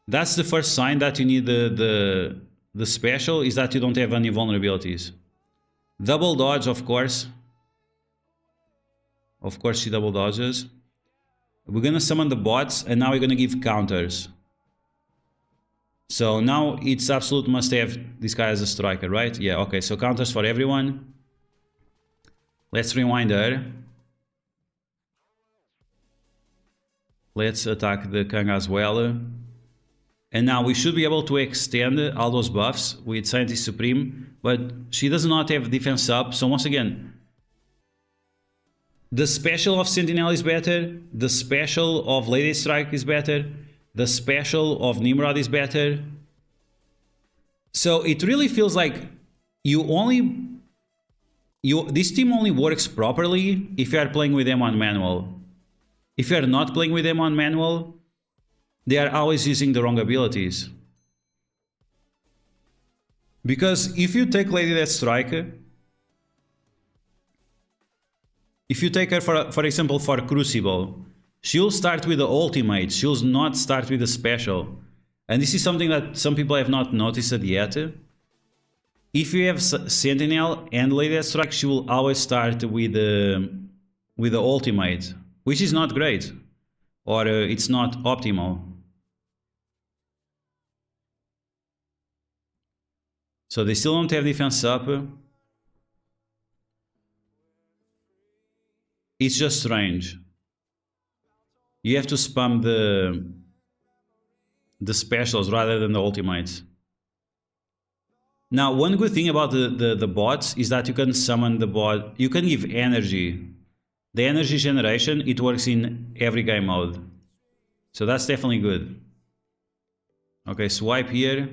That's the first sign that you need the special, is that you don't have any vulnerabilities. Double dodge, of course. Of course she double dodges. We're gonna summon the bots, and now we're gonna give counters. So now it's absolute must have this guy as a striker, right? Yeah, okay, so counters for everyone. Let's rewind her. Let's attack the Kang as well. And now we should be able to extend all those buffs with Scientist Supreme, but she does not have defense up, so once again, the special of Sentinel is better, the special of Lady Strike is better, the special of Nimrod is better. So it really feels like this team only works properly if you are playing with them on manual. If you are not playing with them on manual, they are always using the wrong abilities. Because if you take Lady Deathstrike, if you take her for example for Crucible, she'll start with the ultimate, she'll not start with the special. And this is something that some people have not noticed yet. If you have Sentinel and Lady Deathstrike, she will always start with the ultimate, which is not great, or it's not optimal. So they still don't have defense up. It's just strange. You have to spam the specials rather than the ultimates. Now, one good thing about the bots is that you can summon the bot. You can give energy. The energy generation, it works in every game mode. So that's definitely good. Okay, swipe here.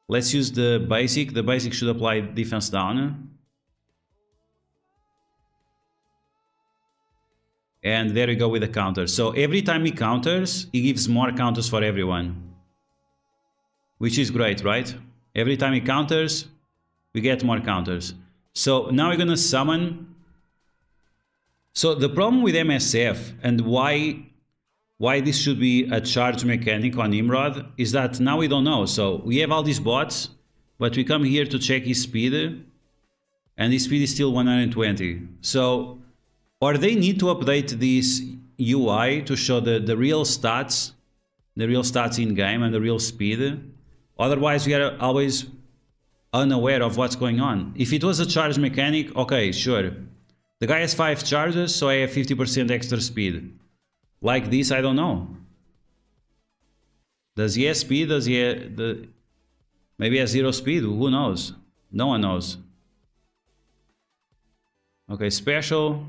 Let's use the basic. The basic should apply defense down. And there we go with the counter. So every time he counters, he gives more counters for everyone. Which is great, right? Every time he counters, we get more counters. So now we're gonna summon. So the problem with MSF and why this should be a charge mechanic on Nimrod is that now we don't know. So we have all these bots, but we come here to check his speed, and his speed is still 120. So, or they need to update this UI to show the real stats in game and the real speed. Otherwise, we are always unaware of what's going on. If it was a charge mechanic, okay, sure. The guy has 5 charges, so I have 50% extra speed. Like this, I don't know. Does he have speed? Does he have maybe he has 0 speed? Who knows? No one knows. Okay, special.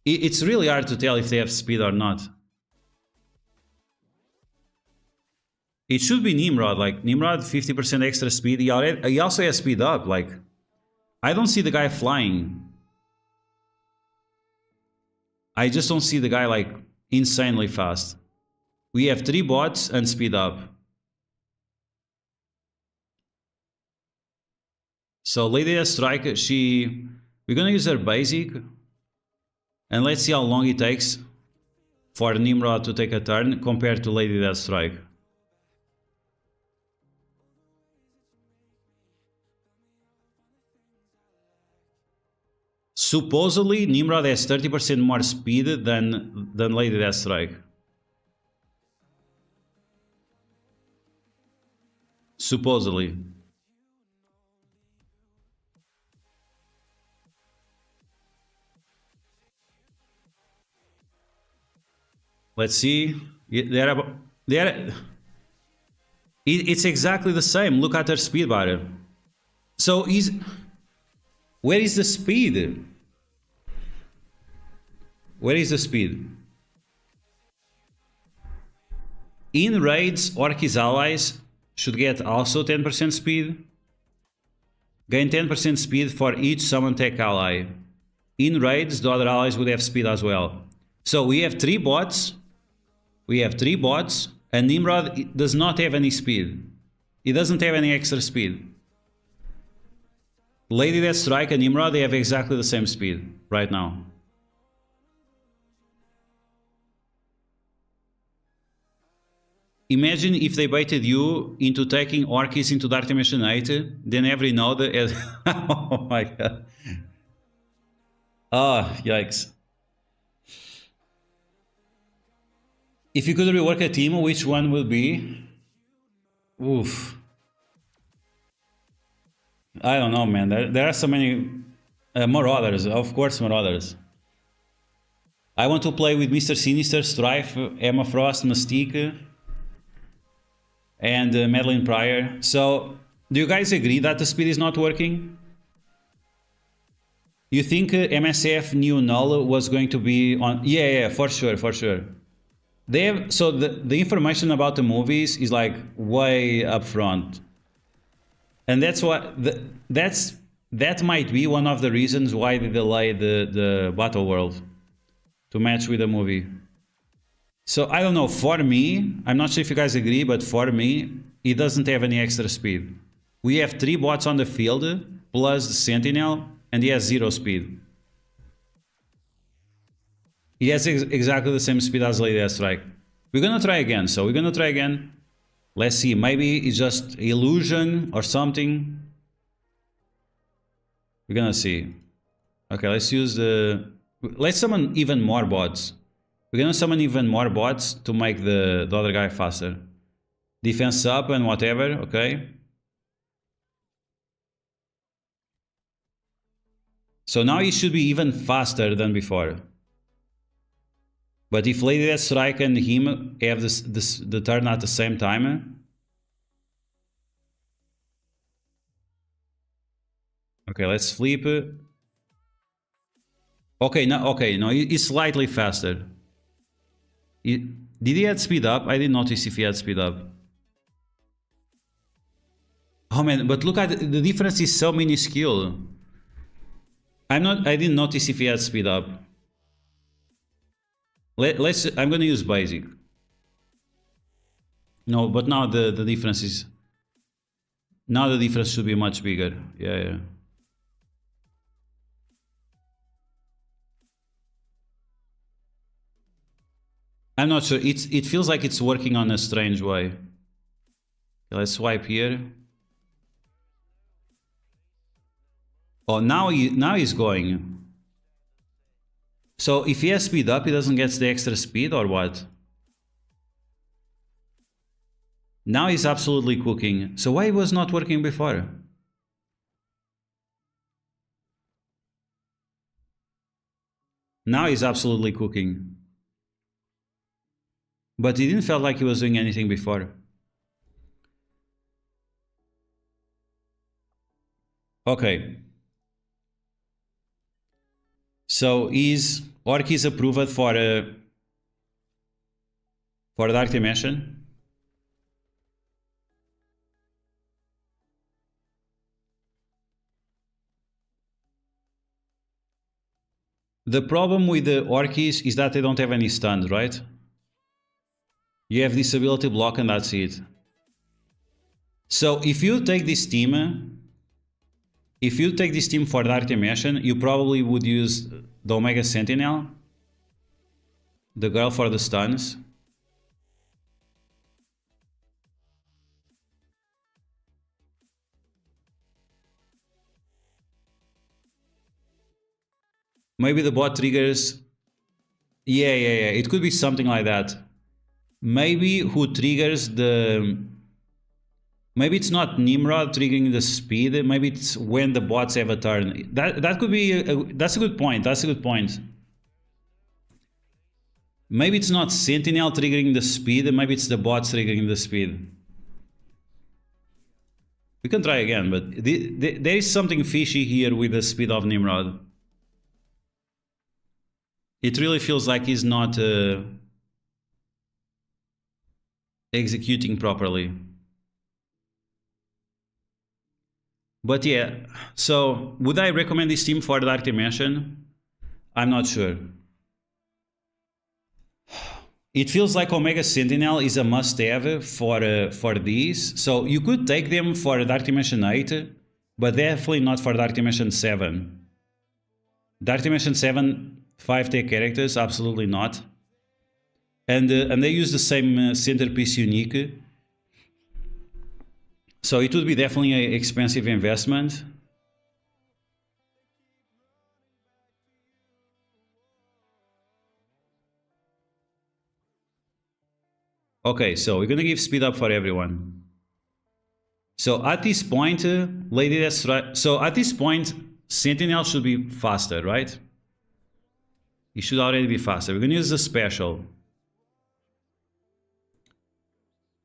It's really hard to tell if they have speed or not. It should be Nimrod, like Nimrod 50% extra speed. He also has speed up, like I don't see the guy flying. I just don't see the guy like insanely fast. We have 3 bots and speed up. So Lady Deathstrike, we're gonna use her basic. And let's see how long it takes for Nimrod to take a turn compared to Lady Deathstrike. Supposedly, Nimrod has 30% more speed than Lady Deathstrike. Supposedly. Let's see. It's exactly the same. Look at her speed bar. So where is the speed? Where is the speed? In raids, Orc his allies should get also 10% speed. Gain 10% speed for each summon tech ally. In raids, the other allies would have speed as well. So we have 3 bots. And Nimrod does not have any speed. He doesn't have any extra speed. Lady Deathstrike and Nimrod, they have exactly the same speed right now. Imagine if they baited you into taking Orkis into Dark Dimension 8, then every node is... Oh my god. Ah, yikes. If you could rework a team, which one will be? Oof. I don't know, man. There are so many... Marauders, of course, Marauders. I want to play with Mr. Sinister, Strife, Emma Frost, Mystique, and Madeline Pryor. So, do you guys agree that the speed is not working? You think MSF New Null was going to be on... Yeah, for sure. They have... So, the information about the movies is like way up front. And that's what... That might be one of the reasons why they delayed the Battle World to match with the movie. So, I don't know, for me, I'm not sure if you guys agree, but for me, it doesn't have any extra speed. We have 3 bots on the field, plus the Sentinel, and he has 0 speed. He has exactly the same speed as Lady Deathstrike. We're gonna try again, so we're gonna try again. Let's see, maybe it's just illusion or something. We're gonna see. Okay, let's use the... Let's summon even more bots. We're gonna summon even more bots to make the other guy faster. Defense up and whatever, okay? So now he should be even faster than before. But if Lady Deathstrike and him have the turn at the same time... Okay, let's flip. Okay, no, he's slightly faster. Did he add speed up? I didn't notice if he had speed up. Oh man, but look at the difference is so minuscule. I didn't notice if he had speed up. I'm gonna use basic. No, but now the difference is... Now the difference should be much bigger. Yeah. I'm not sure. It feels like it's working on a strange way. Okay, let's swipe here. Oh, now he's going. So if he has speed up, he doesn't get the extra speed or what? Now he's absolutely cooking. So why it was not working before? Now he's absolutely cooking. But it didn't feel like he was doing anything before. Okay. So Orc is approved for Dark Dimension. The problem with the Orkies is that they don't have any stuns, right? You have disability block and that's it. So if you take this team for Dark Dimension, you probably would use the Omega Sentinel, the girl for the stuns. Maybe the bot triggers... Yeah. It could be something like that. Maybe who triggers the... Maybe it's not Nimrod triggering the speed. Maybe it's when the bots have a turn. That could be... That's a good point. Maybe it's not Sentinel triggering the speed. Maybe it's the bots triggering the speed. We can try again, but there is something fishy here with the speed of Nimrod. It really feels like he's not executing properly. But yeah, so would I recommend this team for the Dark Dimension? I'm not sure. It feels like Omega Sentinel is a must-have for these. So you could take them for Dark Dimension 8, but definitely not for Dark Dimension 7. Dark Dimension 7, 5-tech characters, absolutely not. And they use the same centerpiece unique. So it would be definitely an expensive investment. Okay, so we're gonna give speed up for everyone. So at this point, Lady Deathstrike. So at this point, Sentinel should be faster, right? It should already be faster. We're gonna use the special.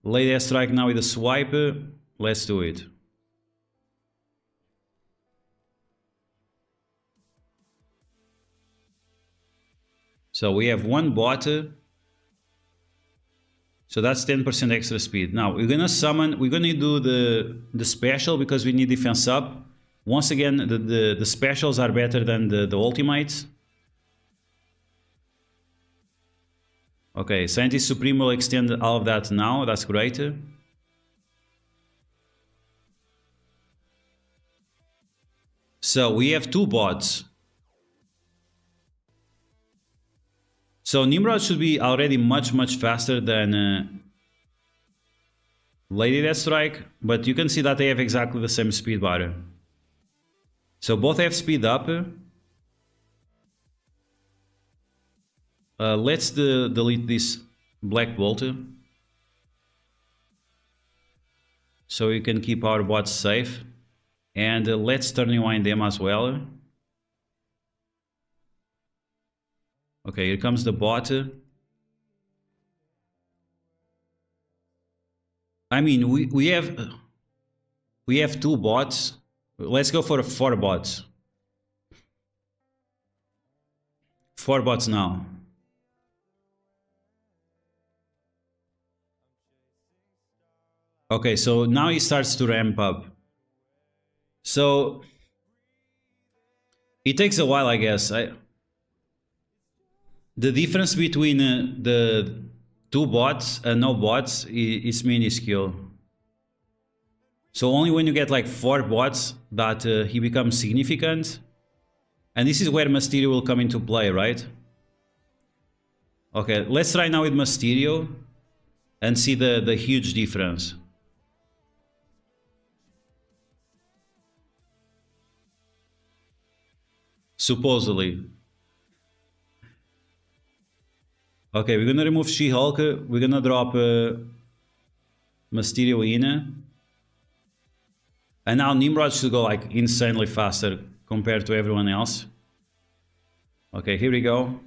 Lady Deathstrike now with a swipe. Let's do it. So we have one bot. So that's 10% extra speed. Now we're gonna summon, we're gonna do the special because we need defense up. Once again, the specials are better than the ultimates. Okay, Scientist Supreme will extend all of that now, that's great. So we have two bots. So NIMROD should be already much faster than Lady Deathstrike, but you can see that they have exactly the same speed bar. So both have speed up. Let's delete this black bolt, so we can keep our bots safe. And let's turn rewind them as well. Okay, here comes the bot. I mean, we have two bots. Let's go for 4 bots. 4 bots now. Okay, so now he starts to ramp up. So it takes a while, I guess. The difference between the 2 bots and no bots is minuscule. So only when you get like 4 bots that he becomes significant. And this is where Mysterio will come into play, right? Okay, let's try now with Mysterio and see the huge difference. Supposedly. Okay, we're gonna remove She-Hulk. We're gonna drop Mysterio in. And now NIMROD should go like insanely faster compared to everyone else. Okay, here we go.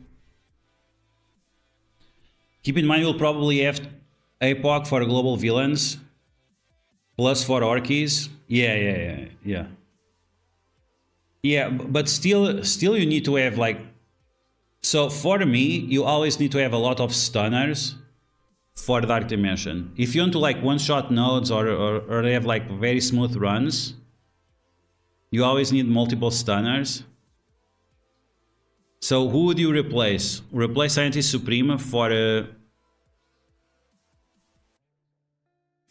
Keep in mind we'll probably have APOC for global villains. Plus 4 Orkies. Yeah. Yeah, but still you need to have like... So for me, you always need to have a lot of stunners for Dark Dimension. If you want to like one-shot nodes or have like very smooth runs, you always need multiple stunners. So who would you replace? Replace Scientist Supreme for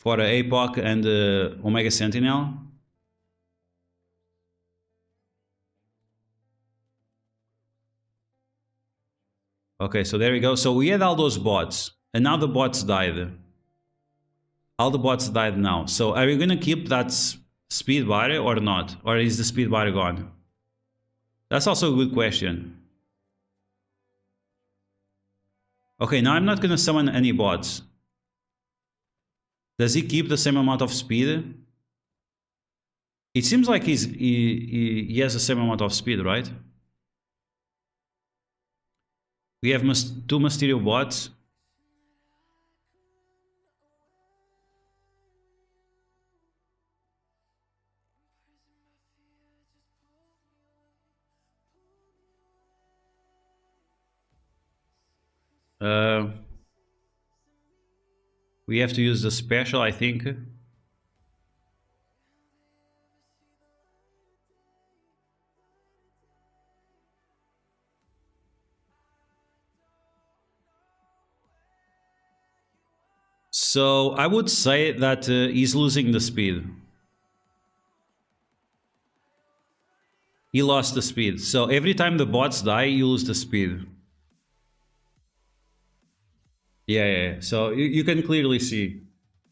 APOC and Omega Sentinel? Okay, so there we go. So we had all those bots, and now the bots died. All the bots died now. So are we gonna keep that speed bar or not? Or is the speed bar gone? That's also a good question. Okay, now I'm not gonna summon any bots. Does he keep the same amount of speed? It seems like he has the same amount of speed, right? We have 2 Mysterio bots. We have to use the special, I think. So I would say that he's losing the speed. He lost the speed. So every time the bots die, you lose the speed. Yeah. So you can clearly see.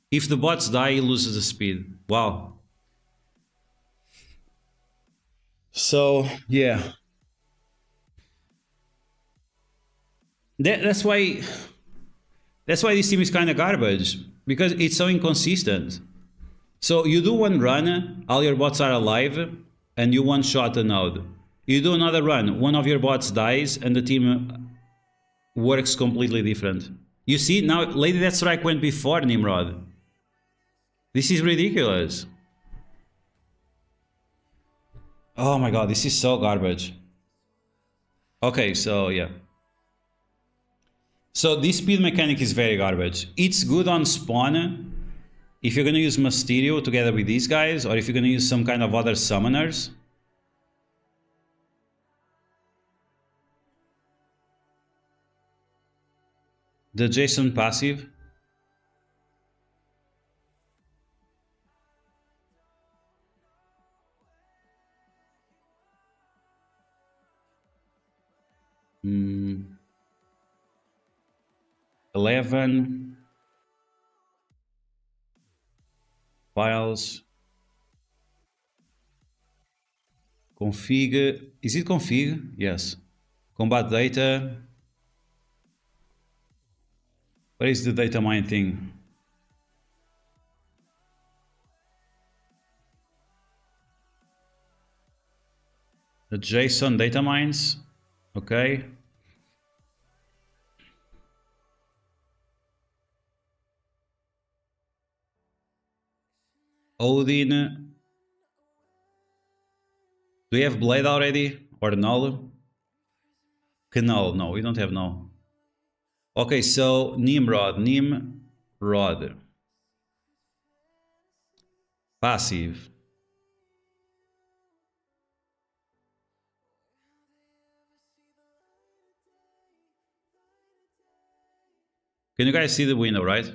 If the bots die, he loses the speed. Wow. So, yeah. That's why this team is kind of garbage. Because it's so inconsistent. So you do one run, all your bots are alive, and you one-shot a node. You do another run, one of your bots dies, and the team works completely different. You see, now Lady Deathstrike went before NIMROD. This is ridiculous. Oh my god, this is so garbage. Okay, so yeah. So this speed mechanic is very garbage. It's good on spawn if you're gonna use Mysterio together with these guys, or if you're gonna use some kind of other summoners. The Jason passive. Hmm. 11 files, config, is it config? Yes. Combat data. Where is the data mine thing? The JSON data mines. Okay. Odin. Do we have Blade already? Or Null? Null. No, we don't have Null. Okay, so NIMROD. Passive. Can you guys see the window, right?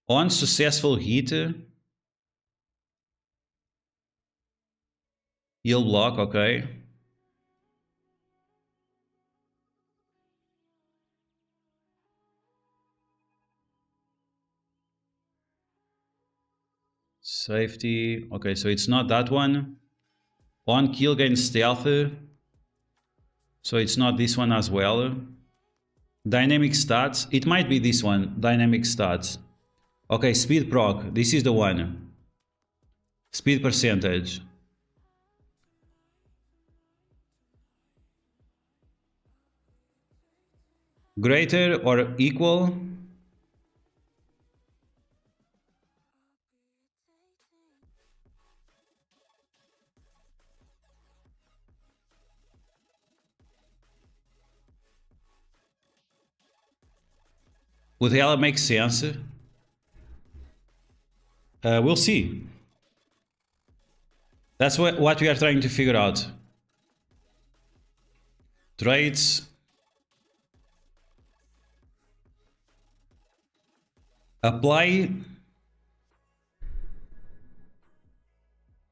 On successful hit, he'll block, okay. Safety, okay, so it's not that one. On kill gain stealth, so it's not this one as well. Dynamic stats, it might be this one, dynamic stats. Okay, speed proc, this is the one. Speed percentage. Greater or equal. Would hell make sense? We'll see. That's what we are trying to figure out. Traits. Apply.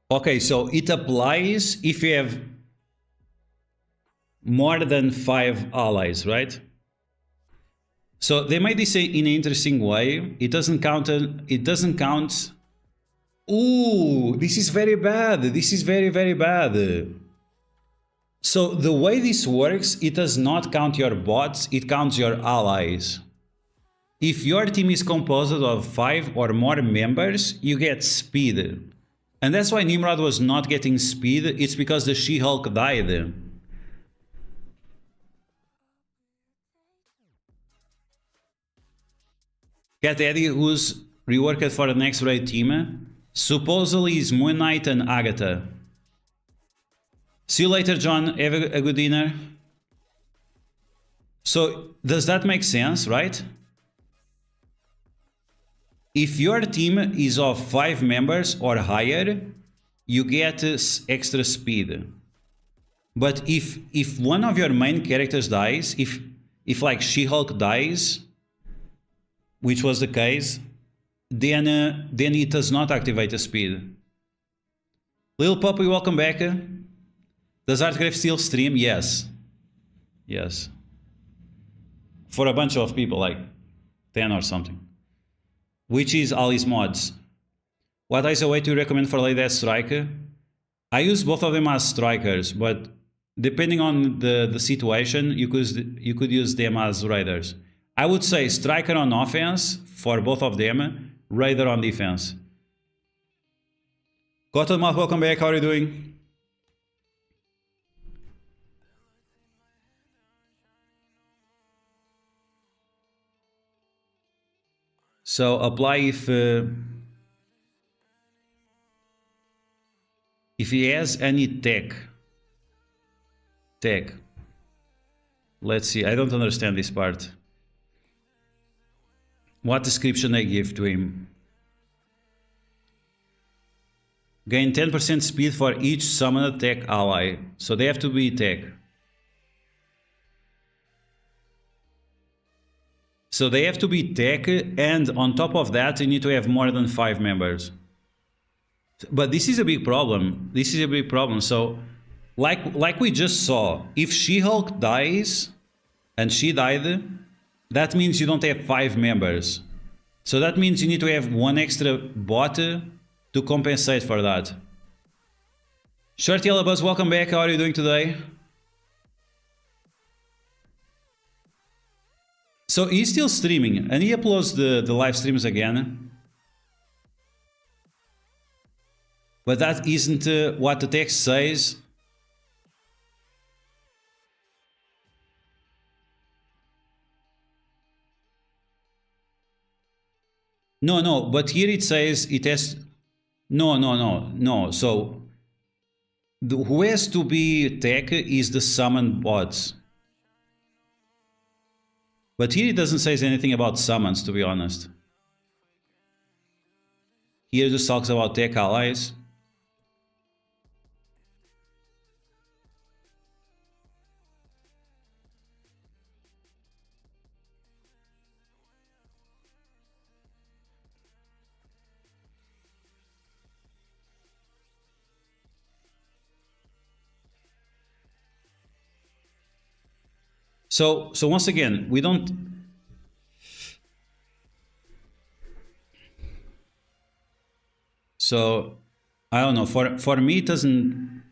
Okay, so it applies if you have more than 5 allies, right? So they made this in an interesting way. It doesn't count. Ooh, this is very bad. This is very, very bad. So the way this works, it does not count your bots, it counts your allies. If your team is composed of 5 or more members, you get speed. And that's why NIMROD was not getting speed, it's because the She-Hulk died. Cat Eddie, who's reworked for the next raid team, supposedly is Moon Knight and Agatha. See you later, John. Have a good dinner. So, does that make sense, right? If your team is of 5 members or higher, you get extra speed. But if one of your main characters dies, if like She-Hulk dies, which was the case, then it does not activate the speed. Lil Poppy, welcome back. Does Artgrave still stream? Yes. Yes. For a bunch of people, like 10 or something. Which is all his mods. What ISO do you recommend for late death striker? I use both of them as strikers, but depending on the situation, you could use them as raiders. I would say striker on offense for both of them, raider on defense. Cottonmouth, welcome back. How are you doing? So apply if he has any tech. Let's see. I don't understand this part. What description I give to him? Gain 10% speed for each summoned tech ally. So they have to be tech. So they have to be tech, and on top of that, you need to have more than 5 members. But this is a big problem. This is a big problem. So, like we just saw, if She-Hulk dies, and she died, that means you don't have 5 members. So that means you need to have 1 extra bot to compensate for that. Short Yellow Buzz, welcome back. How are you doing today? So he's still streaming, and he uploads the live streams again. But that isn't what the text says. No, but here it says it has... No. So, who has to be tech is the summon bots. But here it doesn't say anything about summons, to be honest. Here it just talks about tech allies. So once again, we don't... So, I don't know, for me it doesn't...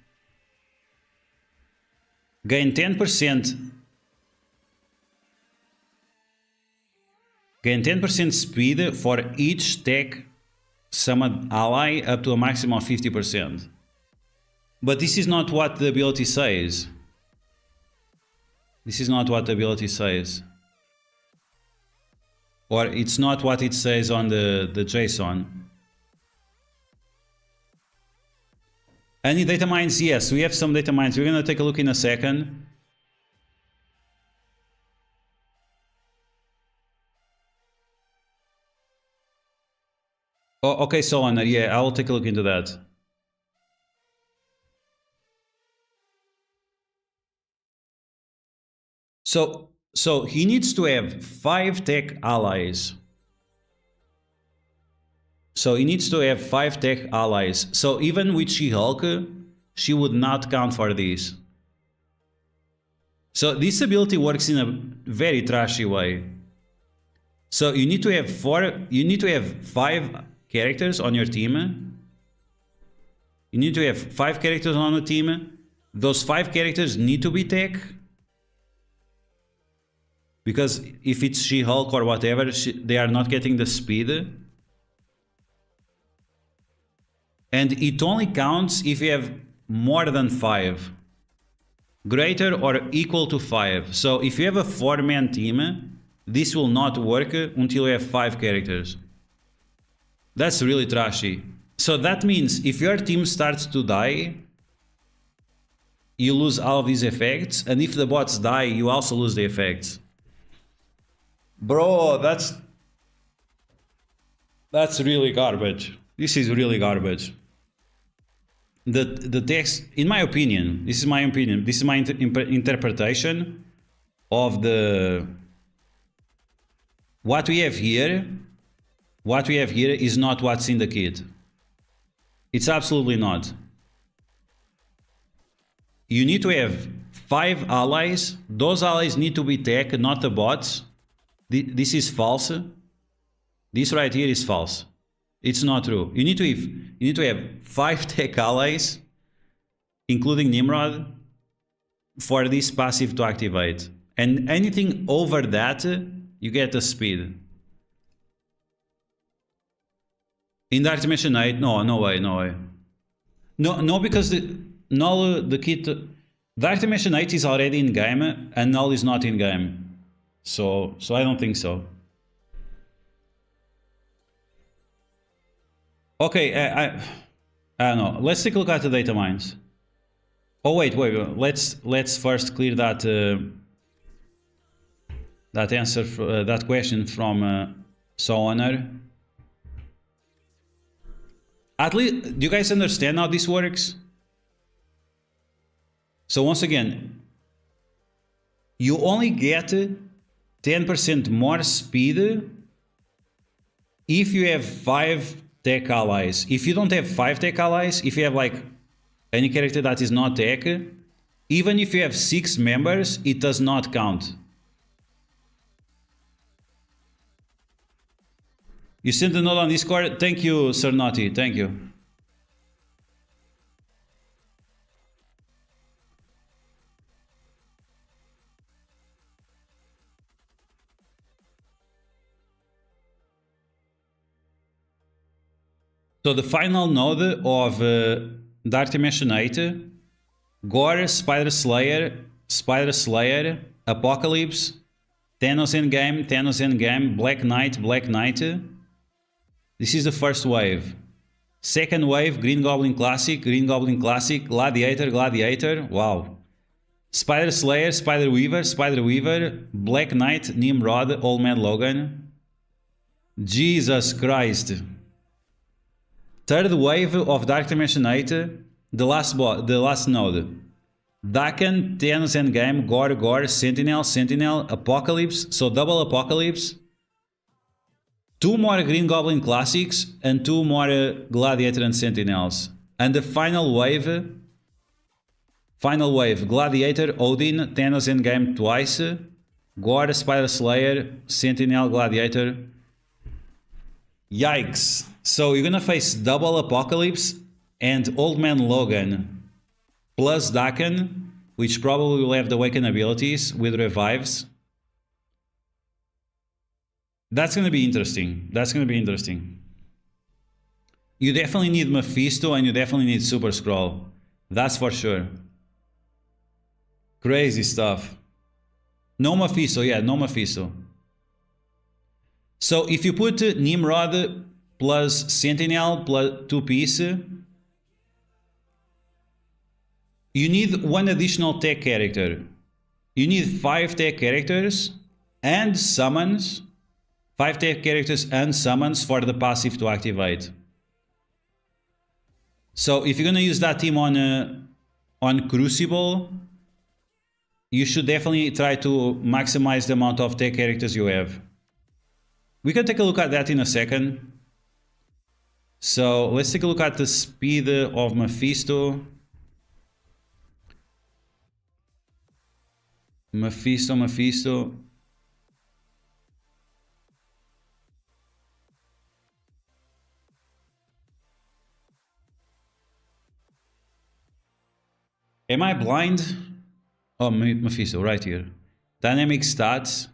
Gain 10%... Gain 10% speed for each tech summoned ally up to a maximum of 50%. But this is not what the ability says. This is not what the ability says. Or it's not what it says on the JSON. Any data mines? Yes, we have some data mines. We're going to take a look in a second. Oh, okay, Solana, yeah, I'll take a look into that. So he needs to have 5 tech allies. So he needs to have 5 tech allies. So even with She-Hulk, she would not count for this. So this ability works in a very trashy way. So you need to have 5 characters on your team. You need to have 5 characters on the team. Those 5 characters need to be tech. Because if it's She-Hulk or whatever, they are not getting the speed. And it only counts if you have more than 5. Greater or equal to 5. So if you have a 4-man team, this will not work until you have 5 characters. That's really trashy. So that means if your team starts to die, you lose all of these effects. And if the bots die, you also lose the effects. Bro, that's really garbage. This is really garbage. The text, in my opinion, this is my opinion, this is my interpretation. of the what we have here is not what's in the kit. It's absolutely not. You need to have 5 allies. Those allies need to be tech, not the bots. This is false. This right here is false. It's not true. You need to have 5 tech allies, including NIMROD, for this passive to activate. And anything over that, you get a speed. In Dark Dimension 8, no way. No, because the kit... Dark Dimension 8 is already in game, and Null is not in game. So I don't think so. Okay, I don't know. Let's take a look at the data mines. Oh wait. Let's first clear that that question from Sohoner. At least, do you guys understand how this works? So once again, you only get 10% more speed if you have 5 tech allies. If you don't have 5 tech allies, if you have like any character that is not tech, even if you have 6 members, it does not count. You sent a note on Discord. Thank you, Sir Naughty. Thank you. So the final node of Dark Dimension 8, Gore, Spider Slayer, Apocalypse, Thanos Endgame, Black Knight. This is the first wave. Second wave, Green Goblin Classic, Gladiator, wow. Spider Slayer, Spider Weaver, Black Knight, Nimrod, Old Man Logan. Jesus Christ. Third wave of Dark Dimension 8, the last node. Daken, Thanos Endgame, Gore, Sentinel, Apocalypse, so double Apocalypse. 2 more Green Goblin Classics and 2 more Gladiator and Sentinels. And the final wave, Gladiator, Odin, Thanos Endgame twice, Gore, Spider Slayer, Sentinel, Gladiator. Yikes. So you're gonna face double Apocalypse and Old Man Logan plus Daken, which probably will have the Awaken abilities with revives. That's gonna be interesting. You definitely need Mephisto and you definitely need Super Scroll. That's for sure. Crazy stuff. No Mephisto, yeah, no Mephisto. So if you put Nimrod plus Sentinel plus 2-piece, you need 1 additional tech character. You need 5 tech characters and summons. 5 tech characters and summons for the passive to activate. So if you're gonna use that team on Crucible, you should definitely try to maximize the amount of tech characters you have. We can take a look at that in a second. So let's take a look at the speed of Mephisto. Mephisto. Am I blind? Oh, Mephisto, right here. Dynamic stats.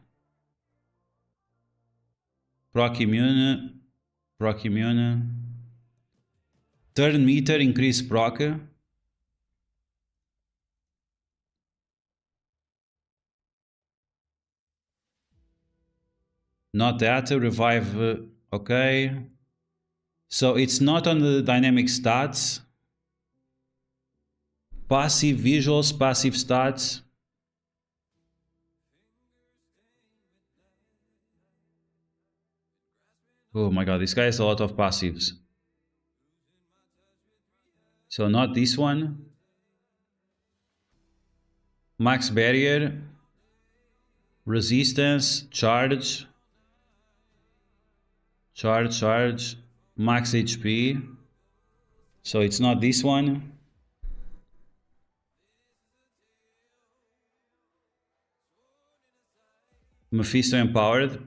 Proc immune. Turn meter, increase proc. Not that, revive, okay. So it's not on the dynamic stats. Passive visuals, passive stats. Oh my god, this guy has a lot of passives. So not this one. Max barrier. resistance, charge, max HP. So it's not this one. Mephisto empowered.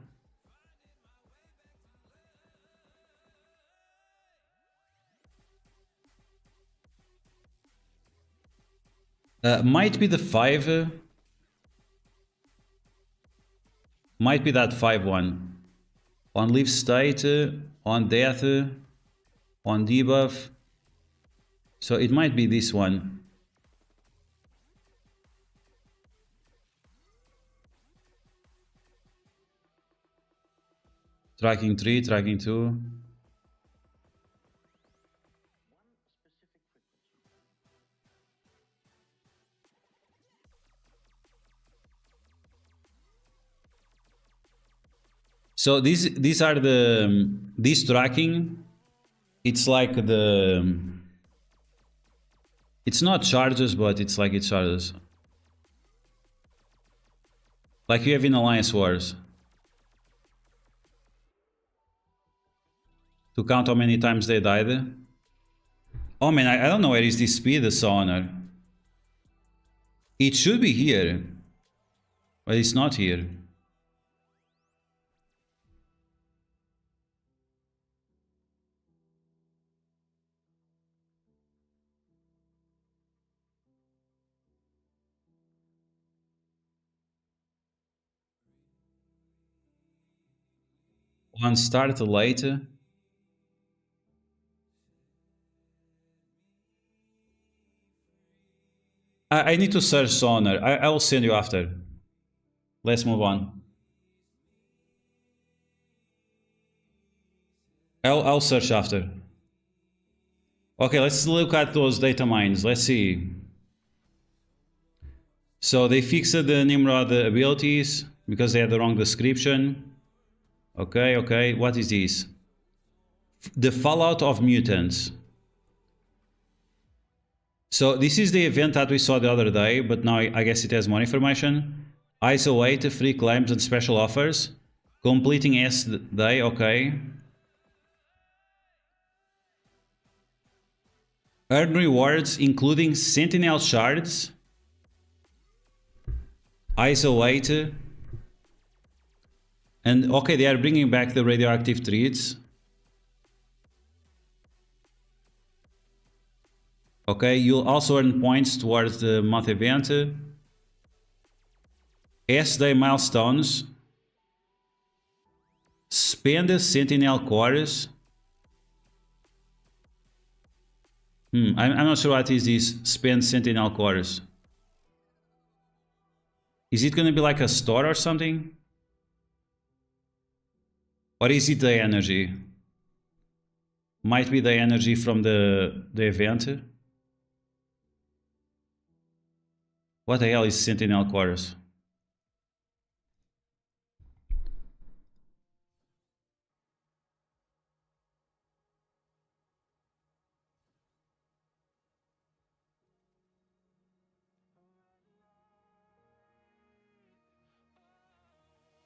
Might be the 5. Might be that 5 one. On leave state, on death, on debuff. So it might be this one. Tracking 3, tracking 2. So these are this tracking. It's like it's not charges, but it's like it charges. Like you have in Alliance Wars. To count how many times they died. Oh man, I don't know where is this speed honor. It should be here. But it's not here. One start later. I need to search Sonar. I will send you after. Let's move on. I'll search after. Okay, let's look at those data mines. Let's see. So they fixed the NIMROD abilities because they had the wrong description. Okay. What is this? The fallout of mutants. So this is the event that we saw the other day, but now I guess it has more information. ISO 8, free claims and special offers. Completing S day, okay. Earn rewards including Sentinel shards. ISO 8. And okay, they are bringing back the radioactive treats. Okay, you'll also earn points towards the month event. S-Day milestones. Spend Sentinel cores. I'm not sure what is this spend Sentinel cores. Is it going to be like a store or something? Or is it the energy? Might be the energy from the event. What the hell is Sentinel cores?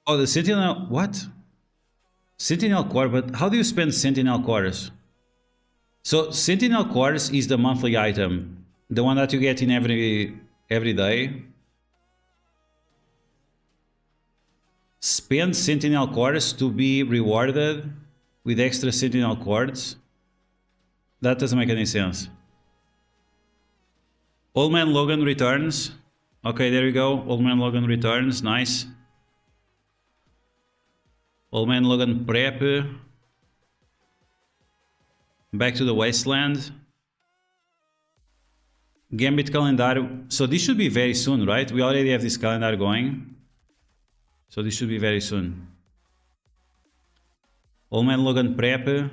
Oh, the Sentinel, what? Sentinel core, but how do you spend Sentinel cores? So Sentinel cores is the monthly item, the one that you get in every day. Spend Sentinel cores to be rewarded with extra Sentinel cores. That doesn't make any sense. Old Man Logan returns. Okay, there we go. Old Man Logan returns. Nice. Old Man Logan prep. Back to the wasteland. Gambit calendar. So this should be very soon, right? We already have this calendar going. So this should be very soon. Old Man Logan prep.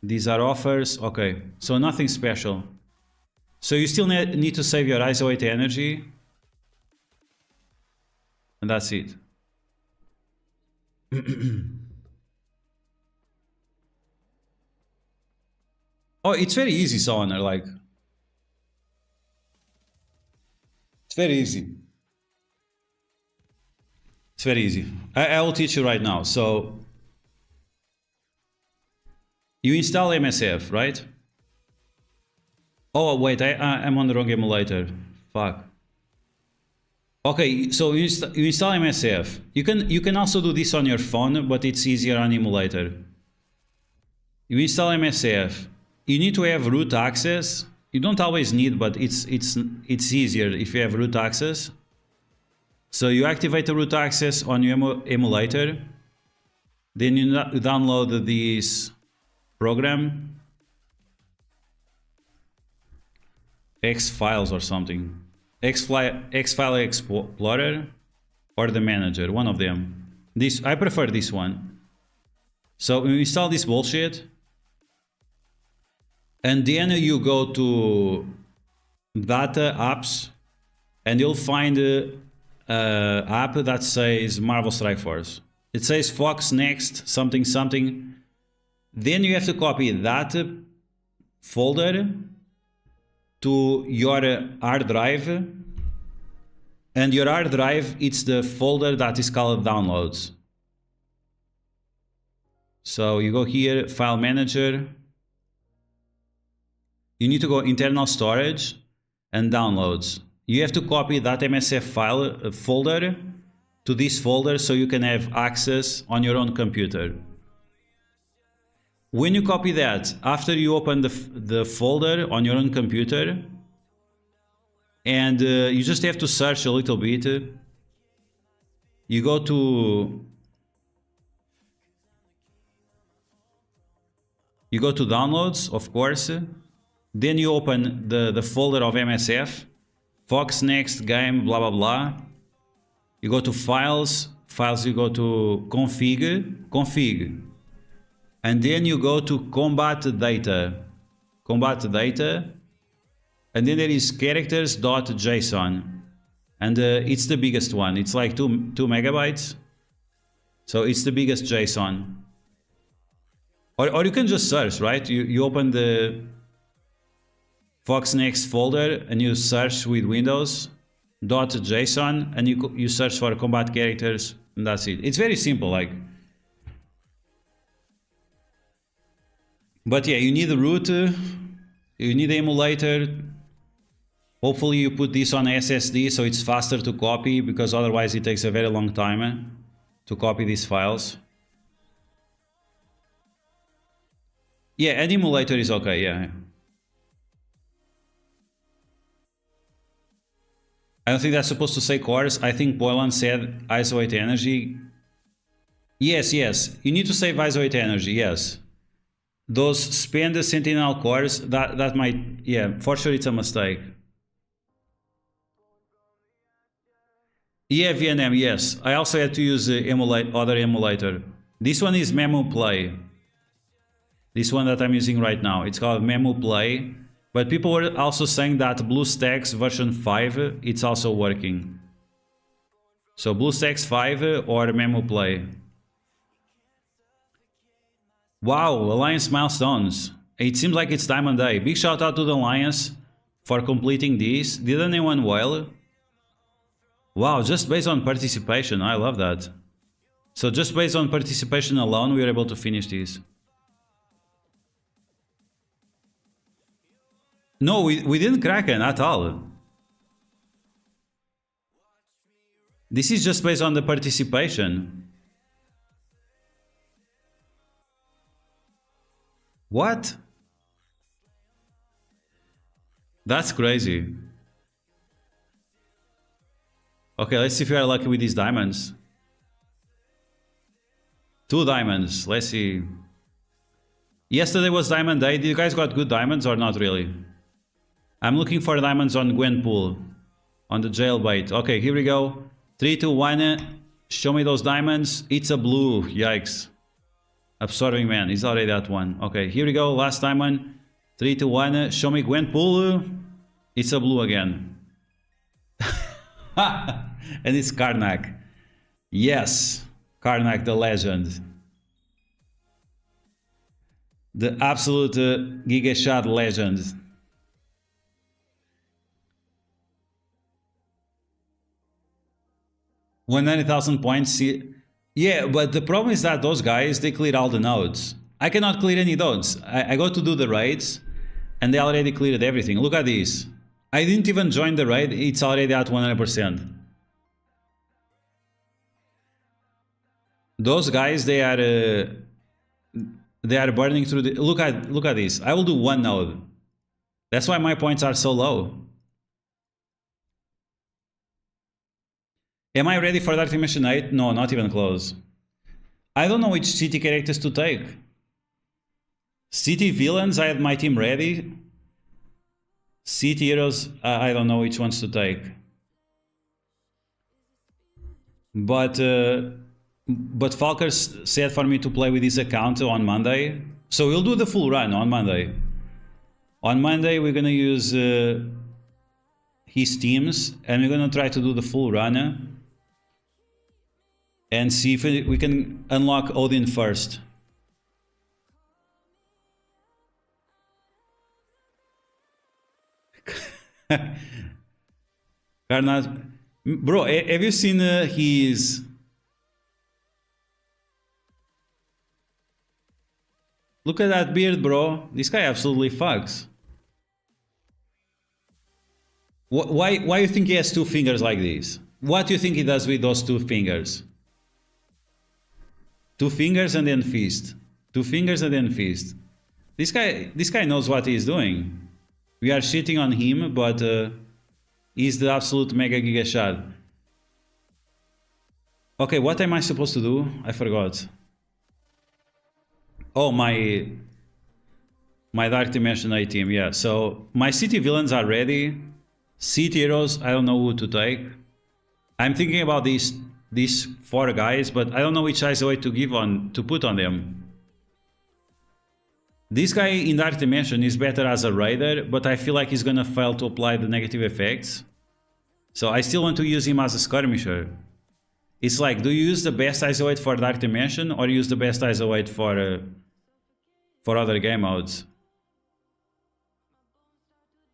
These are offers. Okay, so nothing special. So you still need to save your ISO 8 energy. And that's it. Oh, it's very easy, Sonar, like. very easy. It's very easy. I will teach you right now. So you install MSF, right? Oh wait, I'm on the wrong emulator. Fuck. Okay, so you install MSF. You can also do this on your phone, but it's easier on emulator. You install MSF. You need to have root access. You don't always need, but it's easier if you have root access. So you activate the root access on your emulator. Then you download this program, X files or something. X-File Explorer or the Manager, one of them. I prefer this one. So you install this bullshit, and then you go to Data Apps, and you'll find an app that says Marvel Strike Force. It says Fox Next something something. Then you have to copy that folder to your hard drive, and your hard drive, it's the folder that is called downloads. So you go here, file manager, you need to go internal storage and downloads. You have to copy that MSF file folder to this folder so you can have access on your own computer. When you copy that, after you open the folder on your own computer, and you just have to search a little bit, you go to downloads, of course, then you open the folder of MSF, Fox Next game, blah blah blah. You go to files, you go to config. And then you go to combat data, and then there is characters.json, and it's the biggest one. It's like 2 megabytes, so it's the biggest JSON. Or you can just search, right? You open the Fox Next folder and you search with Windows.json, and you search for combat characters, and that's it. It's very simple, like. But yeah, you need the root, you need the emulator. Hopefully you put this on SSD so it's faster to copy, because otherwise it takes a very long time to copy these files. Yeah, an emulator is okay, yeah. I don't think that's supposed to say cores. I think Boylan said isolate energy. Yes, you need to save isolate energy, yes. Those spend the Sentinel cores, that might, yeah, for sure it's a mistake. Yeah, VNM, yes. I also had to use other emulator. This one is MemoPlay. This one that I'm using right now, it's called MemoPlay. But people were also saying that BlueStacks version 5, it's also working. So BlueStacks 5 or MemoPlay. Wow, Alliance milestones. It seems like it's Diamond Day. Big shout out to the Alliance for completing this. Did anyone well? Wow, just based on participation. I love that. So just based on participation alone, we were able to finish this. No, we didn't crack it at all. This is just based on the participation. What? That's crazy. Okay, let's see if we are lucky with these diamonds. 2 diamonds, let's see. Yesterday was Diamond Day. Did you guys got good diamonds or not really? I'm looking for diamonds on Gwenpool, on the jailbait. Okay, here we go. 3, 2, 1. Show me those diamonds. It's a blue. Yikes. Absorbing Man. It's already that one. Okay, here we go. Last diamond. 3, 2, 1. Show me Gwenpool. It's a blue again. And it's Karnak. Yes. Karnak, the legend. The absolute Gigashot legend. 100,000 points. Yeah, but the problem is that those guys, they clear all the nodes. I cannot clear any nodes. I go to do the raids, and they already cleared everything. Look at this. I didn't even join the raid. It's already at 100%. Those guys, they are burning through the... Look at this. I will do one node. That's why my points are so low. Am I ready for Dark Dimension 8? No, not even close. I don't know which city characters to take. City villains, I had my team ready. City heroes, I don't know which ones to take. But Falker said for me to play with his account on Monday. So we'll do the full run on Monday. On Monday, we're gonna use his teams, and we're gonna try to do the full run and see if we can unlock Odin first. Karnat, bro, have you seen his... Look at that beard, bro. This guy absolutely fucks. Why you think he has two fingers like this? What do you think he does with those two fingers? Two fingers and then fist. Two fingers and then fist. This guy knows what he's doing. We are shitting on him, but he's the absolute mega giga shot. Okay, what am I supposed to do? I forgot. Oh, my Dark Dimension 8 team, yeah. So my city villains are ready. City heroes, I don't know who to take. I'm thinking about these 4 guys, but I don't know which ISO to put on them. This guy in Dark Dimension is better as a raider, but I feel like he's gonna fail to apply the negative effects. So I still want to use him as a skirmisher. It's like, do you use the best ISO for Dark Dimension, or use the best ISO for other game modes?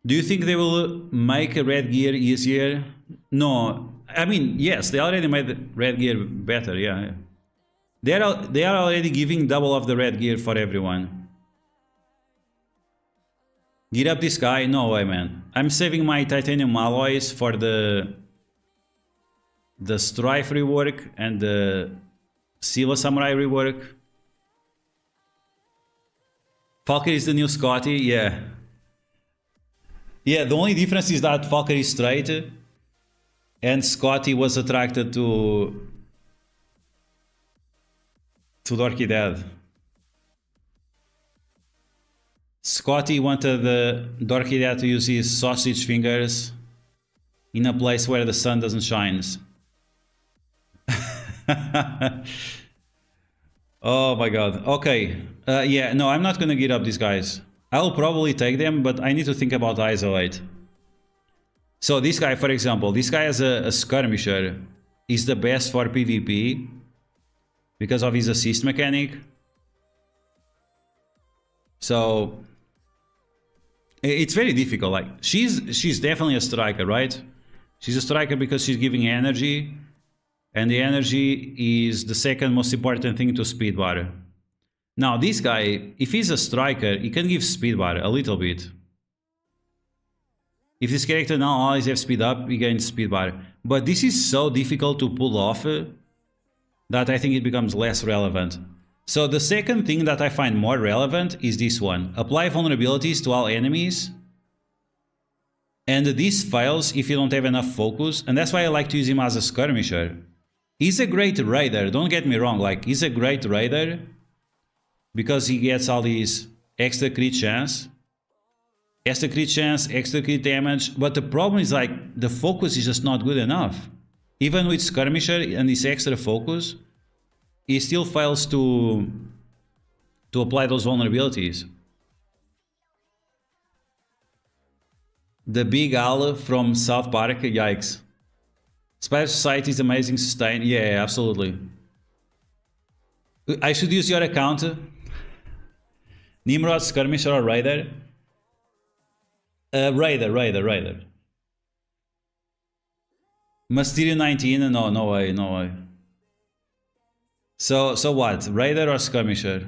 Do you think they will make a red gear easier? No, I mean, yes, they already made red gear better, yeah. They are already giving double of the red gear for everyone. Gear up this guy? No way, man. I'm saving my titanium alloys for the Strife rework and the Silver Samurai rework. Falker is the new Scotty, yeah. Yeah, the only difference is that Falker is straight and Scotty was attracted to Dorky Dad. Scotty wanted the Dorky Dad to use his sausage fingers in a place where the sun doesn't shine. Oh my god. Okay. Yeah, no, I'm not gonna get up these guys. I'll probably take them, but I need to think about ISO 8. So this guy, for example, this guy as a skirmisher is the best for PvP because of his assist mechanic. So it's very difficult. Like she's definitely a striker, right? She's a striker because she's giving energy, and the energy is the second most important thing to speed bar. Now this guy, if he's a striker, he can give speed bar a little bit. If this character now always have speed up, he gains speed bar. But this is so difficult to pull off that I think it becomes less relevant. So the second thing that I find more relevant is this one. Apply vulnerabilities to all enemies. And this fails if you don't have enough focus. And that's why I like to use him as a skirmisher. He's a great raider, don't get me wrong. Like, he's a great raider because he gets all these extra crit chance. Extra crit chance, extra crit damage. But the problem is, like, the focus is just not good enough. Even with skirmisher and this extra focus, he still fails to apply those vulnerabilities. The Big Al from South Park, yikes. Spider Society is amazing, sustain. Yeah, absolutely. I should use your account. NIMROD, skirmisher or raider? Raider. Mysterio 19? No, no way, no way. So what? Raider or Skirmisher?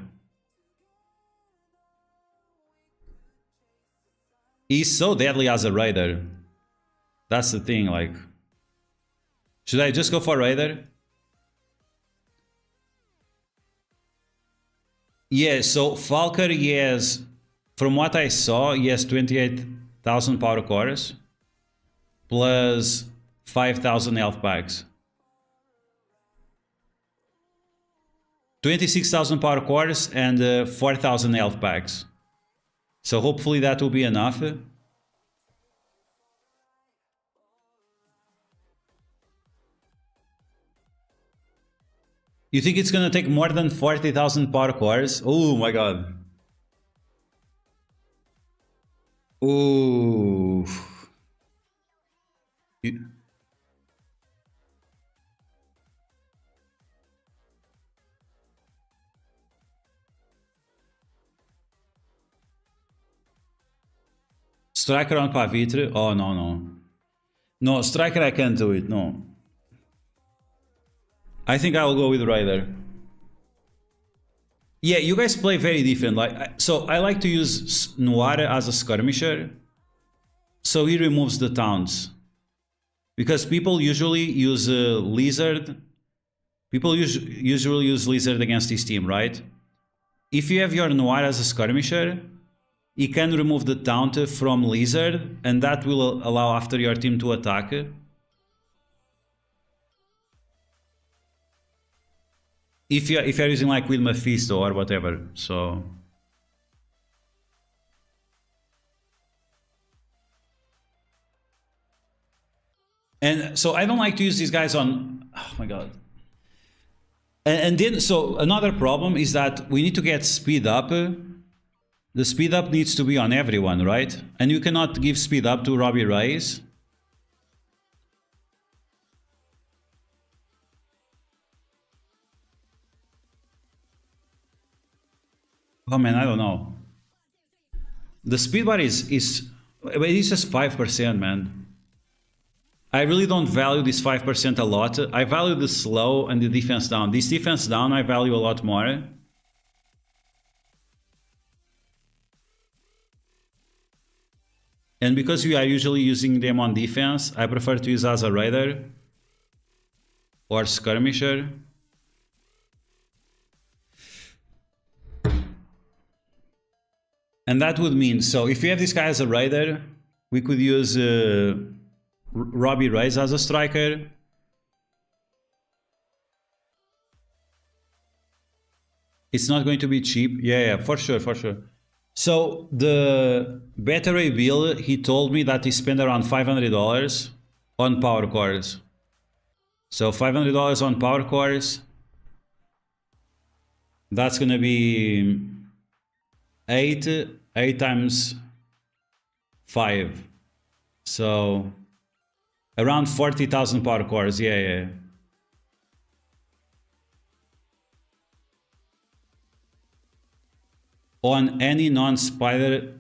He's so deadly as a Raider. That's the thing, like... Should I just go for Raider? Yeah, so Falker, he has... From what I saw, he has 28,000 power cores. Plus 5,000 health packs. 26,000 power cores and 4,000 health packs. So hopefully that will be enough. You think it's gonna take more than 40,000 power cores? Oh my god. Ooh. Striker on Pavitre? Oh, no, no. No, Striker I can't do it, no. I think I'll go with Rider. Yeah, you guys play very different. So I like to use Noir as a skirmisher. So he removes the taunts. Because people usually use Lizard. People usually use Lizard against his team, right? If you have your Noir as a skirmisher, he can remove the taunt from Lizard, and that will allow after your team to attack. If you're using like with Mephisto or whatever, so... And so I don't like to use these guys on... Oh my god. And then, so another problem is that we need to get speed up. The speed up needs to be on everyone, right? And you cannot give speed up to Robbie Reyes. Oh man, I don't know. The speed bar is it's just 5%, man. I really don't value this 5% a lot. I value the slow and the defense down. This defense down I value a lot more. And because we are usually using them on defense, I prefer to use as a Raider or Skirmisher. And that would mean, so if we have this guy as a Raider, we could use Robbie Reyes as a striker. It's not going to be cheap. Yeah, for sure, for sure. So the battery bill, he told me that he spent around $500 on power cores. So $500 on power cores. That's gonna be 8 times 5. So around 40,000 power cores. Yeah. On any non-spider.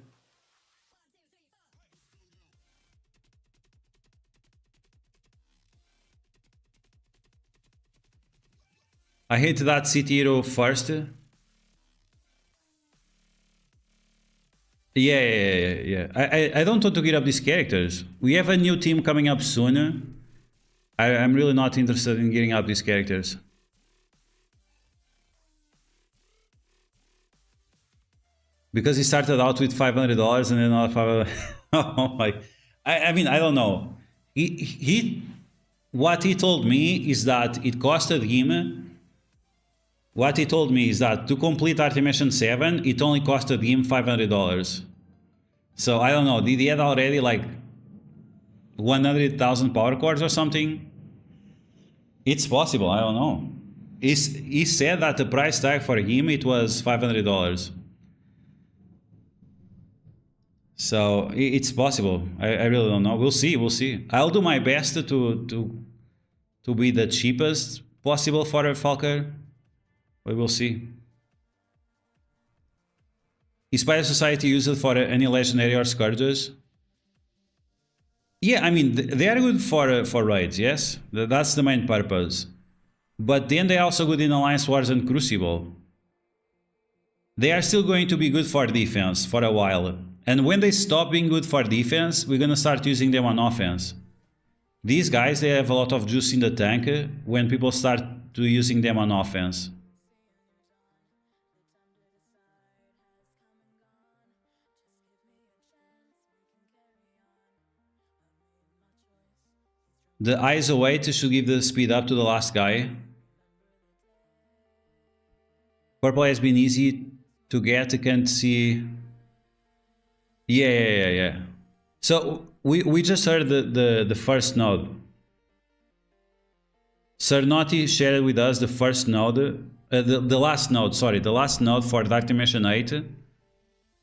I hate that City Hero first. Yeah. I don't want to get up these characters. We have a new team coming up soon. I'm really not interested in getting up these characters. Because he started out with $500 and then another $500. Oh my! I mean, I don't know. What he told me is that it costed him. What he told me is that to complete Artimation 7, it only costed him $500. So I don't know. Did he have already like 100,000 power cores or something? It's possible. I don't know. He said that the price tag for him it was $500. So it's possible. I really don't know. We'll see. I'll do my best to be the cheapest possible for a Falker, but we'll see. Is Spider Society used for any legendary or scourges? Yeah, I mean, they are good for raids, yes? That's the main purpose. But then they're also good in Alliance Wars and Crucible. They are still going to be good for defense for a while. And when they stop being good for defense, we're gonna start using them on offense. These guys, they have a lot of juice in the tank when people start to using them on offense. The eyes await should give the speed up to the last guy. Purple has been easy to get, can't see. Yeah. So we just heard the first node. Sir Naughty shared with us the first node, the last node, sorry, the last node for Dark Dimension 8.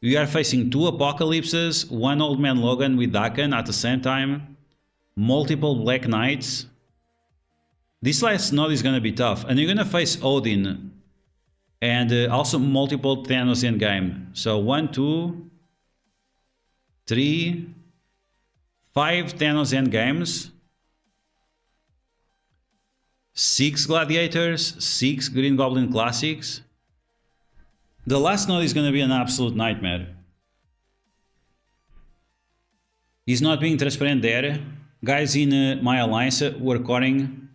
We are facing 2 Apocalypses, 1 Old Man Logan with Dakan at the same time, multiple Black Knights. This last node is gonna be tough, and you're gonna face Odin, and also multiple Thanos endgame. So 1, 2, 3, 5 Thanos endgames, 6 Gladiators, 6 Green Goblin Classics. The last node is gonna be an absolute nightmare. He's not being transparent there. Guys in my alliance were coring.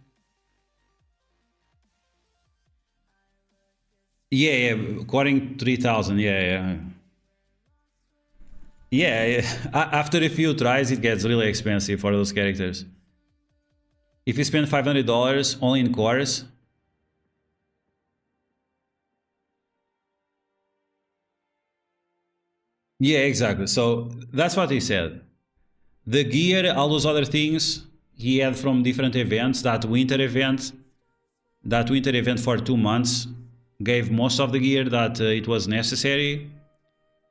Yeah, coring 3000, yeah. After a few tries it gets really expensive for those characters. If you spend $500 only in cores, yeah, exactly. So that's what he said. The gear, all those other things he had from different events, that winter event for 2 months gave most of the gear that it was necessary.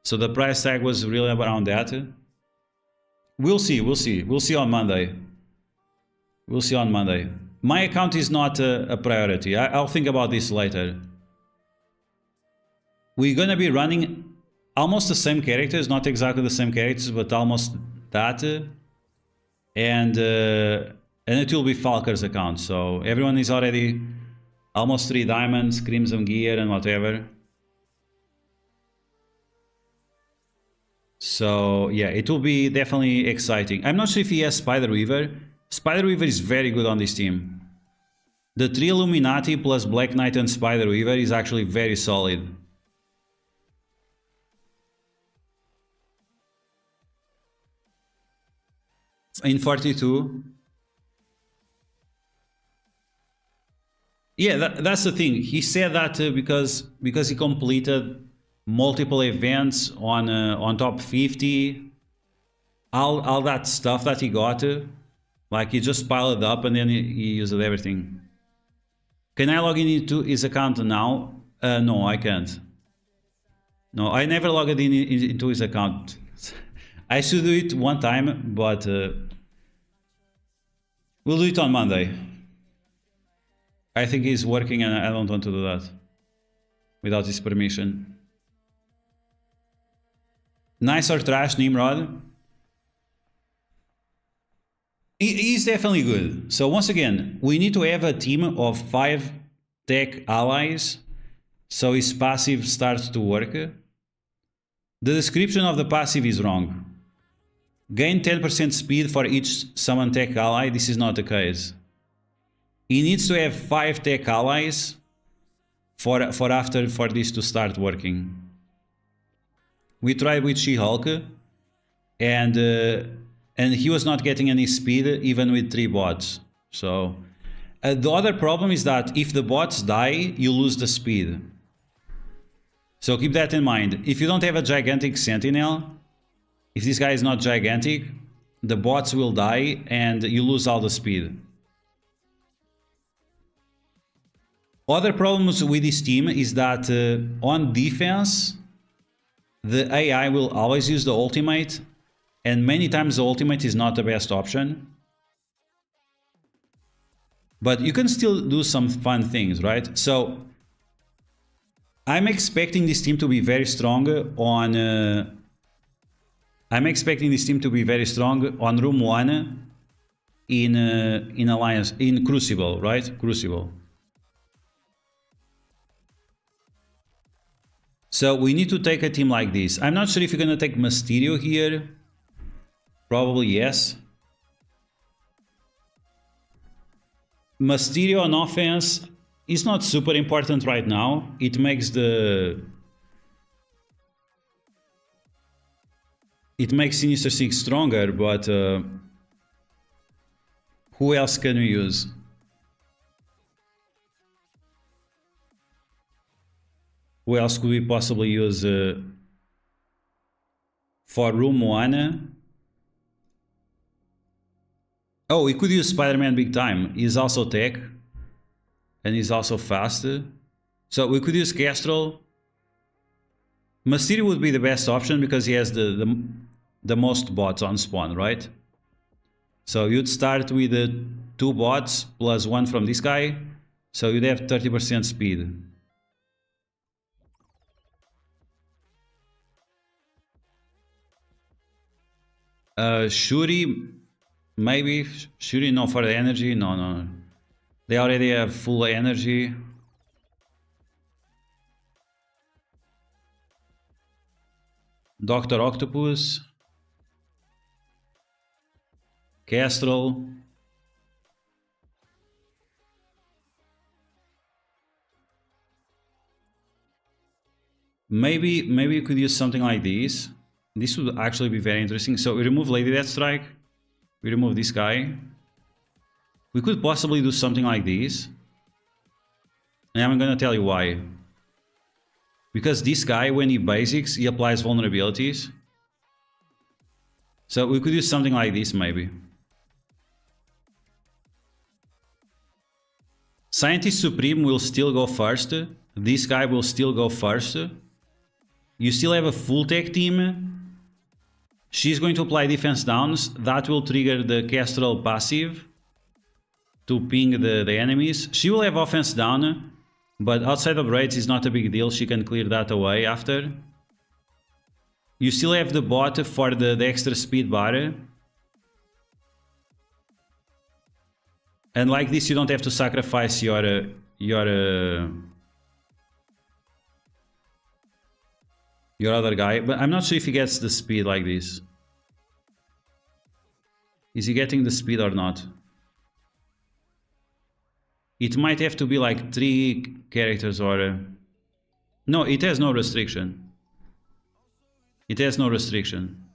So the price tag was really around that. We'll see on Monday. We'll see on Monday. My account is not a priority. I'll think about this later. We're gonna be running almost the same characters, not exactly the same characters, but almost that. And it will be Falker's account. So everyone is already almost 3 diamonds, crimson gear and whatever. So yeah, it will be definitely exciting. I'm not sure if he has Spider Weaver. Spider Weaver is very good on this team. The 3 Illuminati plus Black Knight and Spider Weaver is actually very solid. In 42. Yeah, that's the thing. He said that because he completed multiple events on top 50, all that stuff that he got, like he just piled it up and then he used everything. Can I log into his account now? No, I can't. No, I never logged into his account. I should do it one time, but we'll do it on Monday. I think he's working and I don't want to do that without his permission. Nice or trash, Nimrod? He's definitely good. So once again, we need to have a team of 5 tech allies so his passive starts to work. The description of the passive is wrong. Gain 10% speed for each summon tech ally. This is not the case. He needs to have 5 tech allies for this to start working. We tried with She-Hulk, and he was not getting any speed even with 3 bots. So the other problem is that if the bots die, you lose the speed. So keep that in mind. If you don't have a gigantic sentinel, if this guy is not gigantic, the bots will die and you lose all the speed. Other problems with this team is that on defense, the AI will always use the ultimate, and many times the ultimate is not the best option. But you can still do some fun things, right? So I'm expecting this team to be very strong I'm expecting this team to be very strong on room 1 in Alliance, in Crucible, right? Crucible. So we need to take a team like this. I'm not sure if you're going to take Mysterio here. Probably yes. Mysterio on offense is not super important right now. It makes Sinister Six stronger, but who else can we use? Who else could we possibly use for room 1? Oh, we could use Spider-Man big time. He's also tech. And he's also fast. So we could use Kestrel. Mysterio would be the best option because he has the most bots on spawn, right? So you'd start with 2 bots plus 1 from this guy. So you'd have 30% speed. Shuri, maybe. Shuri, no, for the energy. No. They already have full energy. Dr. Octopus. Kestrel. Maybe we could use something like this. This would actually be very interesting. So we remove Lady Deathstrike. We remove this guy. We could possibly do something like this. And I'm gonna tell you why. Because this guy, when he basics, he applies vulnerabilities. So we could do something like this, maybe. Scientist Supreme will still go first. This guy will still go first. You still have a full tech team. She's going to apply defense downs. That will trigger the Kestrel passive to ping the enemies. She will have offense down, but outside of raids is not a big deal. She can clear that away after. You still have the bot for the extra speed bar. And like this, you don't have to sacrifice your other guy. But I'm not sure if he gets the speed like this. Is he getting the speed or not? It might have to be like 3 characters or... No, it has no restriction. It has no restriction.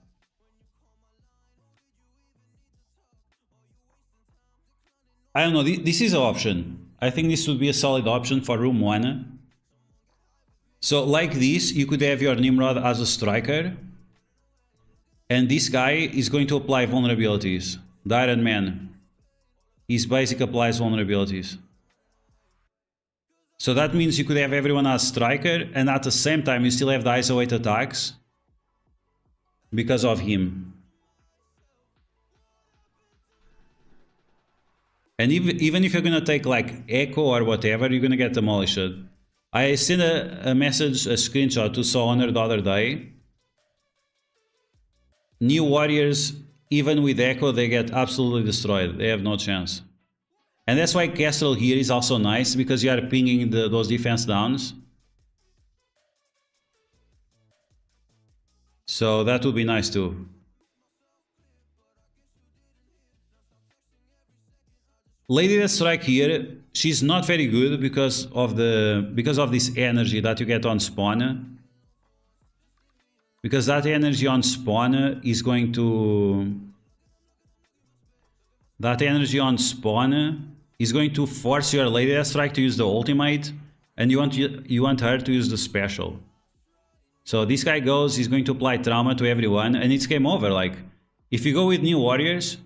I don't know, this is an option. I think this would be a solid option for room 1. So like this, you could have your Nimrod as a striker. And this guy is going to apply vulnerabilities. The Iron Man. His basic applies vulnerabilities. So that means you could have everyone as striker, and at the same time you still have the ISO 8 attacks because of him. And even if you're gonna take like Echo or whatever, you're gonna get demolished. I sent a message, a screenshot to Saw Honor the other day. New Warriors, even with Echo, they get absolutely destroyed. They have no chance. And that's why Kestrel here is also nice, because you are pinging those defense downs. So that would be nice too. Lady Deathstrike here, she's not very good because of this energy that you get on spawn. Because that energy on spawn is going to... That energy on spawn is going to force your Lady Deathstrike to use the ultimate, and you want her to use the special. So this guy goes, he's going to apply trauma to everyone, and it's game over. Like, if you go with New Warriors,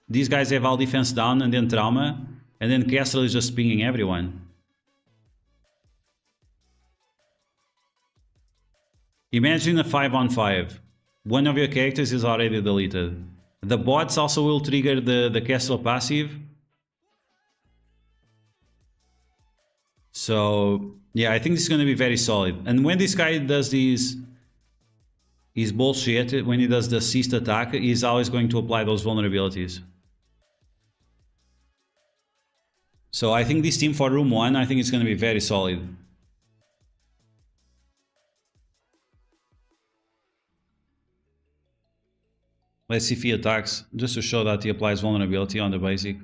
these guys have all defense down and then trauma, and then Kestrel is just pinging everyone. Imagine a 5-on-5. One of your characters is already deleted. The bots also will trigger the Kestrel passive. So, yeah, I think this is going to be very solid. And when this guy does these is bullshit. When he does the assist attack, he's always going to apply those vulnerabilities. So I think this team for room 1, I think it's going to be very solid. Let's see if he attacks, just to show that he applies vulnerability on the basic.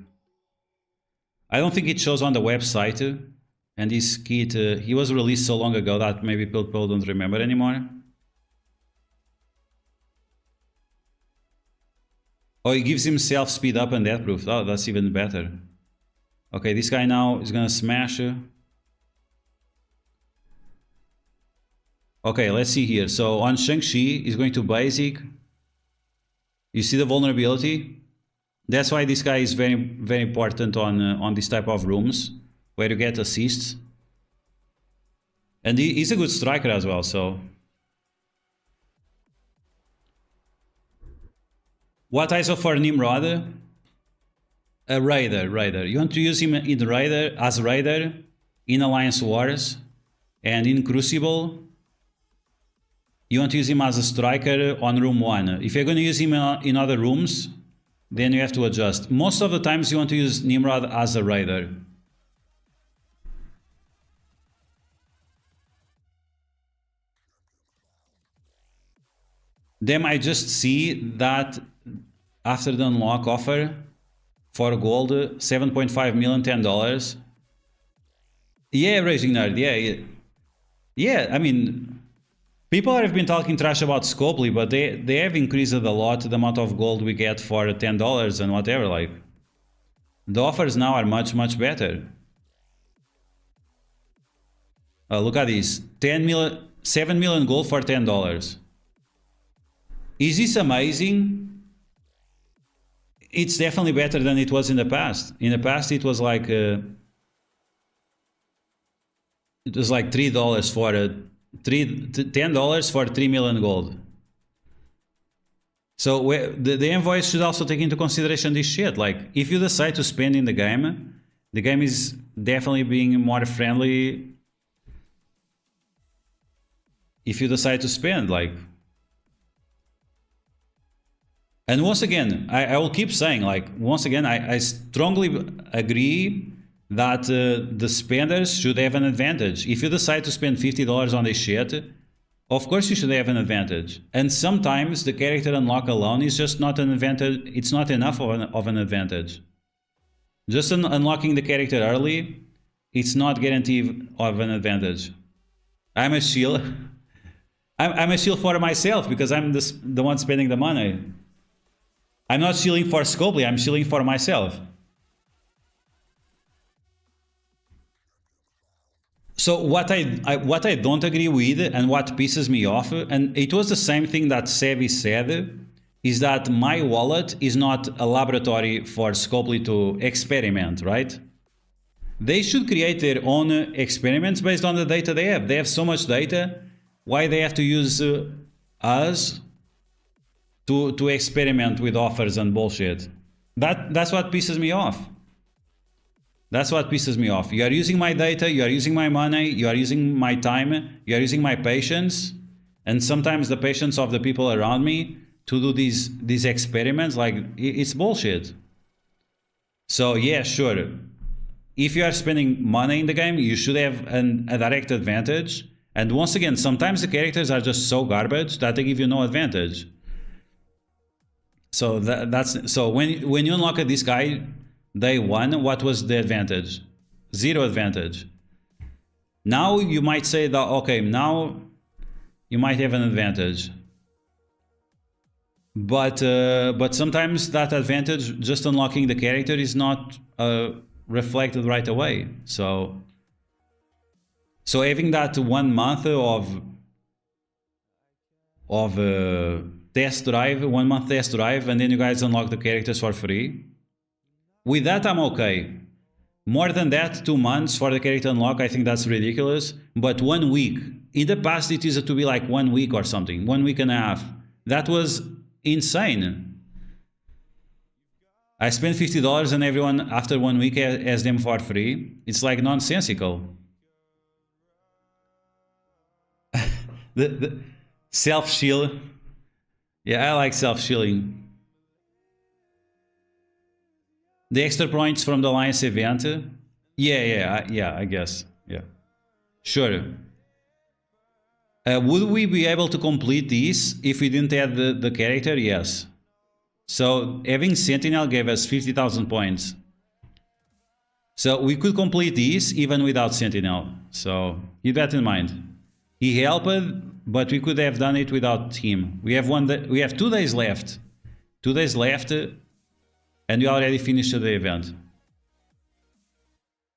I don't think it shows on the website, and this kit, he was released so long ago that maybe people don't remember anymore. Oh, he gives himself speed up and death proof. Oh, that's even better. Okay, this guy now is gonna smash. Okay, let's see here. So on Shang-Chi, he's going to basic. You see the vulnerability? That's why this guy is very, very important on this type of rooms, where you get assists. And he's a good striker as well, so... What ISO for NIMROD? A Raider. You want to use him in Raider, as Raider, in Alliance Wars, and in Crucible. You want to use him as a striker on room 1. If you're going to use him in other rooms, then you have to adjust. Most of the times you want to use NIMROD as a Raider. Then I just see that after the unlock offer for gold, 7.5 million, $10. Yeah, Raging Nerd, yeah, I mean, people have been talking trash about Scopely, but they have increased a lot the amount of gold we get for $10 and whatever, like. The offers now are much, much better. Look at this, 7 million gold for $10. Is this amazing? It's definitely better than it was in the past. In the past, it was like $3 for $10 for 3 million gold. So the invoice should also take into consideration this shit. Like, if you decide to spend in the game is definitely being more friendly. If you decide to spend, like. And once again, I will keep saying, like, once again, I strongly agree that the spenders should have an advantage. If you decide to spend $50 on this shit, of course you should have an advantage. And sometimes the character unlock alone is just not an advantage. It's not enough of an advantage. Just unlocking the character early, it's not guaranteed of an advantage. I'm a shield. I'm a shield for myself because I'm the one spending the money. I'm not shielding for Scopely, I'm shielding for myself. So what I don't agree with and what pisses me off, and it was the same thing that Sevi said, is that my wallet is not a laboratory for Scopely to experiment, right? They should create their own experiments based on the data they have. They have so much data, why they have to use us to experiment with offers and bullshit? That's what pisses me off. That's what pisses me off. You are using my data, you are using my money, you are using my time, you are using my patience, and sometimes the patience of the people around me to do these experiments. Like, it's bullshit. So yeah, sure. If you are spending money in the game, you should have a direct advantage. And once again, sometimes the characters are just so garbage that they give you no advantage. So so when you unlock this guy day 1, what was the advantage? 0 advantage. Now you might say that, okay, now you might have an advantage, but sometimes that advantage, just unlocking the character, is not reflected right away. So having that 1 month of test drive, 1 month test drive, and then you guys unlock the characters for free. With that, I'm okay. More than that, 2 months for the character unlock, I think that's ridiculous. But 1 week. In the past, it used to be like 1 week or something, 1 week and a half. That was insane. I spent $50 and everyone after 1 week has them for free. It's like nonsensical. The self-shield. Yeah, I like self-shielding. The extra points from the Alliance event. Yeah, I guess. Yeah. Sure. Would we be able to complete this if we didn't add the character? Yes. So having Sentinel gave us 50,000 points. So we could complete this even without Sentinel. So keep that in mind. He helped, but we could have done it without him. We have 2 days left. 2 days left, and we already finished the event.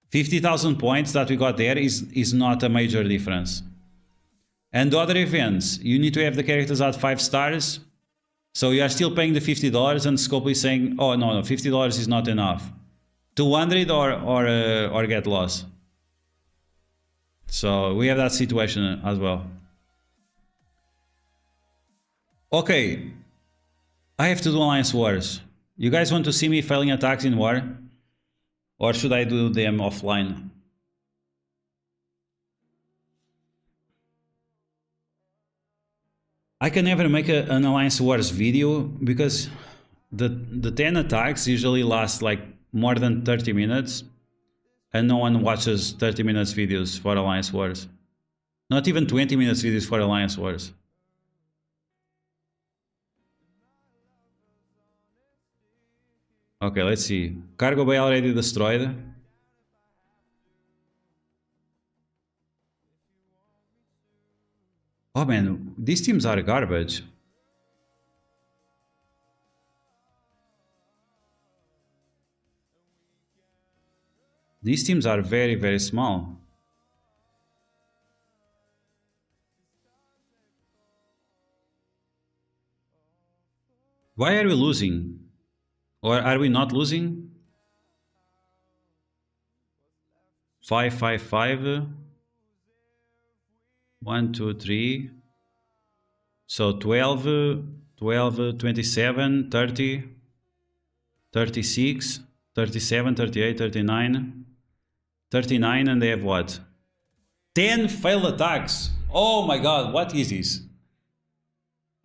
50,000 points that we got there is not a major difference. And the other events, you need to have the characters at 5 stars. So you are still paying the $50, and Scope is saying, oh no, $50 is not enough. 200 or get lost. So we have that situation as well. Okay, I have to do Alliance Wars. You guys want to see me failing attacks in war? Or should I do them offline? I can never make an Alliance Wars video because the 10 attacks usually last like more than 30 minutes and no one watches 30 minutes videos for Alliance Wars. Not even 20 minutes videos for Alliance Wars. Okay, let's see. Cargo bay already destroyed. Oh man, these teams are garbage. These teams are very, very small. Why are we losing? Or are we not losing? 5-5-5. 1, 2, 3. So 12, 12, 27, 30, 36, 37, 38, 39, 39, and they have what? 10 failed attacks. Oh my god, what is this?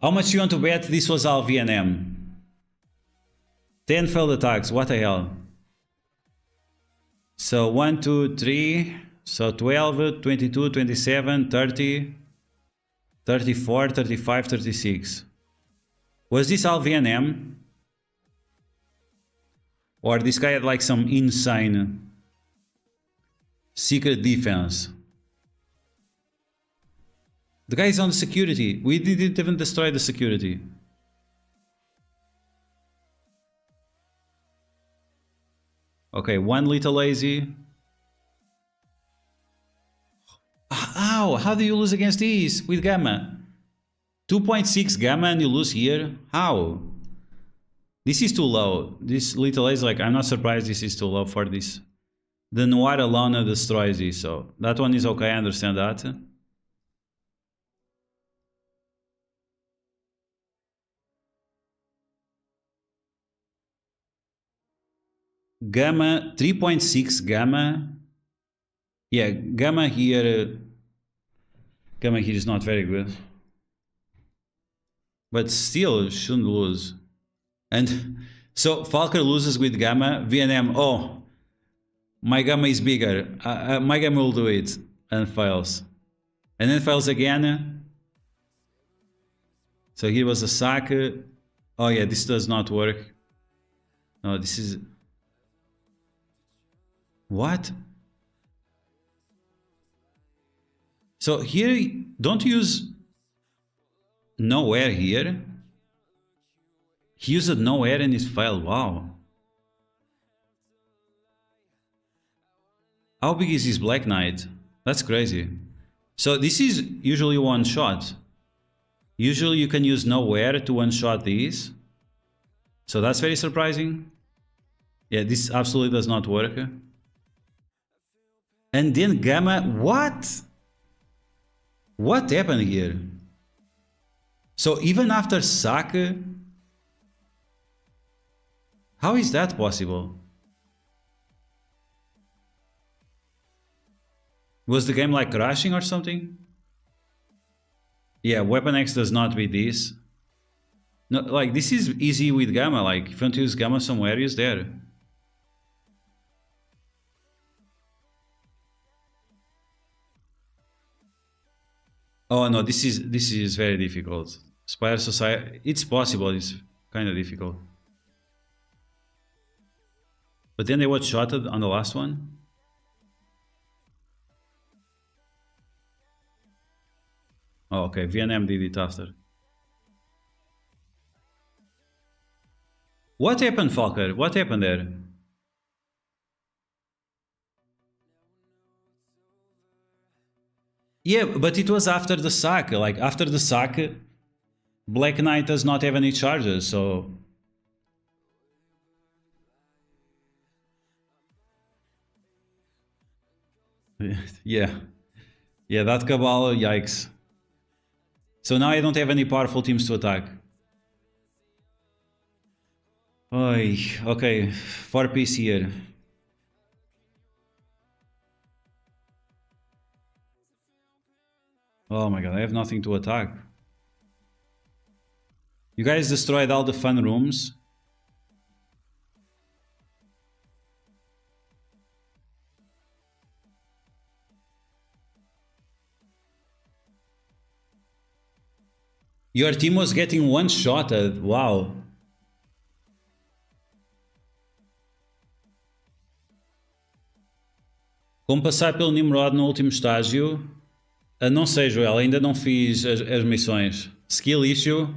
How much you want to bet this was all VNM? 10 failed attacks, what the hell? So 1, 2, 3, so 12, 22, 27, 30, 34, 35, 36. Was this all VNM? Or this guy had like some insane secret defense? The guy is on security. We didn't even destroy the security. Okay, one little lazy. Ow, how do you lose against these with Gamma? 2.6 Gamma and you lose here? How? This is too low. This little lazy, like, I'm not surprised this is too low for this. The Noir alone destroys this, so that one is okay, I understand that. Gamma, 3.6 Gamma. Yeah, Gamma here is not very good. But still, shouldn't lose. And so Falker loses with Gamma, VNM, oh, my Gamma is bigger. My Gamma will do it, and fails. And then fails again. So here was a sack. Oh yeah, this does not work. No, this is... What? So here, don't use nowhere here. He used nowhere and it failed. Wow. How big is this Black Knight? That's crazy. So this is usually one shot. Usually you can use nowhere to one shot these. So that's very surprising. Yeah, this absolutely does not work. And then Gamma, what? What happened here? So even after sack, how is that possible? Was the game like crashing or something? Yeah, Weapon X does not beat this. No, like, this is easy with Gamma. Like, if you want to use Gamma somewhere, use there. Oh no, this is very difficult. Spider Society, it's possible, it's kind of difficult. But then they one-shotted on the last one. Oh, okay, VNM did it after. What happened, Falker? What happened there? Yeah, but it was after the sack. Like, after the sack, Black Knight does not have any charges, so... Yeah. Yeah, that Cabal, yikes. So now I don't have any powerful teams to attack. Oy, okay, 4-piece here. Oh my god, I have nothing to attack. You guys destroyed all the fun rooms. Your team was getting one-shotted, wow. Como passar pelo NIMROD no último estágio? Não sei, Joel, ainda não fiz as missões. Skill issue?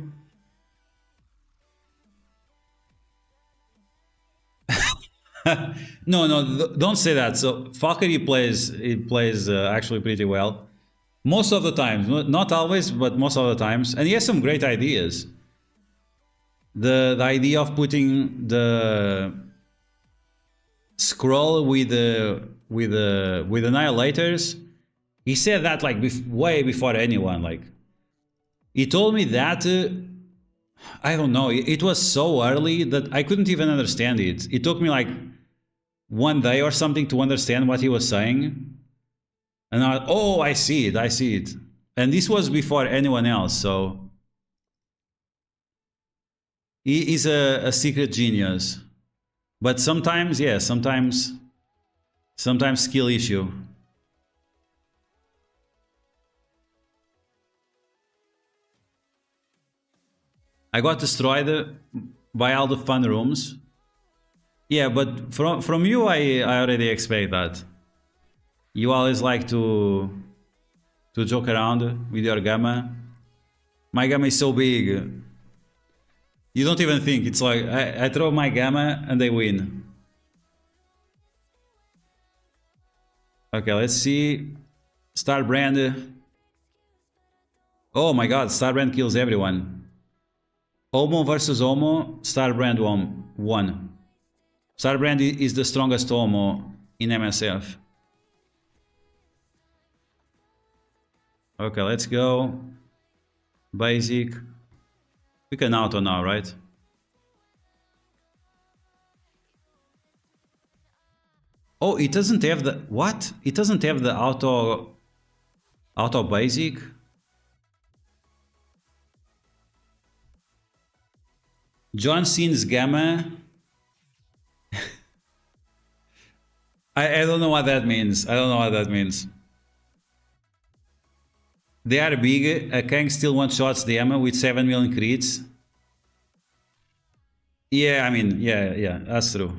No, don't say that. So Falker, he plays actually pretty well. Most of the times, not always, but most of the times. And he has some great ideas. The idea of putting the scroll with annihilators, he said that like way before anyone. Like, he told me that I don't know, it was so early that I couldn't even understand it. It took me like one day or something to understand what he was saying. And I see it. And this was before anyone else, so... He is a secret genius. But sometimes, yeah, sometimes skill issue. I got destroyed by all the fun rooms. Yeah, but from you, I already expect that. You always like to joke around with your Gamma. My Gamma is so big. You don't even think. It's like, I throw my Gamma and they win. Okay, let's see. Starbrand. Oh my god, Starbrand kills everyone. Omo versus Omo, Starbrand won. Starbrand is the strongest Omo in MSF. Okay, let's go. Basic. We can auto now, right? Oh, it doesn't have the... What? It doesn't have the auto basic? John Cena's Gamma. I don't know what that means. I don't know what that means. They are big. Kang still one-shots the Gamma with 7 million crits. Yeah, I mean, yeah, that's true.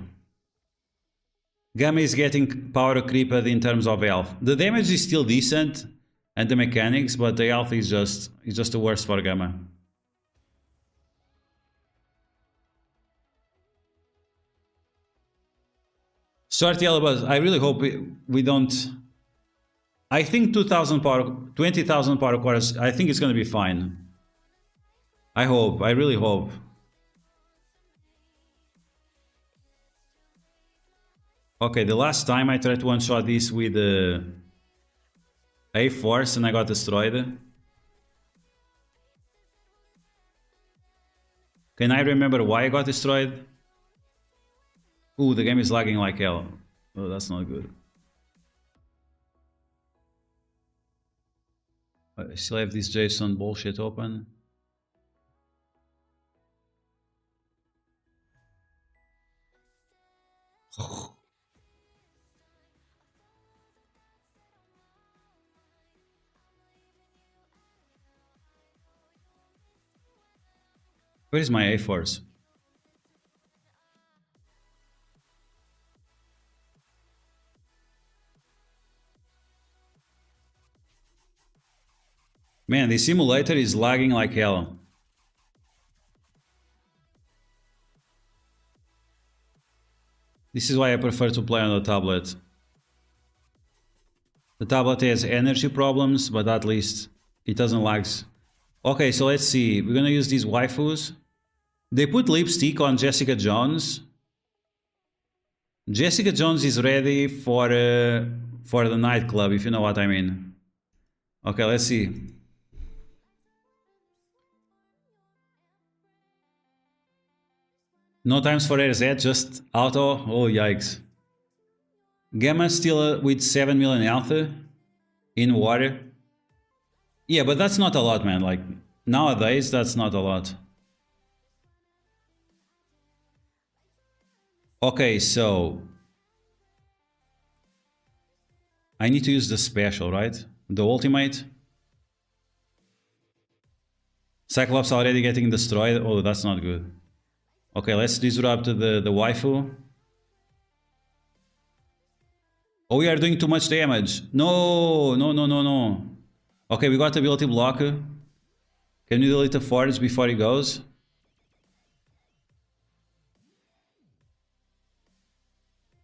Gamma is getting power creeped in terms of health. The damage is still decent and the mechanics, but the health is just the worst for Gamma. Sorry, Elbaz, I really hope we don't... I think 20,000 power cores, I think it's going to be fine. I hope, I really hope. Okay, the last time I tried to one-shot this with A-Force and I got destroyed. Can I remember why I got destroyed? Ooh, the game is lagging like hell. Oh, that's not good. I still have this JSON bullshit open. Where is my A-Force? Man, this simulator is lagging like hell. This is why I prefer to play on the tablet. The tablet has energy problems, but at least it doesn't lag. Okay, so let's see. We're gonna use these waifus. They put lipstick on Jessica Jones. Jessica Jones is ready for the nightclub, if you know what I mean. Okay, let's see. No times for RZ, just auto. Oh, yikes. Gamma still with 7 million health in water. Yeah, but that's not a lot, man. Like, nowadays, that's not a lot. Okay, so I need to use the special, right? The ultimate. Cyclops already getting destroyed. Oh, that's not good. Okay, let's disrupt the waifu. Oh, we are doing too much damage. No, no, no, no, no. Okay, we got ability block. Can we delete the forge before he goes?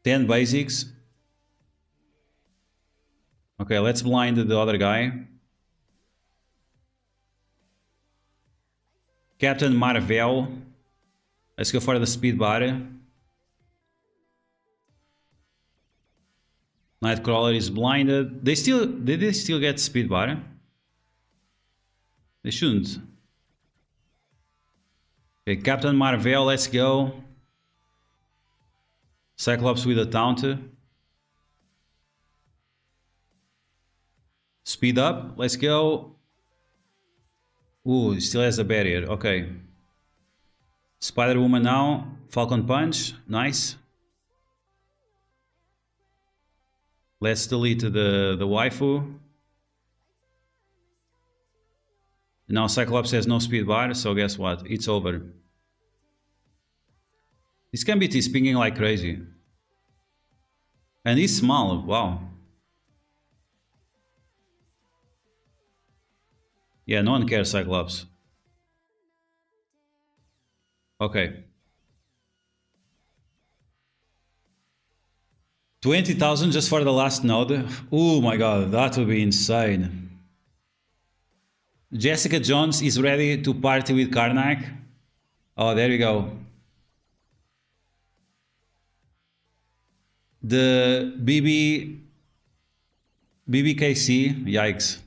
Ten basics. Okay, let's blind the other guy. Captain Marvel. Let's go for the speed bar. Nightcrawler is blinded. Did they still get speed bar? They shouldn't. Okay, Captain Marvel, let's go. Cyclops with a taunt. Speed up, let's go. Ooh, he still has a barrier, okay. Spider-Woman now, Falcon Punch, nice. Let's delete the waifu. Now Cyclops has no speed bar, so guess what? It's over. This Gambit is pinging like crazy. And he's small, wow. Yeah, no one cares, Cyclops. Okay. 20,000 just for the last node. Oh my god, that would be insane. Jessica Jones is ready to party with Karnak. Oh, there we go. The BBKC, yikes.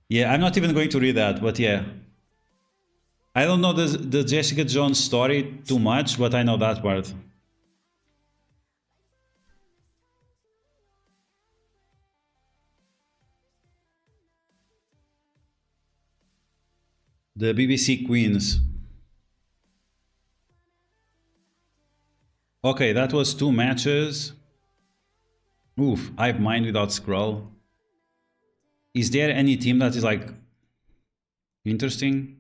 Yeah, I'm not even going to read that, but yeah. I don't know the Jessica Jones story too much, but I know that part. The BBC Queens. Okay, that was 2 matches. Oof, I have mine without scroll. Is there any team that is like interesting?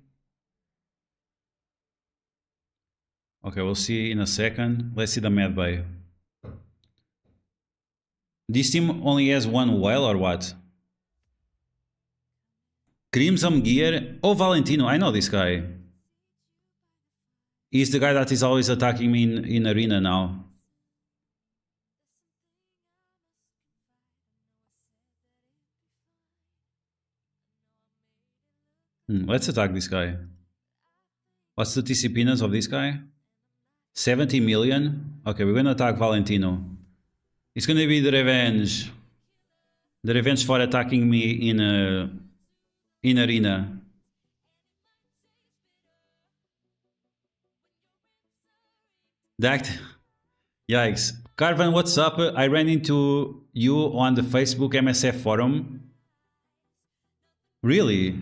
Okay, we'll see in a second. Let's see the Mad Bay. This team only has 1 whale or what? Crimson Gear. Oh, Valentino, I know this guy. He's the guy that is always attacking me in arena now. Let's attack this guy. What's the TCPness of this guy? 70 million? Okay, we're gonna attack Valentino. It's gonna be the revenge. The revenge for attacking me in arena. That, yikes. Carvan, what's up? I ran into you on the Facebook MSF forum. Really?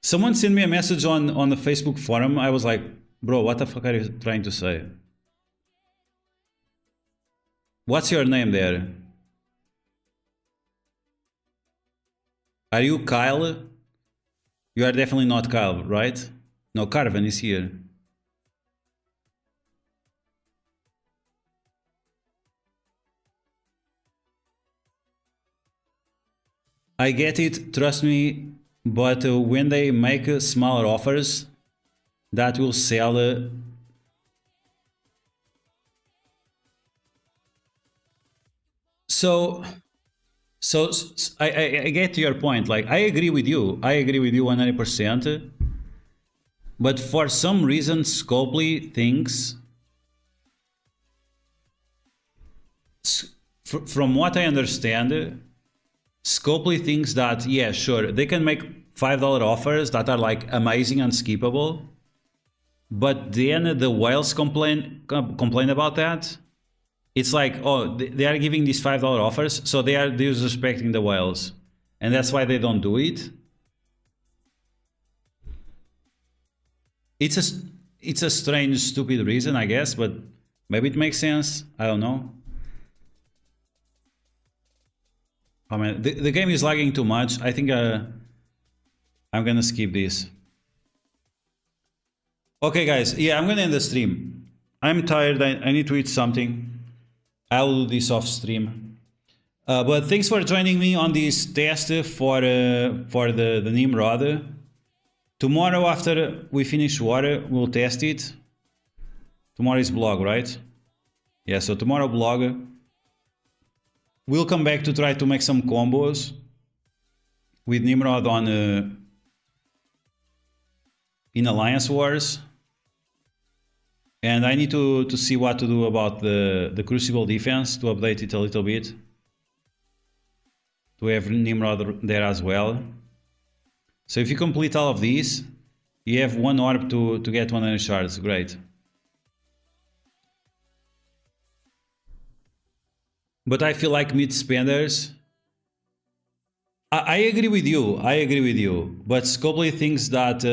Someone sent me a message on the Facebook forum. I was like, bro, what the fuck are you trying to say? What's your name there? Are you Kyle? You are definitely not Kyle, right? No, Carven is here. I get it, trust me, but when they make smaller offers, that will sell. So I get your point. Like, I agree with you. I agree with you 100%. But for some reason, Scopely thinks, from what I understand, Scopely thinks that, yeah, sure, they can make $5 offers that are like amazing and skippable. But then the whales complain about that. It's like, oh, they are giving these $5 offers, so they are disrespecting the whales, and that's why they don't do it. It's a strange, stupid reason, I guess, but maybe it makes sense. I don't know. Oh man, the game is lagging too much. I think I'm gonna skip this. Okay, guys. Yeah, I'm gonna end the stream. I'm tired. I need to eat something. I'll do this off stream. But thanks for joining me on this test for the NIMROD. Tomorrow, after we finish water, we'll test it. Tomorrow is blog, right? Yeah, so tomorrow blog. We'll come back to try to make some combos with NIMROD on in Alliance Wars. And I need to see what to do about the Crucible defense, to update it a little bit. To have NIMROD there as well. So if you complete all of these, you have 1 orb to get 100 shards. Great. But I feel like mid spenders. I agree with you. I agree with you. But Scopely thinks that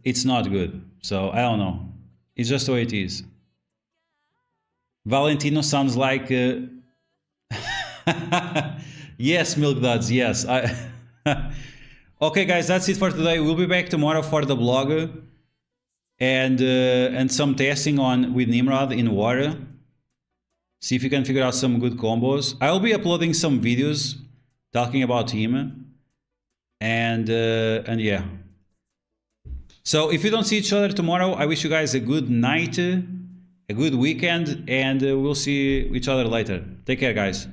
it's not good. So I don't know. It's just the way it is. Valentino sounds like... yes, Milk Duds, yes. Okay, guys, that's it for today. We'll be back tomorrow for the blog. And some testing on with NIMROD in water. See if you can figure out some good combos. I'll be uploading some videos talking about him. And yeah. So if you don't see each other tomorrow, I wish you guys a good night, a good weekend, and we'll see each other later. Take care, guys.